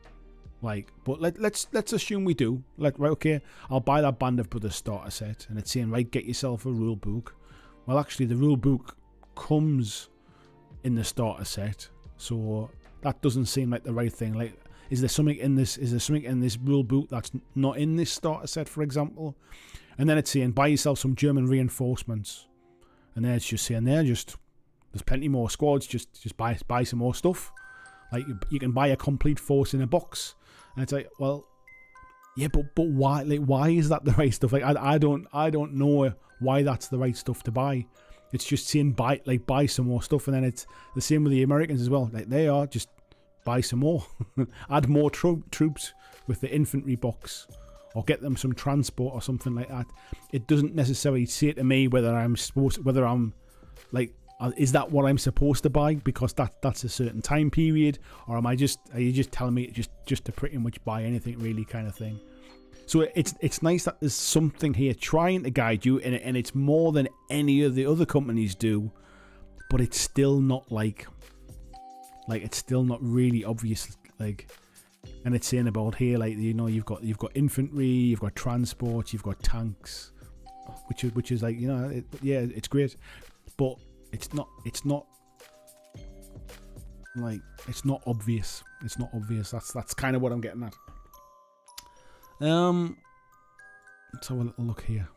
Like, but let's assume we do. Like, right, okay, I'll buy that Band of Brothers starter set, and it's saying, right, get yourself a rule book. Well, actually, the rule book comes in the starter set, so that doesn't seem like the right thing. Like, is there something in this rule book that's not in this starter set, for example? And then it's saying, buy yourself some German reinforcements, and then it's just saying there, just there's plenty more squads. Just buy some more stuff. Like you can buy a complete force in a box, and it's like, well, yeah, but why? Like, why is that the right stuff? Like, I don't know why that's the right stuff to buy. It's just saying buy some more stuff, and then it's the same with the Americans as well. Like, they are just buy some more, add more troops with the infantry box, or get them some transport or something like that. It doesn't necessarily say to me whether I'm like, is that what I'm supposed to buy because that's a certain time period, or are you just telling me just to pretty much buy anything really, kind of thing. So it's nice that there's something here trying to guide you, and it's more than any of the other companies do, but it's still not like it's still not really obvious. Like, and it's saying about here, like, you know, you've got infantry, you've got transport, you've got tanks, which is like, you know, it's great, but it's not like, it's not obvious. It's not obvious. That's kind of what I'm getting at. Let's have a little look here.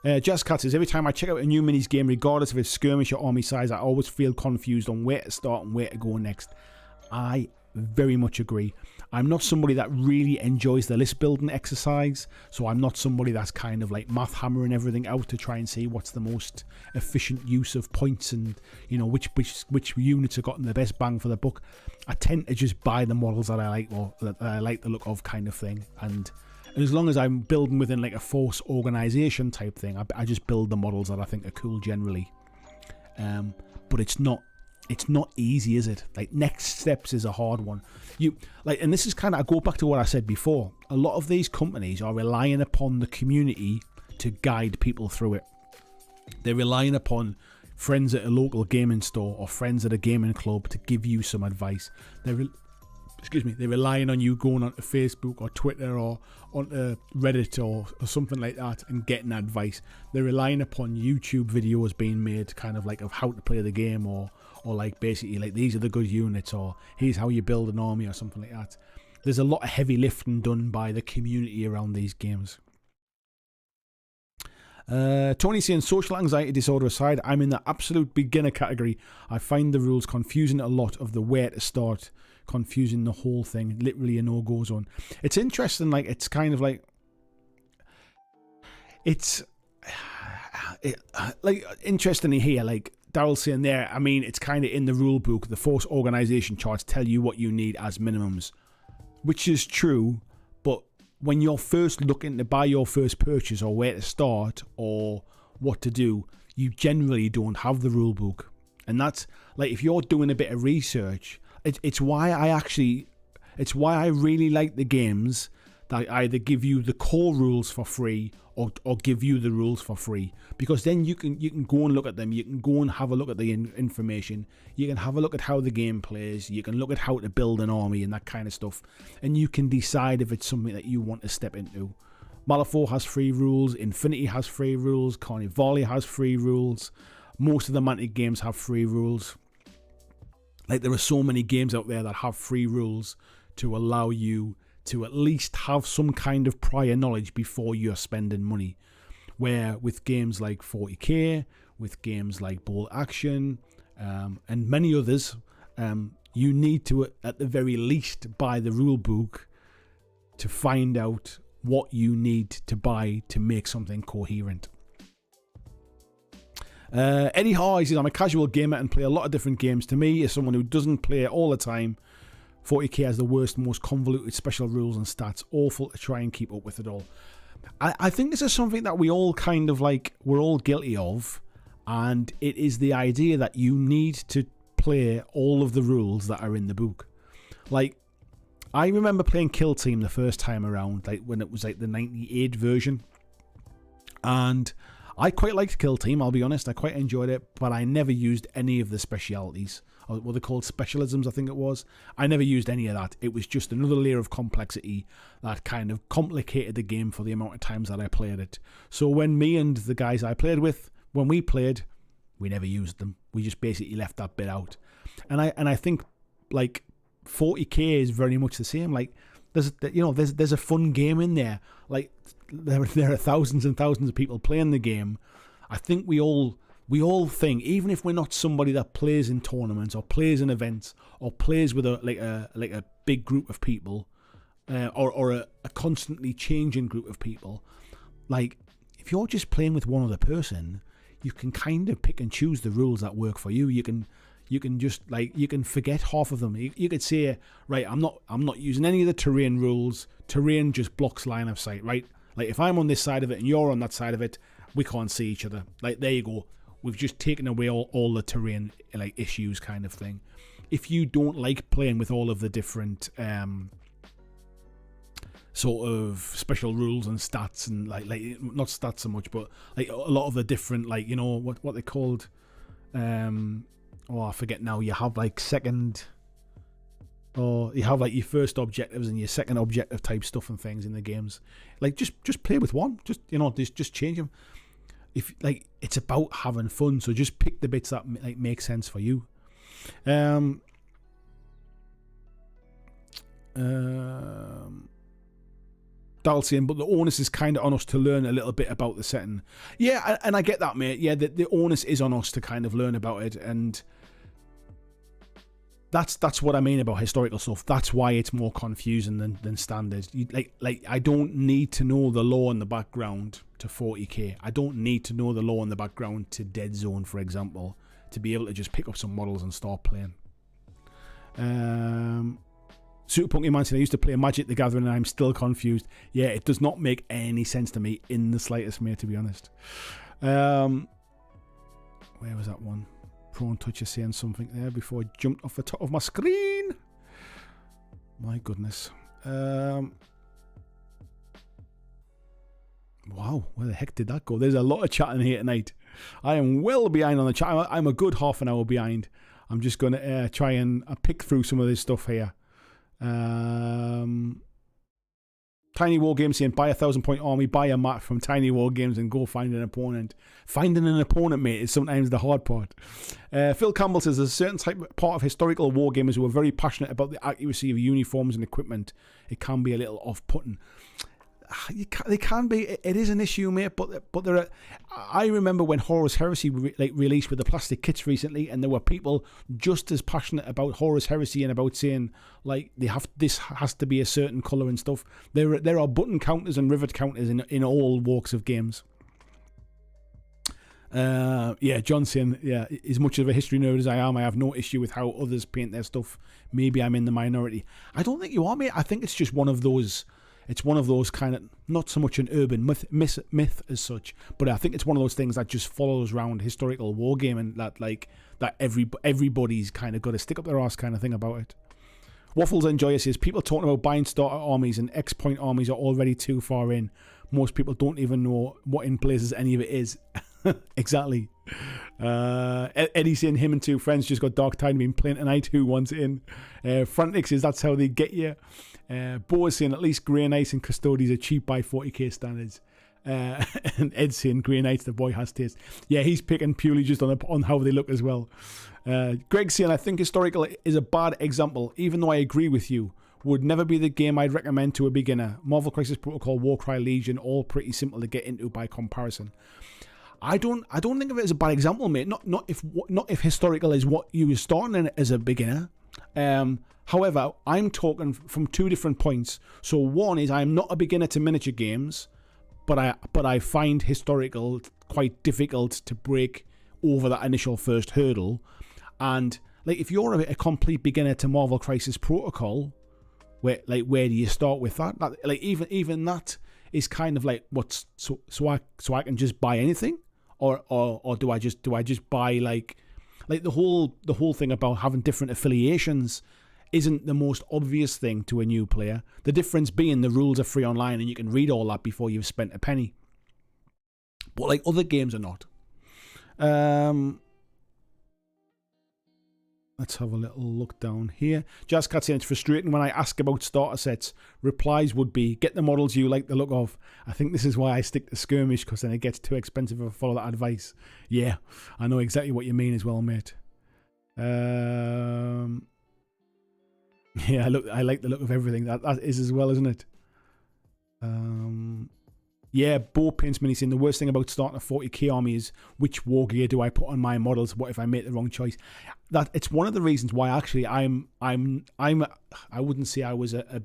Jazzcat says, every time I check out a new minis game, regardless if it's skirmish or army size, I always feel confused on where to start and where to go next. I very much agree. I'm not somebody that really enjoys the list building exercise, so I'm not somebody that's kind of like math hammering everything out to try and see what's the most efficient use of points, and, you know, which units have gotten the best bang for the buck. I tend to just buy the models that I like, or that I like the look of, kind of thing. And as long as I'm building within like a force organization type thing, I just build the models that I think are cool generally. But it's not easy, is it? Like, next steps is a hard one. And this is kind of, I go back to what I said before. A lot of these companies are relying upon the community to guide people through it. They're relying upon friends at a local gaming store or friends at a gaming club to give you some advice. They're relying on you going onto Facebook or Twitter or onto Reddit or something like that and getting advice. They're relying upon YouTube videos being made, kind of like, of how to play the game, or like, basically like, these are the good units, or here's how you build an army, or something like that. There's a lot of heavy lifting done by the community around these games. Tony saying, social anxiety disorder aside, I'm in the absolute beginner category. I find the rules confusing a lot of the where to start, confusing the whole thing, literally a no-go zone. It's interesting, like, it's kind of like, like, interestingly here, like Daryl's saying there, I mean, it's kind of in the rule book, the force organization charts tell you what you need as minimums. which is true, but when you're first looking to buy your first purchase or where to start or what to do, you generally don't have the rule book. And that's like, if you're doing a bit of research, it's why I really like the games that either give you the core rules for free or give you the rules for free, because then you can go and look at them, you can go and have a look at the information, you can have a look at how the game plays, you can look at how to build an army and that kind of stuff, and you can decide if it's something that you want to step into. Malifaux has free rules, Infinity has free rules, Carnivale has free rules, most of the Mantic games have free rules. Like, there are so many games out there that have free rules to allow you to at least have some kind of prior knowledge before you're spending money. Where with games like 40k, with games like Bolt Action, and many others, you need to, at the very least, buy the rule book to find out what you need to buy to make something coherent. Eddie Hall says, I'm a casual gamer and play a lot of different games. To me, as someone who doesn't play all the time, 40k has the worst, most convoluted special rules and stats. Awful to try and keep up with it all. I think this is something that we all kind of like, we're all guilty of. And it is the idea that you need to play all of the rules that are in the book. Like, I remember playing Kill Team the first time around, like when it was like the 98 version. And I quite liked Kill Team, I'll be honest. I quite enjoyed it, but I never used any of the specialities. Or what they're called, specialisms, I think it was. I never used any of that. It was just another layer of complexity that kind of complicated the game for the amount of times that I played it. So when me and the guys I played with, when we played, we never used them. We just basically left that bit out. And I think, like, 40k is very much the same. Like, there's a fun game in there. Like, there are thousands and thousands of people playing the game. I think we all think, even if we're not somebody that plays in tournaments or plays in events or plays with a big group of people, or a constantly changing group of people, like, if you're just playing with one other person, you can kind of pick and choose the rules that work for you. You can just, like, you can forget half of them. You could say, right, I'm not using any of the terrain rules. Terrain just blocks line of sight, right? Like, if I'm on this side of it and you're on that side of it, we can't see each other. Like, there you go. We've just taken away all the terrain, like, issues kind of thing. If you don't like playing with all of the different sort of special rules and stats, and like not stats so much, but like a lot of the different, like, you know, what they're called, I forget now. You have like you have like your first objectives and your second objective type stuff and things in the games. Like, just play with one. Just change them. If, like, it's about having fun, so just pick the bits that, like, make sense for you. Dalcian, but the onus is kind of on us to learn a little bit about the setting. Yeah, and I get that, mate. Yeah, the onus is on us to kind of learn about it, and that's what I mean about historical stuff. That's why it's more confusing than standard. Like I don't need to know the lore in the background to 40k. I don't need to know the lore in the background to Dead Zone, for example, to be able to just pick up some models and start playing. Super Punky Man said, I used to play Magic the Gathering and I'm still confused. Yeah, it does not make any sense to me in the slightest, mate, to be honest. Where was that one? Prone Touch is saying something there before I jumped off the top of my screen. My goodness. Wow, where the heck did that go? There's a lot of chatting here tonight. I am well behind on the chat. I'm a good half an hour behind. I'm just going to try and pick through some of this stuff here. Tiny Wargames saying, buy a 1,000-point army, buy a map from Tiny Wargames and go find an opponent. Finding an opponent, mate, is sometimes the hard part. Phil Campbell says, there's a certain part of historical wargamers who are very passionate about the accuracy of uniforms and equipment. It can be a little off-putting. They can be. It is an issue, mate. But there are. I remember when Horus Heresy released with the plastic kits recently, and there were people just as passionate about Horus Heresy and about saying, like, this has to be a certain color and stuff. There are button counters and rivet counters in all walks of games. Yeah, John saying, yeah, as much of a history nerd as I am, I have no issue with how others paint their stuff. Maybe I'm in the minority. I don't think you are, mate. I think it's just one of those. It's one of those kind of, not so much an urban myth as such, but I think it's one of those things that just follows around historical wargaming, that everybody's kind of got to stick up their arse kind of thing about it. Waffles Enjoyer says, people talking about buying starter armies and X-point armies are already too far in. Most people don't even know what in places any of it is. Exactly. Eddie saying him and two friends just got Dark Tide been playing tonight. Who wants in? Frantic says that's how they get you. Bo is saying at least Grey Knights and Custodies are cheap by 40k standards. And Ed saying Grey Knights, the boy has taste. Yeah, he's picking purely just on how they look as well. Greg saying, I think historical is a bad example, even though I agree with you. Would never be the game I'd recommend to a beginner. Marvel Crisis Protocol, Warcry Legion, all pretty simple to get into by comparison. I don't think of it as a bad example, mate. Not if historical is what you were starting in as a beginner. However, I'm talking from two different points. So one is I'm not a beginner to miniature games, but I find historical quite difficult to break over that initial first hurdle. And like if you're a complete beginner to Marvel Crisis Protocol, where do you start with that? Like even that is kind of like what's so I can just buy anything, or do I just buy like the whole thing about having different affiliations isn't the most obvious thing to a new player. The difference being the rules are free online and you can read all that before you've spent a penny. But like other games are not. Let's have a little look down here. Jazzcat saying it's frustrating when I ask about starter sets. Replies would be, get the models you like the look of. I think this is why I stick to Skirmish, because then it gets too expensive if I follow that advice. Yeah, I know exactly what you mean as well, mate. Yeah, I like the look of everything. That is as well, isn't it? Yeah, Bo paints me saying the worst thing about starting a 40k army is which war gear do I put on my models? What if I make the wrong choice? That it's one of the reasons why actually I wouldn't say I was a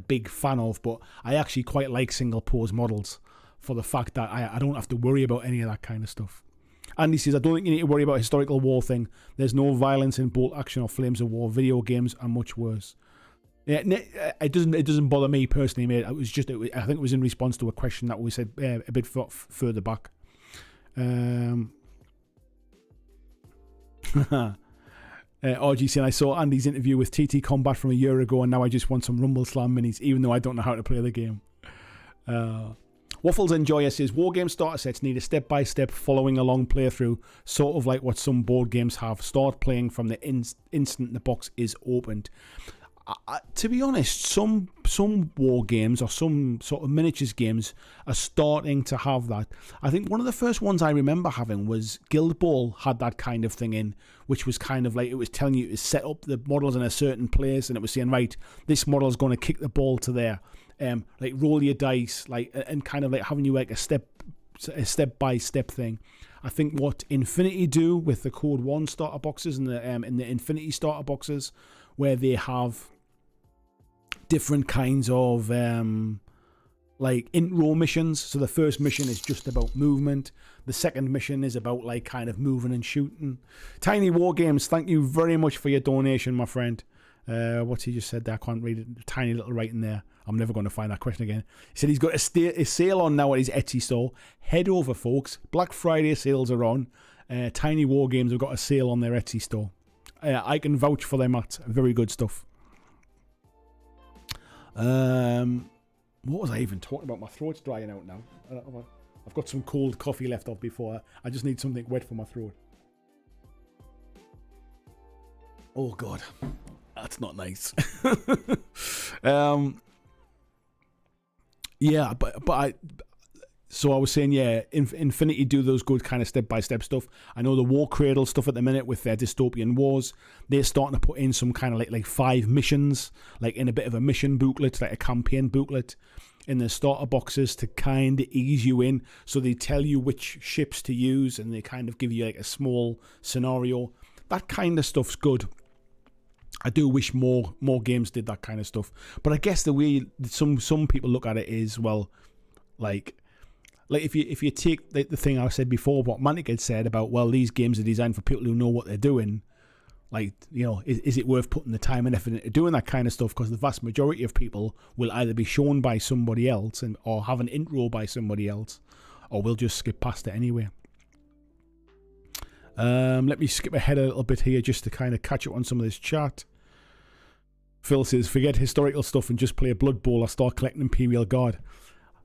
big fan of, but I actually quite like single pose models for the fact that I don't have to worry about any of that kind of stuff. Andy says, I don't think you need to worry about a historical war thing. There's no violence in Bolt Action or Flames of War. Video games are much worse. Yeah, it doesn't bother me personally, mate. I think it was in response to a question that we said a bit further back. RG saying, I saw Andy's interview with TT Combat from a year ago and now I just want some Rumble Slam minis, even though I don't know how to play the game. Waffles Enjoyer says, Wargame starter sets need a step-by-step following along playthrough, sort of like what some board games have. Start playing from the instant the box is opened. To be honest, some war games or some sort of miniatures games are starting to have that. I think one of the first ones I remember having was Guild Ball had that kind of thing in, which was kind of like it was telling you to set up the models in a certain place, and it was saying, right, this model is going to kick the ball to there. Like roll your dice, like, and kind of like having you like a step-by-step thing. I think what Infinity do with the Code 1 starter boxes and the Infinity starter boxes, where they have different kinds of like intro missions. So the first mission is just about movement. The second mission is about like kind of moving and shooting. Tiny Wargames, thank you very much for your donation, my friend. What's he just said there? I can't read it. Tiny little writing there. I'm never going to find that question again. He said he's got a sale on now at his Etsy store. Head over, folks. Black Friday sales are on. Tiny Wargames have got a sale on their Etsy store. I can vouch for them, Matt. Very good stuff. What was I even talking about? My throat's drying out now. I've got some cold coffee left off before. I just need something wet for my throat. Oh God, that's not nice. Yeah, so I was saying, yeah, Infinity do those good kind of step-by-step stuff. I know the War Cradle stuff at the minute with their dystopian wars, they're starting to put in some kind of like 5 missions, like in a bit of a mission booklet, like a campaign booklet in the starter boxes to kind of ease you in. So they tell you which ships to use and they kind of give you like a small scenario. That kind of stuff's good. I do wish more games did that kind of stuff. But I guess the way some people look at it is, well, like, like if you take the thing I said before, what Mantic had said about, well, these games are designed for people who know what they're doing. Like, you know, is it worth putting the time and effort into doing that kind of stuff? Because the vast majority of people will either be shown by somebody else or have an intro by somebody else, or will just skip past it anyway. Let me skip ahead a little bit here just to kind of catch up on some of this chat. Phil says, forget historical stuff and just play a Blood Bowl or start collecting Imperial Guard.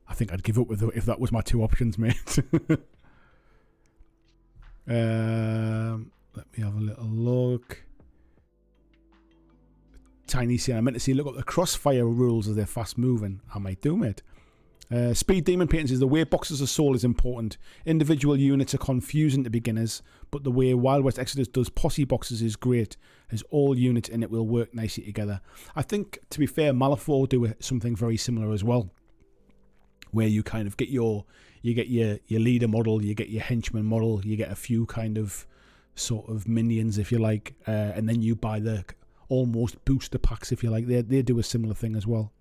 I think I'd give up with it if that was my two options, mate. Let me have a little look. Tiny saying, I meant to say, look up the crossfire rules as they're fast moving. I might do, mate. Speed Demon Painting says, the way boxes of soul is important. Individual units are confusing to beginners, but the way Wild West Exodus does posse boxes is great, as all units in it will work nicely together. I think, to be fair, Malifaux do something very similar as well, where you kind of get your leader model, you get your henchman model, you get a few kind of sort of minions, if you like, and then you buy the almost booster packs, if you like. They do a similar thing as well.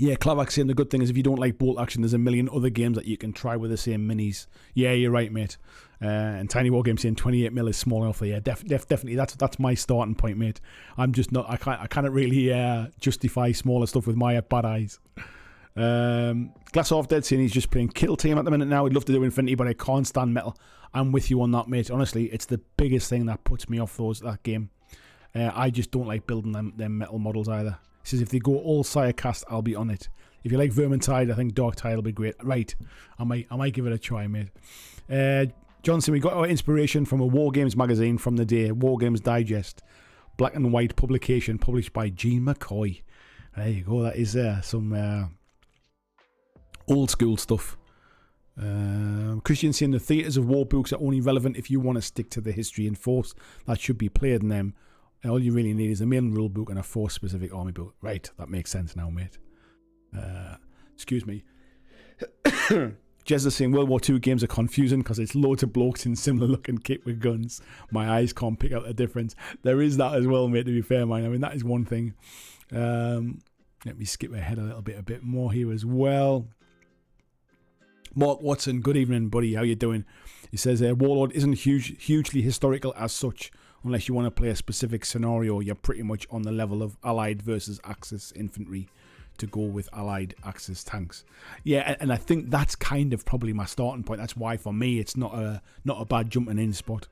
Yeah, Clavac saying the good thing is if you don't like bolt action, there's a million other games that you can try with the same minis. Yeah, you're right, mate. And Tiny Wargames saying 28mm is small enough. Yeah, definitely. That's my starting point, mate. I'm just not. I can't really justify smaller stuff with my bad eyes. Glass Off Dead saying he's just playing Kill Team at the minute now. He'd love to do Infinity, but I can't stand metal. I'm with you on that, mate. Honestly, it's the biggest thing that puts me off that game. I just don't like building them metal models either. He says if they go all Sirecast, I'll be on it. If you like Vermintide, I think Darktide will be great. Right, I might give it a try, mate. Johnson, we got our inspiration from a Wargames magazine from the day, Wargames Digest, black and white publication published by Gene McCoy. There you go. That is some old school stuff. Christian saying the theatres of war books are only relevant if you want to stick to the history and force that should be played in them. All you really need is a main rule book and a force specific army book. Right, that makes sense now, mate. Excuse me. Jez is saying World War II games are confusing because it's loads of blokes in similar looking kit with guns. My eyes can't pick out the difference. There is that as well, mate, to be fair, man. I mean, that is one thing. Let me skip ahead a bit more here as well. Mark Watson, good evening, buddy. How you doing? He says, Warlord isn't hugely historical as such. Unless you want to play a specific scenario, you're pretty much on the level of Allied versus Axis infantry to go with Allied Axis tanks. Yeah, and I think that's kind of probably my starting point. That's why for me it's not a bad jumping in spot.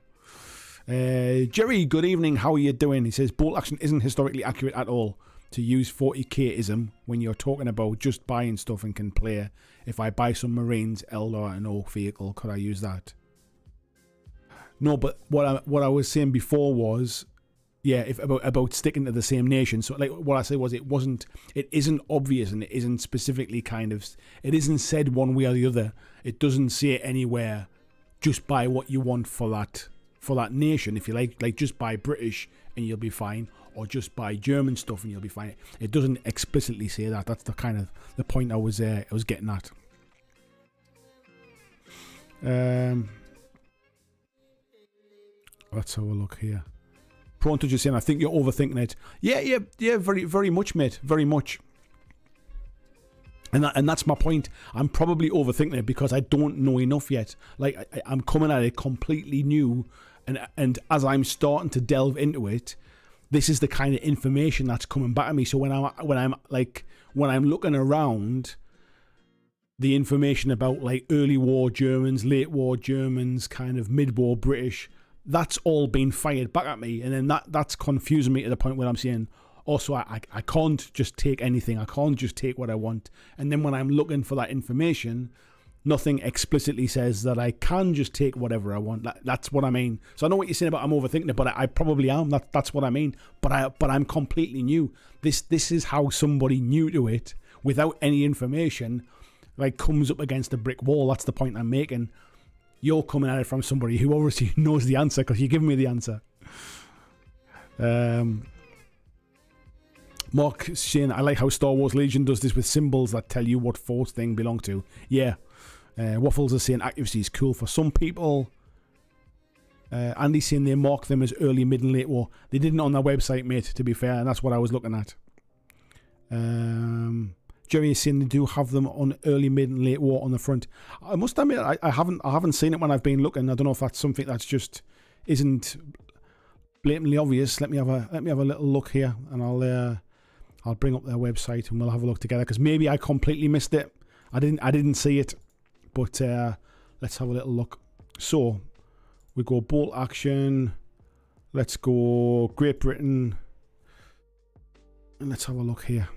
Jerry, good evening. How are you doing? He says, bolt action isn't historically accurate at all. To use 40k-ism when you're talking about just buying stuff and can play. If I buy some Marines, Eldar and Oak vehicle, could I use that? No, but what I was saying before was, yeah, about sticking to the same nation. So like what I said was it isn't obvious and it isn't specifically it isn't said one way or the other. It doesn't say anywhere, just buy what you want for that nation. If you like just buy British and you'll be fine, or just buy German stuff and you'll be fine. It doesn't explicitly say that. That's the kind of the point I was getting at. Let's have a look here. Pronto just saying, I think you're overthinking it. Yeah, very, very much, mate. Very much. And that's my point. I'm probably overthinking it because I don't know enough yet. Like, I'm coming at it completely new. And as I'm starting to delve into it, this is the kind of information that's coming back at me. So when I'm looking around, the information about like early war Germans, late war Germans, kind of mid-war British, that's all been fired back at me, and then that's confusing me to the point where I'm saying, also, I can't just take anything. I can't just take what I want. And then when I'm looking for that information, nothing explicitly says that I can just take whatever I want. That's what I mean. So I know what you're saying about I'm overthinking it, but I probably am. That's what I mean. But I'm completely new. This is how somebody new to it, without any information, like comes up against a brick wall. That's the point I'm making. You're coming at it from somebody who obviously knows the answer because you're giving me the answer. Mark saying, I like how Star Wars Legion does this with symbols that tell you what force thing belong to. Yeah. Waffles is saying accuracy is cool for some people. Andy's saying they mark them as early, mid and late war. They didn't on their website, mate, to be fair, and that's what I was looking at. Jerry is saying they do have them on early, mid, and late war on the front. I must admit, I haven't seen it when I've been looking. I don't know if that's something that's just isn't blatantly obvious. Let me have a little look here, and I'll bring up their website and we'll have a look together, because maybe I completely missed it. I didn't see it, but let's have a little look. So we go bolt action. Let's go Great Britain, and let's have a look here.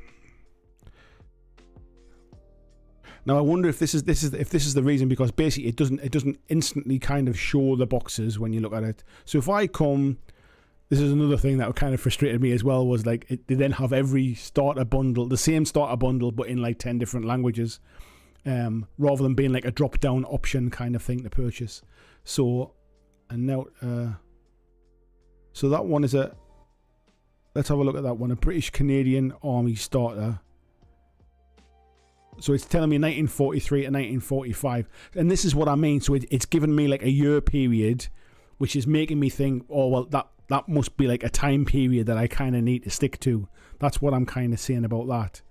Now I wonder if this is the reason, because basically it doesn't instantly kind of show the boxes when you look at it. So if I come, this is another thing that kind of frustrated me as well, was like they then have every starter bundle, the same starter bundle, but in like 10 different languages, rather than being like a drop down option kind of thing to purchase. So, and now, so that one is let's have a look at that one, a British Canadian Army starter. So it's telling me 1943 to 1945, and this is what I mean. So it's given me like a year period, which is making me think, oh well, that must be like a time period that I kind of need to stick to. That's what I'm kind of saying about that.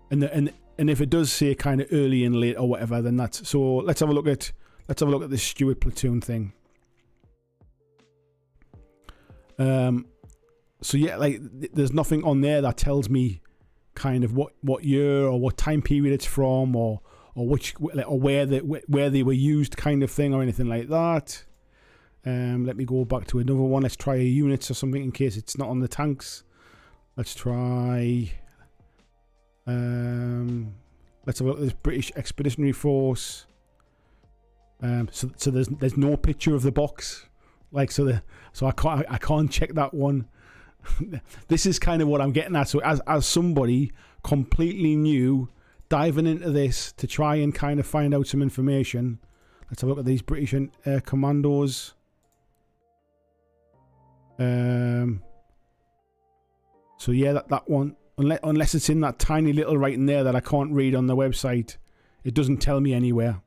And if it does say kind of early and late or whatever, then that's so. Let's have a look at this Stuart platoon thing. So yeah, like there's nothing on there that tells me kind of what year or what time period it's from, or which, or where they were used kind of thing, or anything like that. Let me go back to another one. Let's try a units or something in case it's not on the tanks. Let's try. Let's have a look at this British Expeditionary Force. So there's no picture of the box, like so I can't check that one. This is kind of what I'm getting at. So as somebody completely new diving into this to try and kind of find out some information, let's have a look at these British Air Commandos. So yeah, that one, unless it's in that tiny little writing there that I can't read on the website, it doesn't tell me anywhere.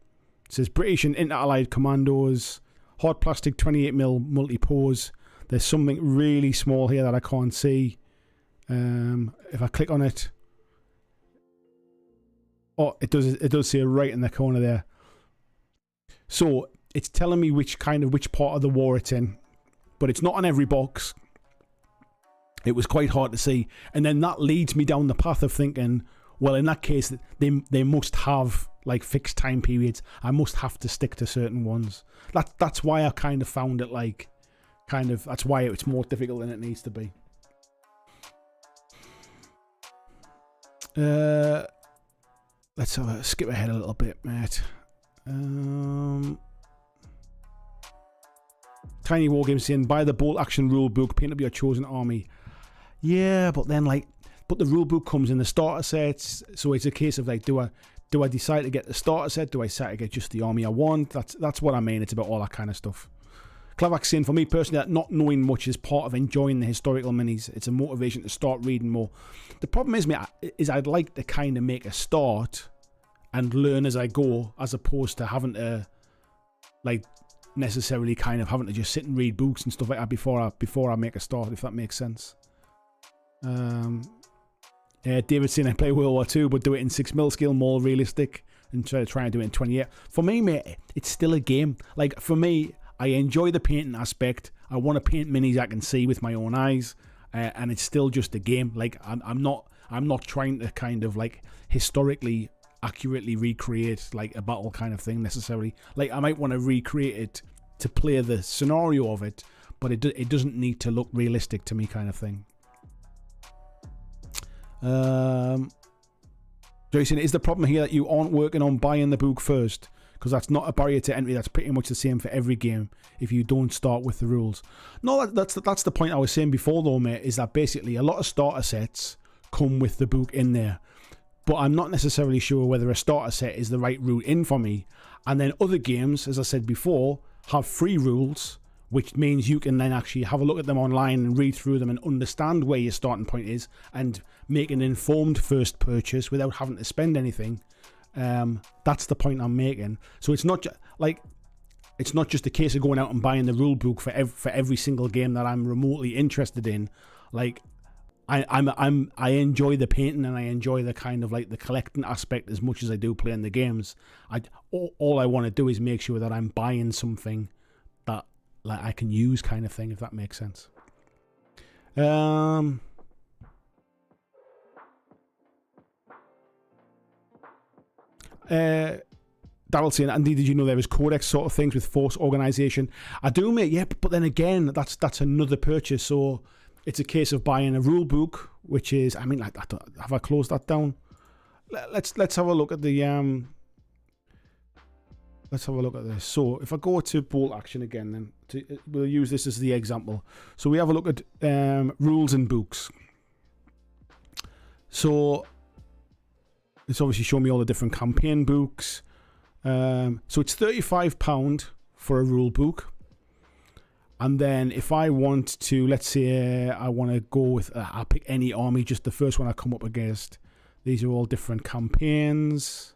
It says British and Inter-Allied Commandos, hard plastic 28mm multi-pose. There's something really small here that I can't see. If I click on it, oh, it does say right in the corner there. So it's telling me which part of the war it's in, but it's not on every box. It was quite hard to see, and then that leads me down the path of thinking, well, in that case, they must have like fixed time periods. I must have to stick to certain ones. That's why I kind of found it like. That's why it's more difficult than it needs to be. Let's skip ahead a little bit, mate. Tiny Wargames saying, buy the bolt action rule book, paint up your chosen army. Yeah, but then but the rule book comes in the starter sets, so it's a case of like, do I decide to get the starter set? Do I decide to get just the army I want? That's what I mean. It's about all that kind of stuff. Clavak's saying, for me personally, that not knowing much is part of enjoying the historical minis. It's a motivation to start reading more. The problem is I'd like to kind of make a start and learn as I go, as opposed to having to like necessarily kind of having to just sit and read books and stuff like that before I make a start, if that makes sense. David's saying I play World War II, but do it in 6mm scale, more realistic, and try and do it in 28. For me, mate, it's still a game. Like for me, I enjoy the painting aspect. I want to paint minis I can see with my own eyes, and it's still just a game. Like I'm not trying to kind of like historically accurately recreate like a battle kind of thing necessarily. Like I might want to recreate it to play the scenario of it, but it doesn't need to look realistic to me, kind of thing. Jason, is the problem here that you aren't working on buying the book first? Because that's not a barrier to entry. That's pretty much the same for every game if you don't start with the rules. No, that's the point I was saying before though, mate, is that basically a lot of starter sets come with the book in there, but I'm not necessarily sure whether a starter set is the right route in for me. And then other games, as I said before, have free rules, which means you can then actually have a look at them online and read through them and understand where your starting point is and make an informed first purchase without having to spend anything. That's the point I'm making. So it's not it's not just a case of going out and buying the rule book for every single game that I'm remotely interested in. Like I enjoy the painting and I enjoy the kind of like the collecting aspect as much as I do playing the games. All I want to do is make sure that I'm buying something that like I can use, kind of thing, if that makes sense. Darryl saying, Andy, did you know there was codex sort of things with force organization? I do, mate. Yeah, but then again, that's another purchase. So it's a case of buying a rule book, which is, I mean, like, have I closed that down? Let's have a look at the let's have a look at this. So if I go to bolt action again, then we'll use this as the example. So we have a look at rules and books. So it's obviously showing me all the different campaign books. So it's £35 for a rule book. And then if I want to, let's say I want to go with, I'll pick any army, just the first one I come up against. These are all different campaigns.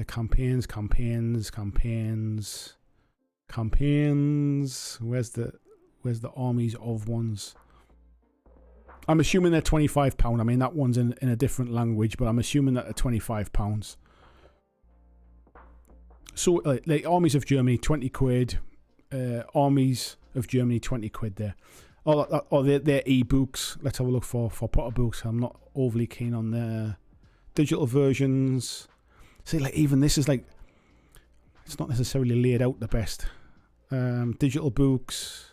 Campaigns. Where's the armies of ones? I'm assuming they're £25. I mean, that one's in a different language, but I'm assuming that they're £25. So, like armies of Germany, 20 quid. Armies of Germany, 20 quid there. Oh, they're e-books. Let's have a look for Potter books. I'm not overly keen on their digital versions. See, like even this is like, it's not necessarily laid out the best. Digital books.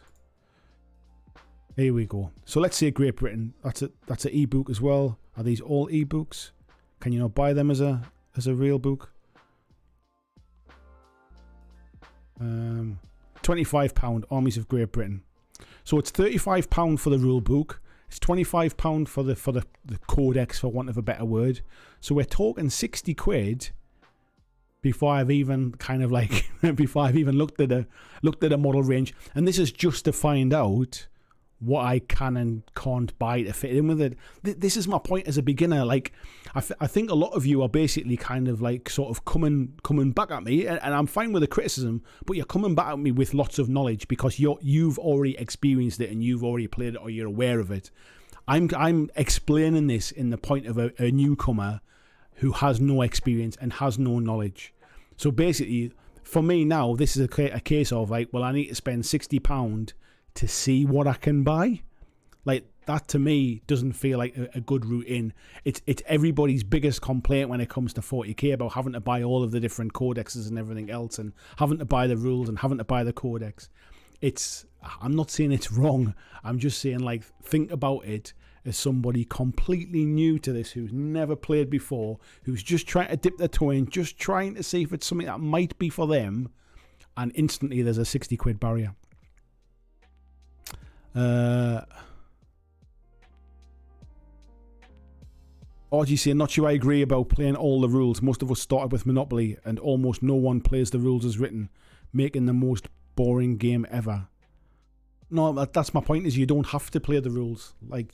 Here we go. So let's say Great Britain. That's an e-book as well. Are these all e-books? Can you not buy them as a real book? £25 Armies of Great Britain. So it's £35 for the rule book. It's £25 for the codex, for want of a better word. So we're talking 60 quid before I've even kind of like before I've even looked at a model range. And this is just to find out what I can and can't buy to fit in with it. This is my point as a beginner. Like, I think a lot of you are basically kind of like sort of coming back at me, and I'm fine with the criticism, but you're coming back at me with lots of knowledge because you've already experienced it and you've already played it or you're aware of it. I'm explaining this in the point of a newcomer who has no experience and has no knowledge. So basically, for me now, this is a case of like, well, I need to spend £60 to see what I can buy. Like, that to me doesn't feel like a good route in. It's everybody's biggest complaint when it comes to 40k about having to buy all of the different codexes and everything else, and having to buy the rules and having to buy the codex. I'm not saying it's wrong. I'm just saying, like, think about it as somebody completely new to this, who's never played before, who's just trying to dip their toe in, just trying to see if it's something that might be for them, and instantly there's a 60 quid barrier. RG saying, not sure I agree about playing all the rules. Most of us started with Monopoly and almost no one plays the rules as written, making the most boring game ever. No, that's my point, is you don't have to play the rules. Like,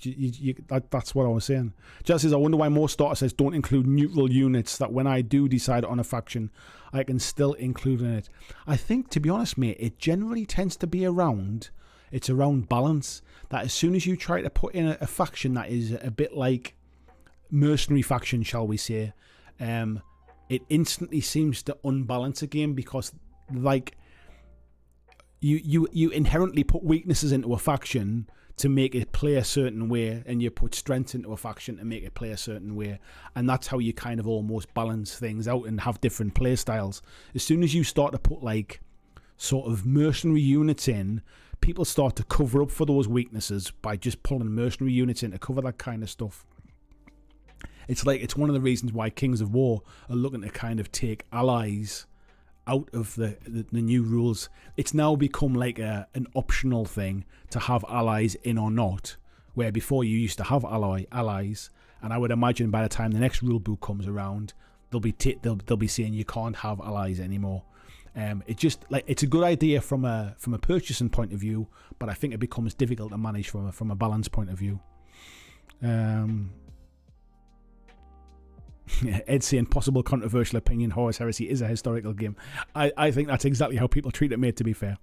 that's what I was saying. Just says, I wonder why most starter sets don't include neutral units that when I do decide on a faction, I can still include in it. I think, to be honest, mate, it generally tends to be around balance. That as soon as you try to put in a faction that is a bit like mercenary faction, shall we say, it instantly seems to unbalance a game, because like you inherently put weaknesses into a faction to make it play a certain way, and you put strengths into a faction to make it play a certain way, and that's how you kind of almost balance things out and have different play styles. As soon as you start to put like sort of mercenary units in, people start to cover up for those weaknesses by just pulling mercenary units in to cover that kind of stuff. It's one of the reasons why Kings of War are looking to kind of take allies out of the new rules. It's now become like an optional thing to have allies in or not, where before you used to have allies, and I would imagine by the time the next rule book comes around, they'll be saying you can't have allies anymore. It's a good idea from a purchasing point of view, but I think it becomes difficult to manage from a balance point of view. Ed saying, possible controversial opinion, Horus Heresy is a historical game. I think that's exactly how people treat it, mate, to be fair.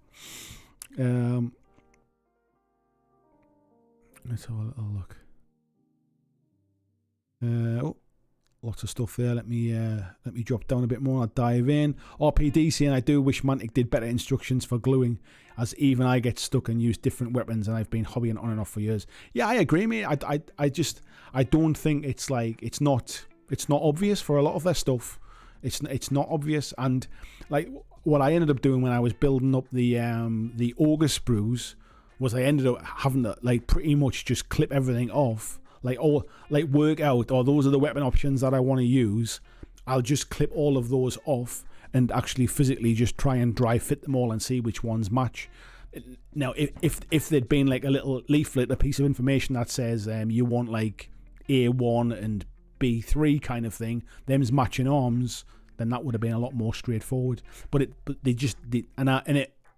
Let's have a little look. Lots of stuff there. Let me drop down a bit more. I'll dive in. RPD saying, I do wish Mantic did better instructions for gluing, as even I get stuck and use different weapons, and I've been hobbying on and off for years. Yeah, I agree, mate. I don't think it's like it's not obvious for a lot of their stuff. It's not obvious, and like what I ended up doing when I was building up the Ogre sprues was I ended up having to like pretty much just clip everything off. Work out, or those are the weapon options that I want to use. I'll just clip all of those off and actually physically just try and dry fit them all and see which ones match. Now, if there'd been like a little leaflet, a piece of information that says you want like A1 and B3 kind of thing, them's matching arms, then that would have been a lot more straightforward. But they just did,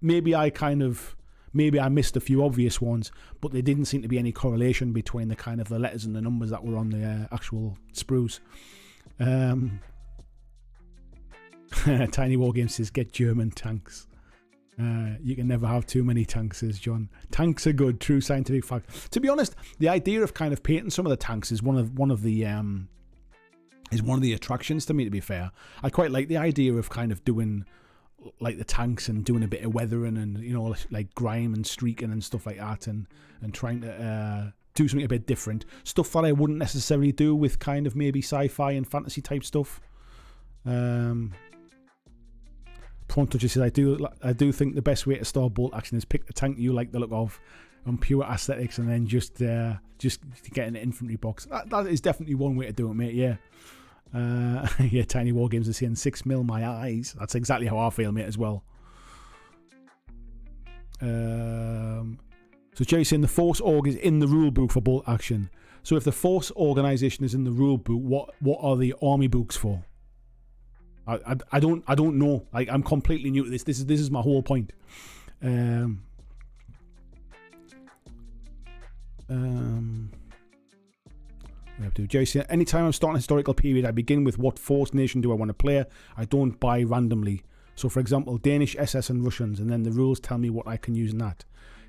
maybe I missed a few obvious ones, but there didn't seem to be any correlation between the kind of the letters and the numbers that were on the actual sprues. Tiny Wargames says, get German tanks. You can never have too many tanks, says John. Tanks are good, true scientific fact. To be honest, the idea of kind of painting some of the tanks is one of the attractions to me, to be fair. I quite like the idea of kind of doing like the tanks and doing a bit of weathering and, you know, like grime and streaking and stuff like that, and trying to do something a bit different, stuff that I wouldn't necessarily do with kind of maybe sci-fi and fantasy type stuff. Prawn Toucher says, I do think the best way to start bolt action is pick the tank you like the look of on pure aesthetics, and then just get an infantry box. That is definitely one way to do it, mate. Yeah. Yeah, Tiny Wargames is saying 6 mil my eyes. That's exactly how I feel, mate, as well. So Jerry's saying the Force Org is in the rule book for bolt action. So if the Force organization is in the rule book, what are the army books for? I don't know. Like, I'm completely new to this. This is my whole point. We have to. Jason, anytime I'm starting a historical period, I begin with what Force nation do I want to play. I don't buy randomly. So, for example, Danish, SS, and Russians, and then the rules tell me what I can use in that.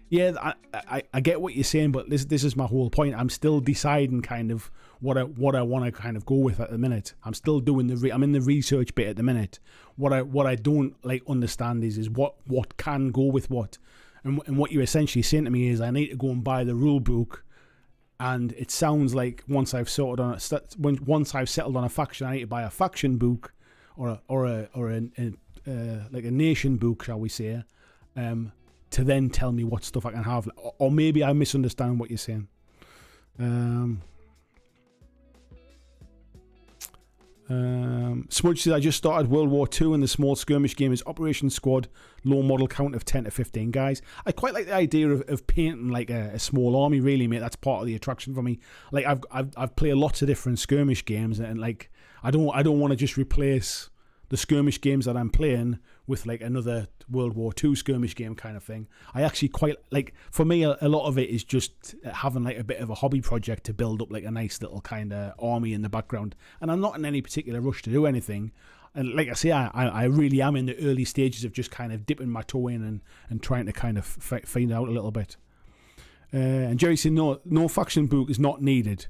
Yeah, I get what you're saying, but this is my whole point. I'm still deciding kind of what I want to kind of go with at the minute. I'm still doing I'm in the research bit at the minute. What I don't like understand is what can go with what, and what you're essentially saying to me is I need to go and buy the rule book. And it sounds like once I've settled on a faction, I need to buy a faction book, or like a nation book, shall we say, to then tell me what stuff I can have. Or maybe I misunderstand what you're saying. Smudge says, I just started World War II and the small skirmish game is Operation Squad, low model count of 10 to 15 guys. I quite like the idea of painting like a small army, really, mate. That's part of the attraction for me. Like I've played lots of different skirmish games, and like I don't want to just replace the skirmish games that I'm playing with like another World War II skirmish game kind of thing. I actually quite like, for me, a lot of it is just having like a bit of a hobby project to build up like a nice little kind of army in the background. And I'm not in any particular rush to do anything. And like I say, I really am in the early stages of just kind of dipping my toe in and trying to kind of find out a little bit. And Jerry said, no faction book is not needed.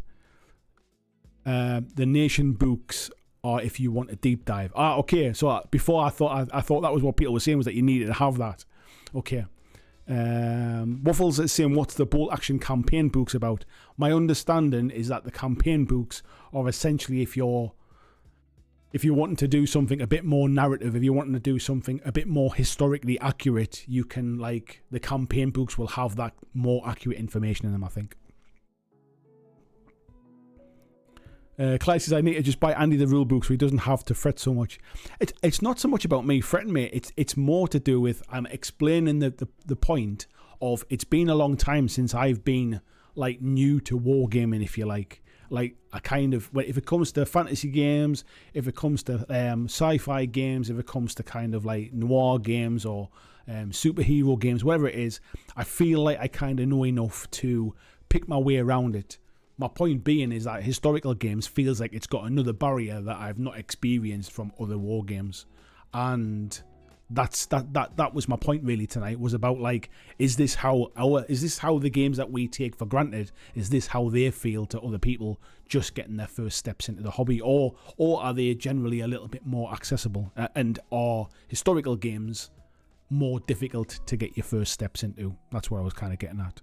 The nation books are if you want a deep dive. Okay. So before I thought that was what Peter was saying, was that you needed to have that. Okay. Waffles is saying, what's the bolt action campaign books about? My understanding is that the campaign books are essentially if you're wanting to do something a bit more narrative, if you're wanting to do something a bit more historically accurate, you can, like, the campaign books will have that more accurate information in them, I think. Clyde says, I need to just buy Andy the rule book so he doesn't have to fret so much. It's not so much about me fretting, mate. It's more to do with I'm explaining the point of it's been a long time since I've been like new to wargaming, if you like. Like I kind of, if it comes to fantasy games, if it comes to sci-fi games, if it comes to kind of like noir games or superhero games, whatever it is, I feel like I kind of know enough to pick my way around it. My point being is that historical games feels like it's got another barrier that I've not experienced from other war games, and that was my point really tonight, was about like, is this how the games that we take for granted, is this how they feel to other people just getting their first steps into the hobby, or are they generally a little bit more accessible, and are historical games more difficult to get your first steps into? That's what I was kind of getting at.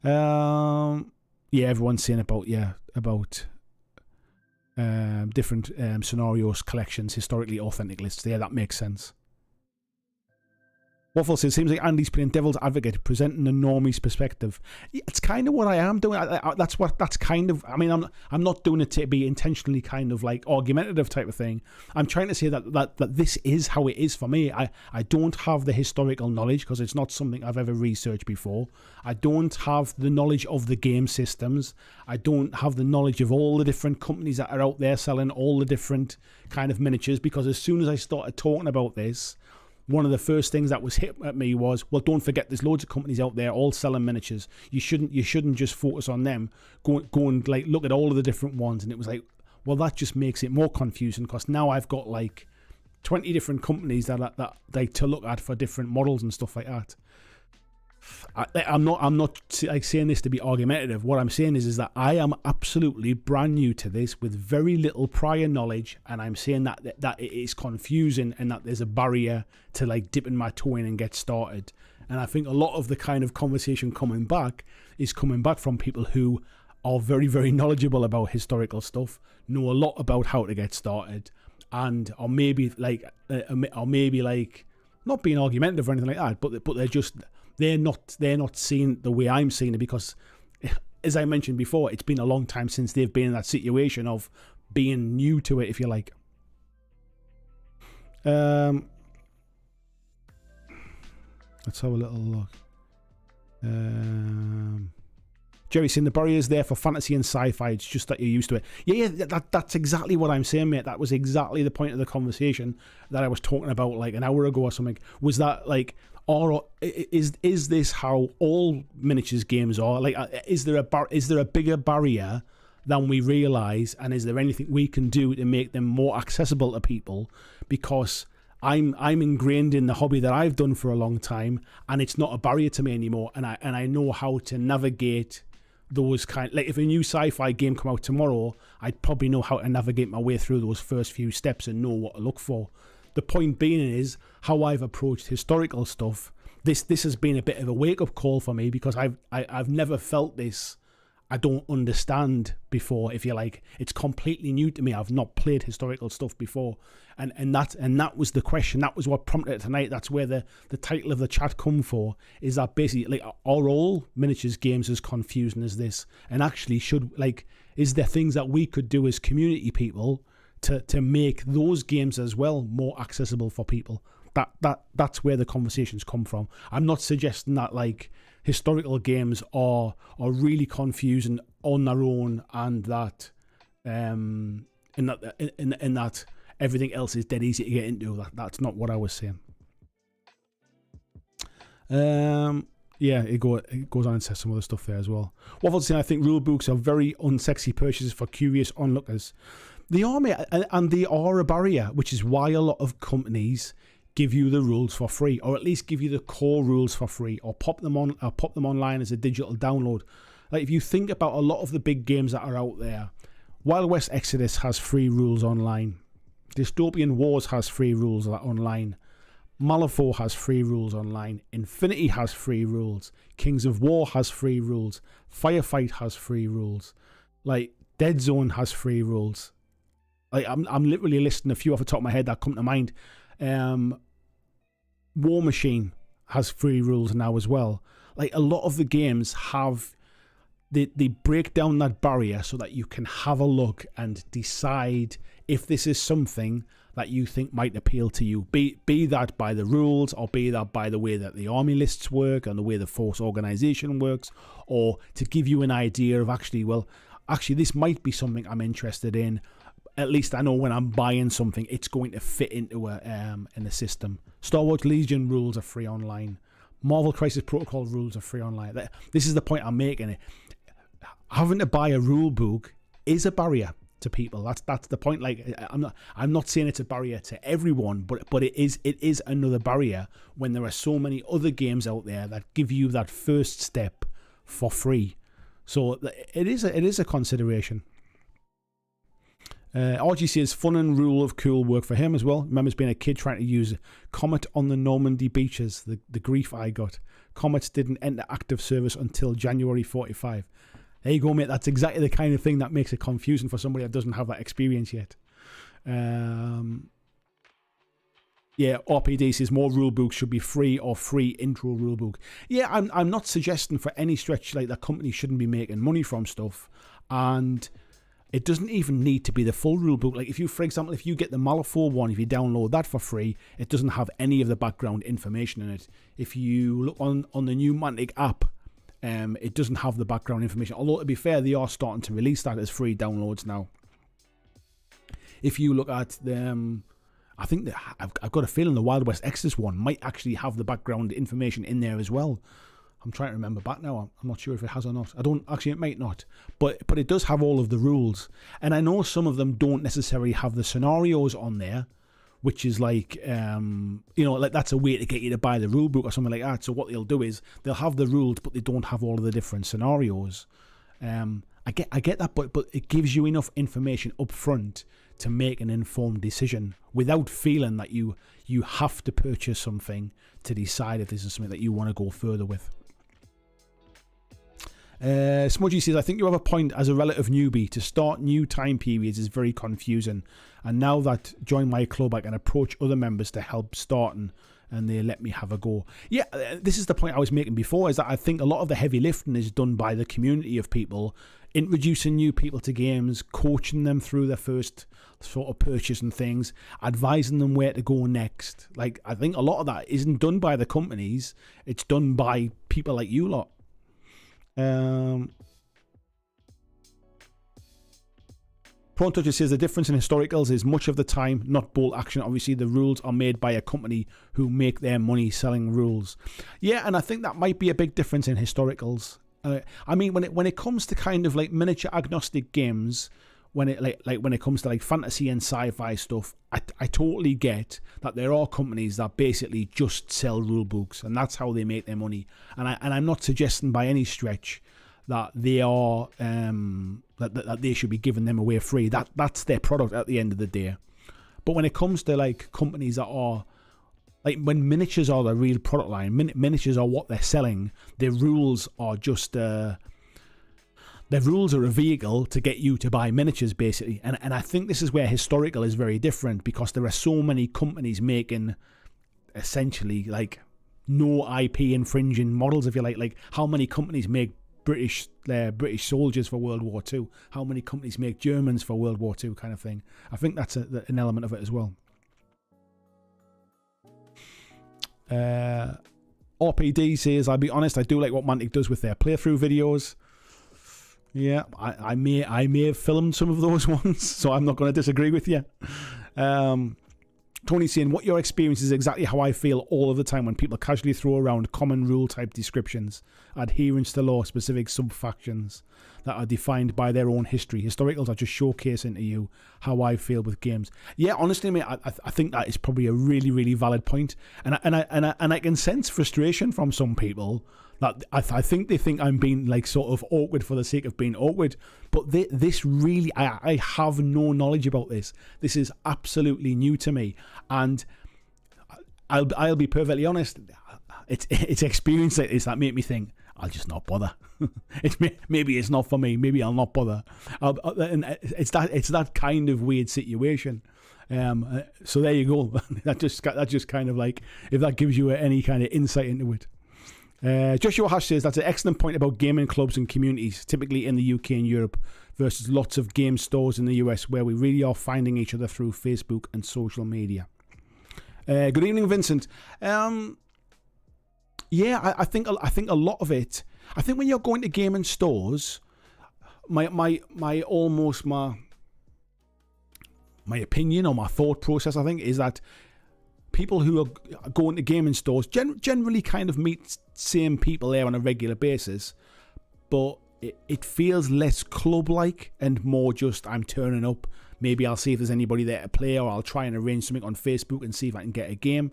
Yeah, everyone's saying about different scenarios, collections, historically authentic lists. Yeah, that makes sense. Waffle says, seems like Andy's playing devil's advocate, presenting the normie's perspective. Yeah, it's kind of what I am doing. That's kind of, I mean, I'm not doing it to be intentionally kind of like argumentative type of thing. I'm trying to say that this is how it is for me. I don't have the historical knowledge because it's not something I've ever researched before. I don't have the knowledge of the game systems. I don't have the knowledge of all the different companies that are out there selling all the different kind of miniatures, because as soon as I started talking about this, one of the first things that was hit at me was, well, don't forget there's loads of companies out there all selling miniatures. You shouldn't just focus on them. Go and like look at all of the different ones. And it was like, well, that just makes it more confusing, because now I've got like 20 different companies that like to look at for different models and stuff like that. I'm not like saying this to be argumentative. What I'm saying is that I am absolutely brand new to this with very little prior knowledge, and I'm saying that it is confusing and that there's a barrier to like dipping my toe in and get started. And I think a lot of the kind of conversation coming back from people who are very, very knowledgeable about historical stuff, know a lot about how to get started, and or maybe like not being argumentative or anything like that, but they're not seeing the way I'm seeing it, because, as I mentioned before, it's been a long time since they've been in that situation of being new to it, if you like. Let's have a little look. Jerry's saying the barriers there for fantasy and sci-fi, it's just that you're used to it. Yeah, that's exactly what I'm saying, mate. That was exactly the point of the conversation that I was talking about like an hour ago or something. Was that like, or is this how all miniatures games are? Like, is there a bigger barrier than we realise, and is there anything we can do to make them more accessible to people? Because I'm ingrained in the hobby that I've done for a long time, and it's not a barrier to me anymore, and I know how to navigate those kind. Like, if a new sci-fi game come out tomorrow, I'd probably know how to navigate my way through those first few steps and know what to look for. The point being is how I've approached historical stuff. This has been a bit of a wake-up call for me, because I've never felt this. I don't understand before, if you like. It's completely new to me. I've not played historical stuff before, and that was the question. That was what prompted it tonight. That's where the title of the chat come for. Is that basically, like, are all miniatures games as confusing as this? And actually, is there things that we could do as community people to make those games as well more accessible for people? That's where the conversations come from. I'm not suggesting that like historical games are really confusing on their own, and that in that everything else is dead easy to get into. That's not what I was saying. Yeah, it goes on and says some other stuff there as well. Waffle's saying, I think rule books are very unsexy purchases for curious onlookers. They are, mate, and they are a barrier, which is why a lot of companies give you the rules for free, or at least give you the core rules for free, or pop them online as a digital download. Like, if you think about a lot of the big games that are out there, Wild West Exodus has free rules online. Dystopian Wars has free rules online. Malifaux has free rules online. Infinity has free rules. Kings of War has free rules. Firefight has free rules. Like, Dead Zone has free rules. Like, I'm literally listing a few off the top of my head that come to mind. War Machine has free rules now as well. Like, a lot of the games have, they break down that barrier so that you can have a look and decide if this is something that you think might appeal to you. Be that by the rules, or be that by the way that the army lists work and the way the force organization works, or to give you an idea of actually this might be something I'm interested in. At least I know when I'm buying something, it's going to fit into in the system. Star Wars Legion rules are free online. Marvel Crisis Protocol rules are free online. This is the point I'm making. Having to buy a rule book is a barrier. to people. That's the point. Like, I'm not saying it's a barrier to everyone, but it is another barrier when there are so many other games out there that give you that first step for free. So it is a consideration. RG says fun and rule of cool work for him as well. Remembers being a kid trying to use Comet on the Normandy beaches. The grief I got. Comets didn't enter active service until January 45. There you go, mate. That's exactly the kind of thing that makes it confusing for somebody that doesn't have that experience yet. Yeah, RPD says more rulebooks should be free or free intro rulebook. Yeah, I'm not suggesting for any stretch like that companies shouldn't be making money from stuff, and it doesn't even need to be the full rulebook. Like if you, for example, if you get the Malifaux one, if you download that for free, it doesn't have any of the background information in it. If you look on the new Mantic app, it doesn't have the background information. Although to be fair, they are starting to release that as free downloads now. If you look at them, I think that I've got a feeling the Wild West Exodus one might actually have the background information in there as well. I'm trying to remember back now. I'm not sure if it has or not. I don't actually. It might not, but it does have all of the rules. And I know some of them don't necessarily have the scenarios on there, which is like like that's a way to get you to buy the rule book or something like that. So what they'll do is they'll have the rules, but they don't have all of the different scenarios. I get that, but it gives you enough information up front to make an informed decision without feeling that you have to purchase something to decide if this is something that you want to go further with. Smudgy says, I think you have a point as a relative newbie. To start new time periods is very confusing. And now that join my club, I can approach other members to help starting and they let me have a go. Yeah, this is the point I was making before, is that I think a lot of the heavy lifting is done by the community of people, introducing new people to games, coaching them through their first sort of purchase and things, advising them where to go next. Like, I think a lot of that isn't done by the companies, it's done by people like you lot. Prawn Toucher says the difference in historicals is much of the time not bolt action. Obviously, the rules are made by a company who make their money selling rules. Yeah, and I think that might be a big difference in historicals. I mean, when it comes to kind of like miniature agnostic games, when it comes to like fantasy and sci-fi stuff, I totally get that there are companies that basically just sell rule books and that's how they make their money. And I'm not suggesting by any stretch that they are that they should be giving them away free. That's their product at the end of the day. But when it comes to like companies that are like, when miniatures are the real product line, miniatures are what they're selling. Their rules are just their rules are a vehicle to get you to buy miniatures, basically. And I think this is where historical is very different, because there are so many companies making essentially like no IP infringing models, if you like. Like, how many companies make British soldiers for World War II? How many companies make Germans for World War II, kind of thing? I think that's an element of it as well. RPD says, I'll be honest, I do like what Mantic does with their playthrough videos. Yeah, I may have filmed some of those ones, so I'm not going to disagree with you. Tony's saying, what your experience is exactly how I feel all of the time when people casually throw around common rule type descriptions, adherence to law, specific sub-factions that are defined by their own history. Historicals are just showcasing to you how I feel with games. Yeah, honestly, mate, I think that is probably a really, really valid point. And I can sense frustration from some people that I think they think I'm being like sort of awkward for the sake of being awkward. But this really, I have no knowledge about this. This is absolutely new to me. And I'll be perfectly honest, it's experience like this that make me think, I'll just not bother. Maybe it's not for me. Maybe I'll not bother. And it's that kind of weird situation. So there you go. that just kind of like, if that gives you any kind of insight into it. Joshua Hash says that's an excellent point about gaming clubs and communities, typically in the UK and Europe, versus lots of game stores in the US, where we really are finding each other through Facebook and social media. Good evening, Vincent. Yeah, I think a lot of it. I think when you're going to gaming stores, my opinion or my thought process, I think, is that people who are going to gaming stores generally kind of meet same people there on a regular basis, but it feels less club-like and more just I'm turning up. Maybe I'll see if there's anybody there to play, or I'll try and arrange something on Facebook and see if I can get a game.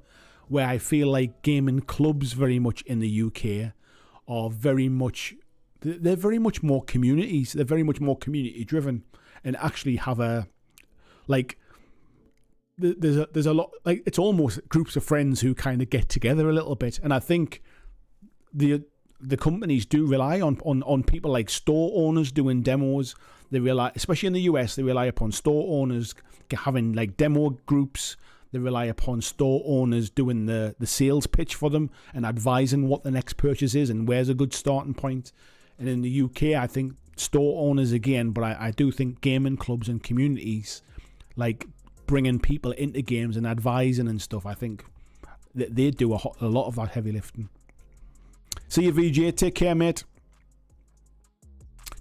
Where I feel like gaming clubs very much in the UK are very much, they're very much more communities. They're very much more community-driven and actually have a, like, there's a lot, like, it's almost groups of friends who kind of get together a little bit. And I think the companies do rely on people like store owners doing demos. They rely, especially in the US, they rely upon store owners having like demo groups. They rely upon store owners doing the sales pitch for them and advising what the next purchase is and where's a good starting point. And in the UK, I think store owners again, but I do think gaming clubs and communities, like bringing people into games and advising and stuff, I think that they do a lot of that heavy lifting. See you, VJ. Take care, mate.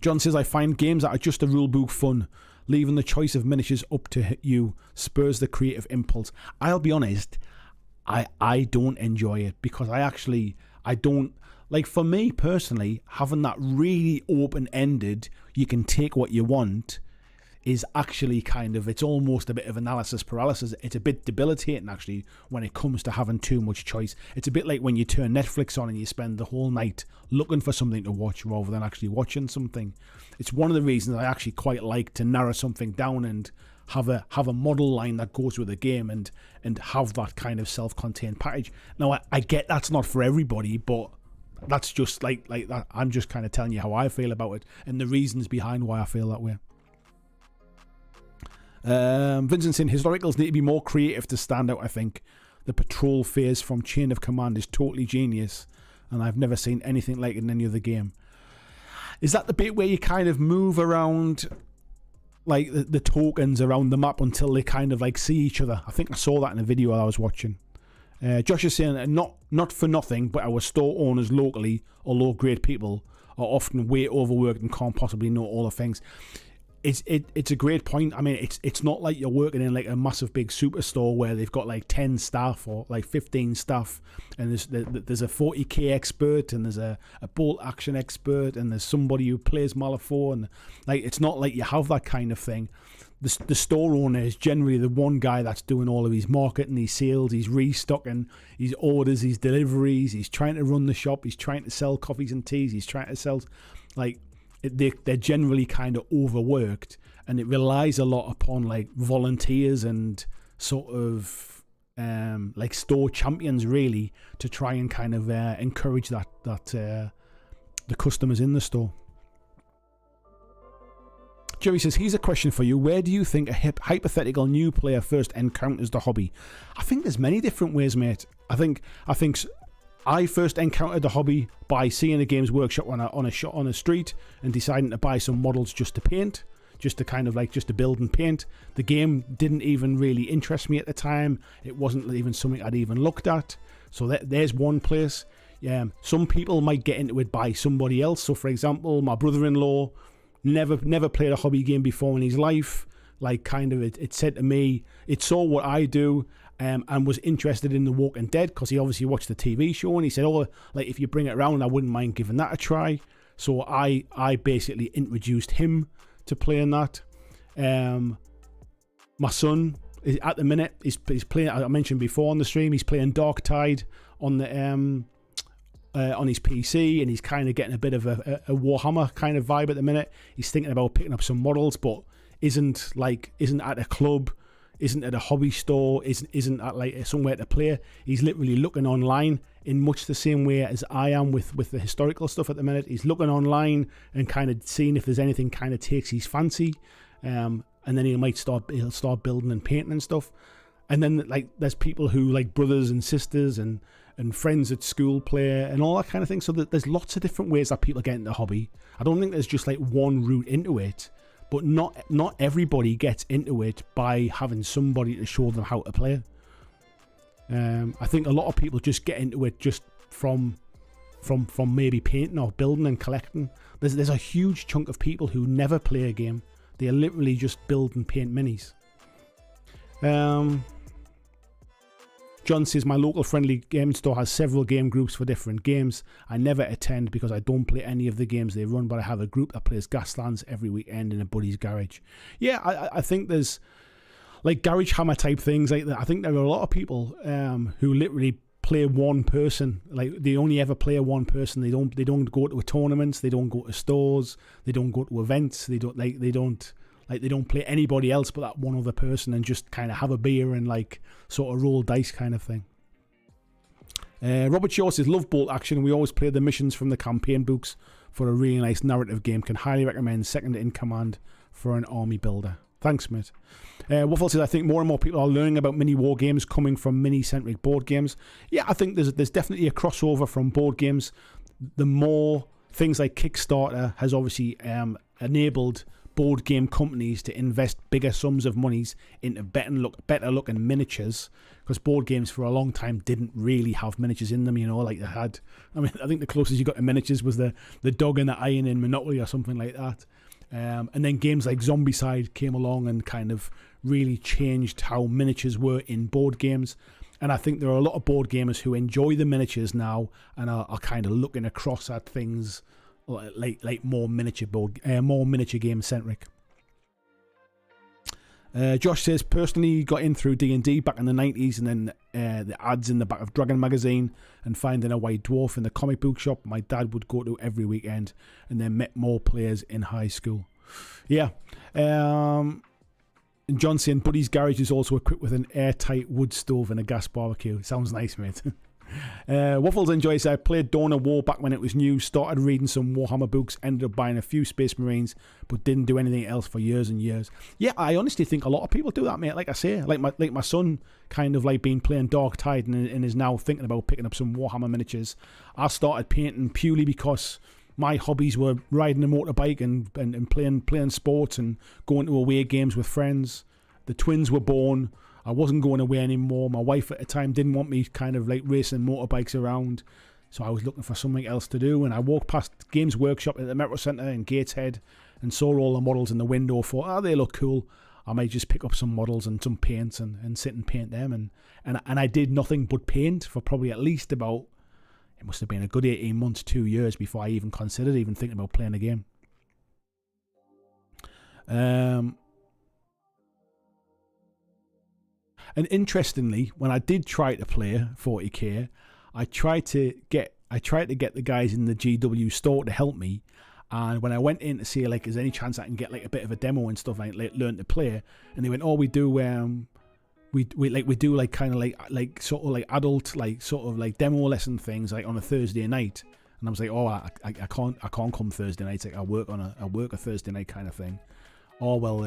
John says, I find games that are just a rulebook fun. Leaving the choice of miniatures up to you spurs the creative impulse. I'll be honest, I don't enjoy it because I don't, like, for me personally, having that really open-ended, you can take what you want, is actually kind of, it's almost a bit of analysis paralysis. It's a bit debilitating actually when it comes to having too much choice. It's a bit like when you turn Netflix on and you spend the whole night looking for something to watch rather than actually watching something. It's one of the reasons I actually quite like to narrow something down and have a model line that goes with the game and have that kind of self-contained package. Now I get that's not for everybody, but that's just like that. I'm just kind of telling you how I feel about it and the reasons behind why I feel that way. Vincent saying historicals need to be more creative to stand out. I think the patrol phase from Chain of Command is totally genius, and I've never seen anything like it in any other game. Is that the bit where you kind of move around, like the tokens around the map until they kind of like see each other? I think I saw that in a video I was watching. Josh is saying not for nothing, but our store owners locally, although great people, are often way overworked and can't possibly know all the things. It's a great point. I mean, it's not like you're working in like a massive big superstore where they've got like 10 staff or like 15 staff, and there's a 40k expert and there's a bolt action expert and there's somebody who plays Malifaux, and like it's not like you have that kind of thing. The store owner is generally the one guy that's doing all of his marketing, his sales, he's restocking, his orders, his deliveries, he's trying to run the shop, he's trying to sell coffees and teas, he's trying to sell, like, they're generally kind of overworked, and it relies a lot upon like volunteers and sort of like store champions really to try and kind of encourage that the customers in the store. Jerry says, here's a question for you. Where do you think a hypothetical new player first encounters the hobby? I think there's many different ways, mate. I think I first encountered the hobby by seeing a Games Workshop on a street and deciding to buy some models just to paint, just to build and paint. The game didn't even really interest me at the time. It wasn't even something I'd even looked at. So there's one place. Some people might get into it by somebody else. So for example, my brother-in-law never played a hobby game before in his life. Like kind of it said to me, it saw what I do. And was interested in The Walking Dead because he obviously watched the TV show, and he said, oh, like if you bring it around, I wouldn't mind giving that a try. So I basically introduced him to playing that. My son, at the minute, he's playing, I mentioned before on the stream, he's playing Dark Tide on the on his PC, and he's kind of getting a bit of a Warhammer kind of vibe at the minute. He's thinking about picking up some models, but isn't at a club, isn't at a hobby store, isn't at like somewhere to play. He's literally looking online in much the same way as I am with the historical stuff at the minute. He's looking online and kind of seeing if there's anything kind of takes his fancy, and then he'll start building and painting and stuff. And then like there's people who like brothers and sisters and friends at school play and all that kind of thing. So there's lots of different ways that people get into the hobby. I don't think there's just like one route into it. But not everybody gets into it by having somebody to show them how to play. I think a lot of people just get into it just from maybe painting or building and collecting. There's a huge chunk of people who never play a game. They literally just build and paint minis. John says, my local friendly game store has several game groups for different games. I never attend because I don't play any of the games they run, but I have a group that plays Gaslands every weekend in a buddy's garage. Yeah, I think there's like Garage Hammer type things like that. I think there are a lot of people who literally play one person. Like they only ever play one person. They don't go to tournaments. They don't go to stores. They don't go to events. They don't play anybody else but that one other person and just kind of have a beer and like sort of roll dice kind of thing. Robert Shaw says, love bolt action. We always play the missions from the campaign books for a really nice narrative game. Can highly recommend Second in Command for an army builder. Thanks, mate. Waffle says, I think more and more people are learning about mini war games coming from mini-centric board games. Yeah, I think there's definitely a crossover from board games. The more things like Kickstarter has obviously enabled board game companies to invest bigger sums of monies into better looking miniatures, because board games for a long time didn't really have miniatures in them, you know, like they had. I mean, I think the closest you got to miniatures was the dog and the iron in Monopoly or something like that. And then games like Zombicide came along and kind of really changed how miniatures were in board games. And I think there are a lot of board gamers who enjoy the miniatures now and are kind of looking across at things like more miniature game centric. Josh says, personally got in through D&D back in the 90s, and then the ads in the back of Dragon magazine and finding a white dwarf in the comic book shop my dad would go to every weekend, and then met more players in high school. Yeah. And John saying, Buddy's garage is also equipped with an airtight wood stove and a gas barbecue. Sounds nice, mate. Waffles enjoys, I played Dawn of War back when it was new, started reading some Warhammer books, ended up buying a few Space Marines, but didn't do anything else for years and years. Yeah, I honestly think a lot of people do that, mate. Like I say, like my son kind of like been playing Dark Tide and is now thinking about picking up some Warhammer miniatures. I started painting purely because my hobbies were riding a motorbike and playing sports and going to away games with friends. The twins were born. I wasn't going away anymore. My wife at the time didn't want me kind of like racing motorbikes around, so I was looking for something else to do. And I walked past Games Workshop at the Metro Centre in Gateshead and saw all the models in the window. Thought, they look cool. I might just pick up some models and some paints and sit and paint them. And I did nothing but paint for probably at least about, it must have been a good 18 months, 2 years before I even considered thinking about playing a game. And interestingly, when I did try to play 40k, I tried to get the guys in the GW store to help me. And when I went in to see like, is there any chance I can get like a bit of a demo and stuff, like learn to play? And they went, we do we do like kind of like sort of like adult like sort of like demo lesson things like on a Thursday night. And I was like, I can't come Thursday nights. Like I work a Thursday night kind of thing. Well,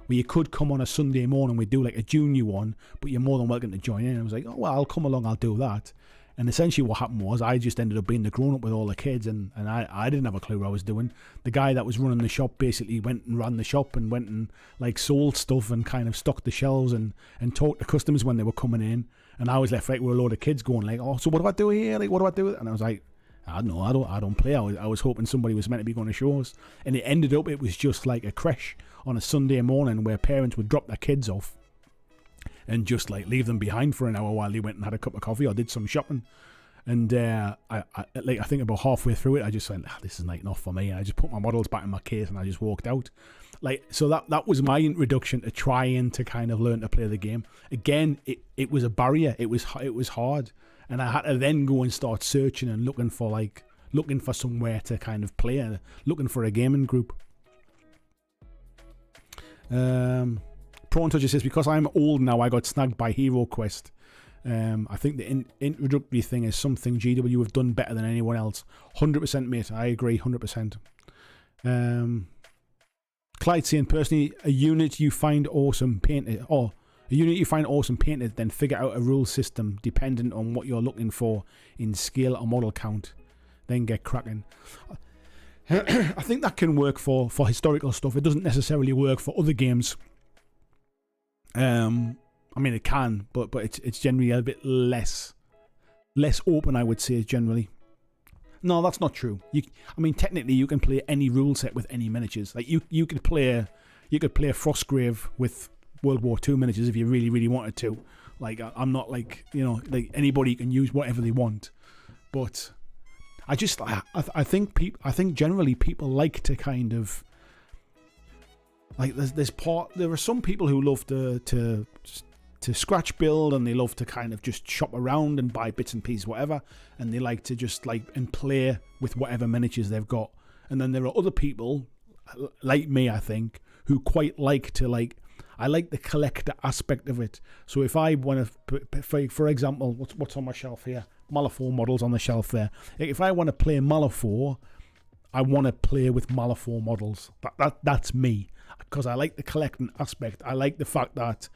you could come on a Sunday morning. We do like a junior one, but you're more than welcome to join in. And I was like, I'll come along. I'll do that. And essentially what happened was I just ended up being the grown-up with all the kids, and I didn't have a clue what I was doing. The guy that was running the shop basically went and ran the shop and went and like sold stuff and kind of stocked the shelves and talked to customers when they were coming in. And I was left right with a load of kids going like, so what do I do here? Like, what do I do? And I was like, I don't know, I don't play. I was hoping somebody was meant to be going to shows. And it was just like a creche on a Sunday morning where parents would drop their kids off and just like leave them behind for an hour while they went and had a cup of coffee or did some shopping. And I think about halfway through it, I just went, this is like enough for me. And I just put my models back in my case and I just walked out. So that was my introduction to trying to kind of learn to play the game. Again, it was a barrier. It was hard. And I had to then go and start searching and looking for somewhere to kind of play and looking for a gaming group. Prawn Toucher says, because I'm old now, I got snagged by Hero Quest. I think the introductory thing is something GW have done better than anyone else. 100%, mate. I agree, 100%. Clyde saying, personally, a unit you find awesome painted, then figure out a rule system dependent on what you're looking for in scale or model count, then get cracking. I think that can work for historical stuff. It doesn't necessarily work for other games. I mean, it can, but it's generally a bit less open, I would say, generally. No, that's not true. Technically, you can play any rule set with any miniatures. Like you could play Frostgrave with World War II miniatures if you really, really wanted to. Like I'm not like, like anybody can use whatever they want, but I think generally people like to kind of like there are some people who love to scratch build, and they love to kind of just shop around and buy bits and pieces, whatever, and they like to just and play with whatever miniatures they've got. And then there are other people like me, I think, who quite like to I like the collector aspect of it. So if I want to, for example, what's on my shelf here? Malifaux models on the shelf there. If I want to play Malifaux, I want to play with Malifaux models. That's me, because I like the collecting aspect. I like the fact that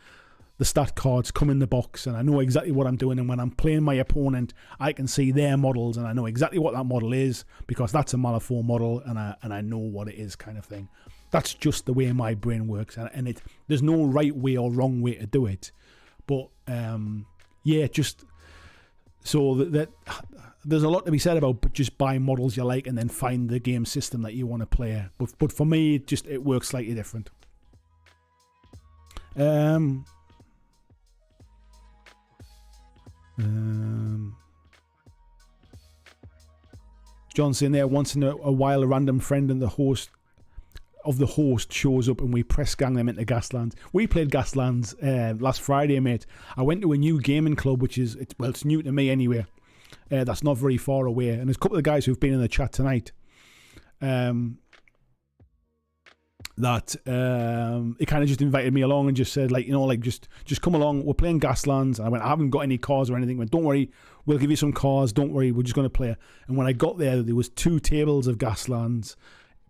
the stat cards come in the box and I know exactly what I'm doing, and when I'm playing my opponent, I can see their models and I know exactly what that model is, because that's a Malifaux model and I know what it is, kind of thing. That's just the way my brain works, and there's no right way or wrong way to do it. But just so that there's a lot to be said about just buying models you like and then find the game system that you want to play. But for me, it works slightly different. John saying there, once in a while a random friend and the host shows up and we press gang them into Gaslands. We played Gaslands last Friday, mate. I went to a new gaming club, which is it's new to me anyway. That's not very far away, and there's a couple of guys who've been in the chat tonight. That he kind of just invited me along and just said, just come along. We're playing Gaslands. And I went, I haven't got any cars or anything. He went, don't worry, we'll give you some cars. Don't worry, we're just going to play. And when I got there was 2 tables of Gaslands.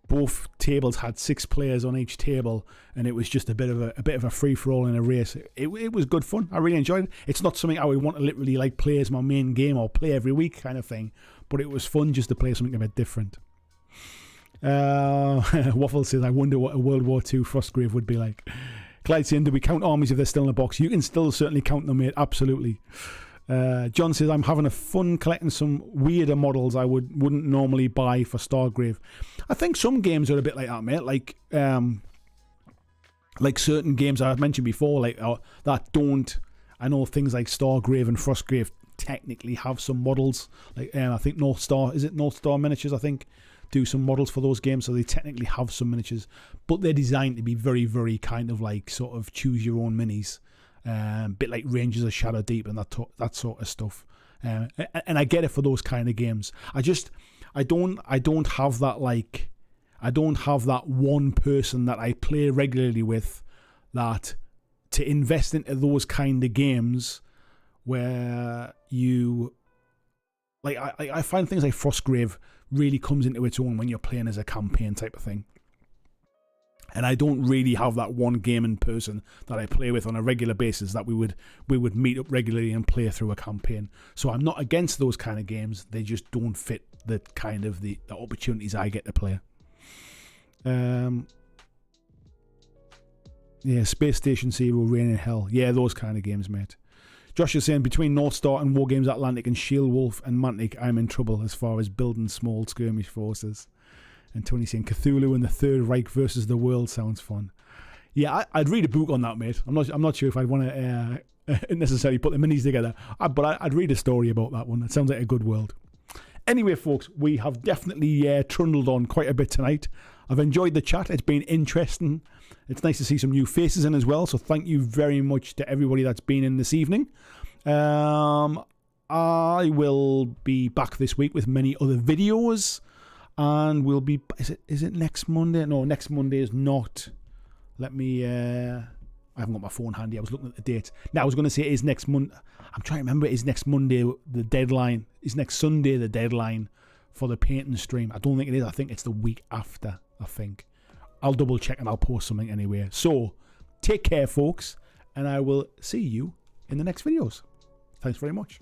Both tables had 6 players on each table, and it was just a bit of a free for all in a race. It was good fun. I really enjoyed it. It's not something I would want to literally play as my main game or play every week kind of thing, but it was fun just to play something a bit different. Waffle says, I wonder what a World War II Frostgrave would be like. Clyde saying, do we count armies if they're still in a box? You can still certainly count them, mate. Absolutely. John says, I'm having a fun collecting some weirder models I wouldn't normally buy for Stargrave. I think some games are a bit like that, mate. Like certain games I've mentioned before, that don't. I know things like Stargrave and Frostgrave technically have some models. I think North Star Miniatures, I think, do some models for those games, so they technically have some miniatures, but they're designed to be very, very kind of sort of choose your own minis. Bit like Rangers of Shadow Deep and that sort of stuff, and I get it for those kind of games. I don't have that I don't have that one person that I play regularly with that to invest into those kind of games where you I find things like Frostgrave really comes into its own when you're playing as a campaign type of thing. And I don't really have that one gaming person that I play with on a regular basis that we would meet up regularly and play through a campaign. So I'm not against those kind of games. They just don't fit the kind of the opportunities I get to play. Space Station Zero, Rain in Hell. Yeah, those kind of games, mate. Josh is saying, between North Star and Wargames Atlantic and Shield Wolf and Mantic, I'm in trouble as far as building small skirmish forces. And Tony's saying, Cthulhu and the Third Reich versus the world sounds fun. Yeah, I'd read a book on that, mate. I'm not sure if I'd want to necessarily put the minis together, but I'd read a story about that one. It sounds like a good world. Anyway, folks, we have definitely trundled on quite a bit tonight. I've enjoyed the chat. It's been interesting. It's nice to see some new faces in as well. So thank you very much to everybody that's been in this evening. I will be back this week with many other videos. And we'll be... Is it next Monday? No, next Monday is not. Let me... I haven't got my phone handy. I was looking at the date. Now, I was going to say it is next Monday. I'm trying to remember. Is next Monday the deadline? Is next Sunday the deadline for the painting stream? I don't think it is. I think it's the week after, I think. I'll double check and I'll post something anyway. So, take care, folks. And I will see you in the next videos. Thanks very much.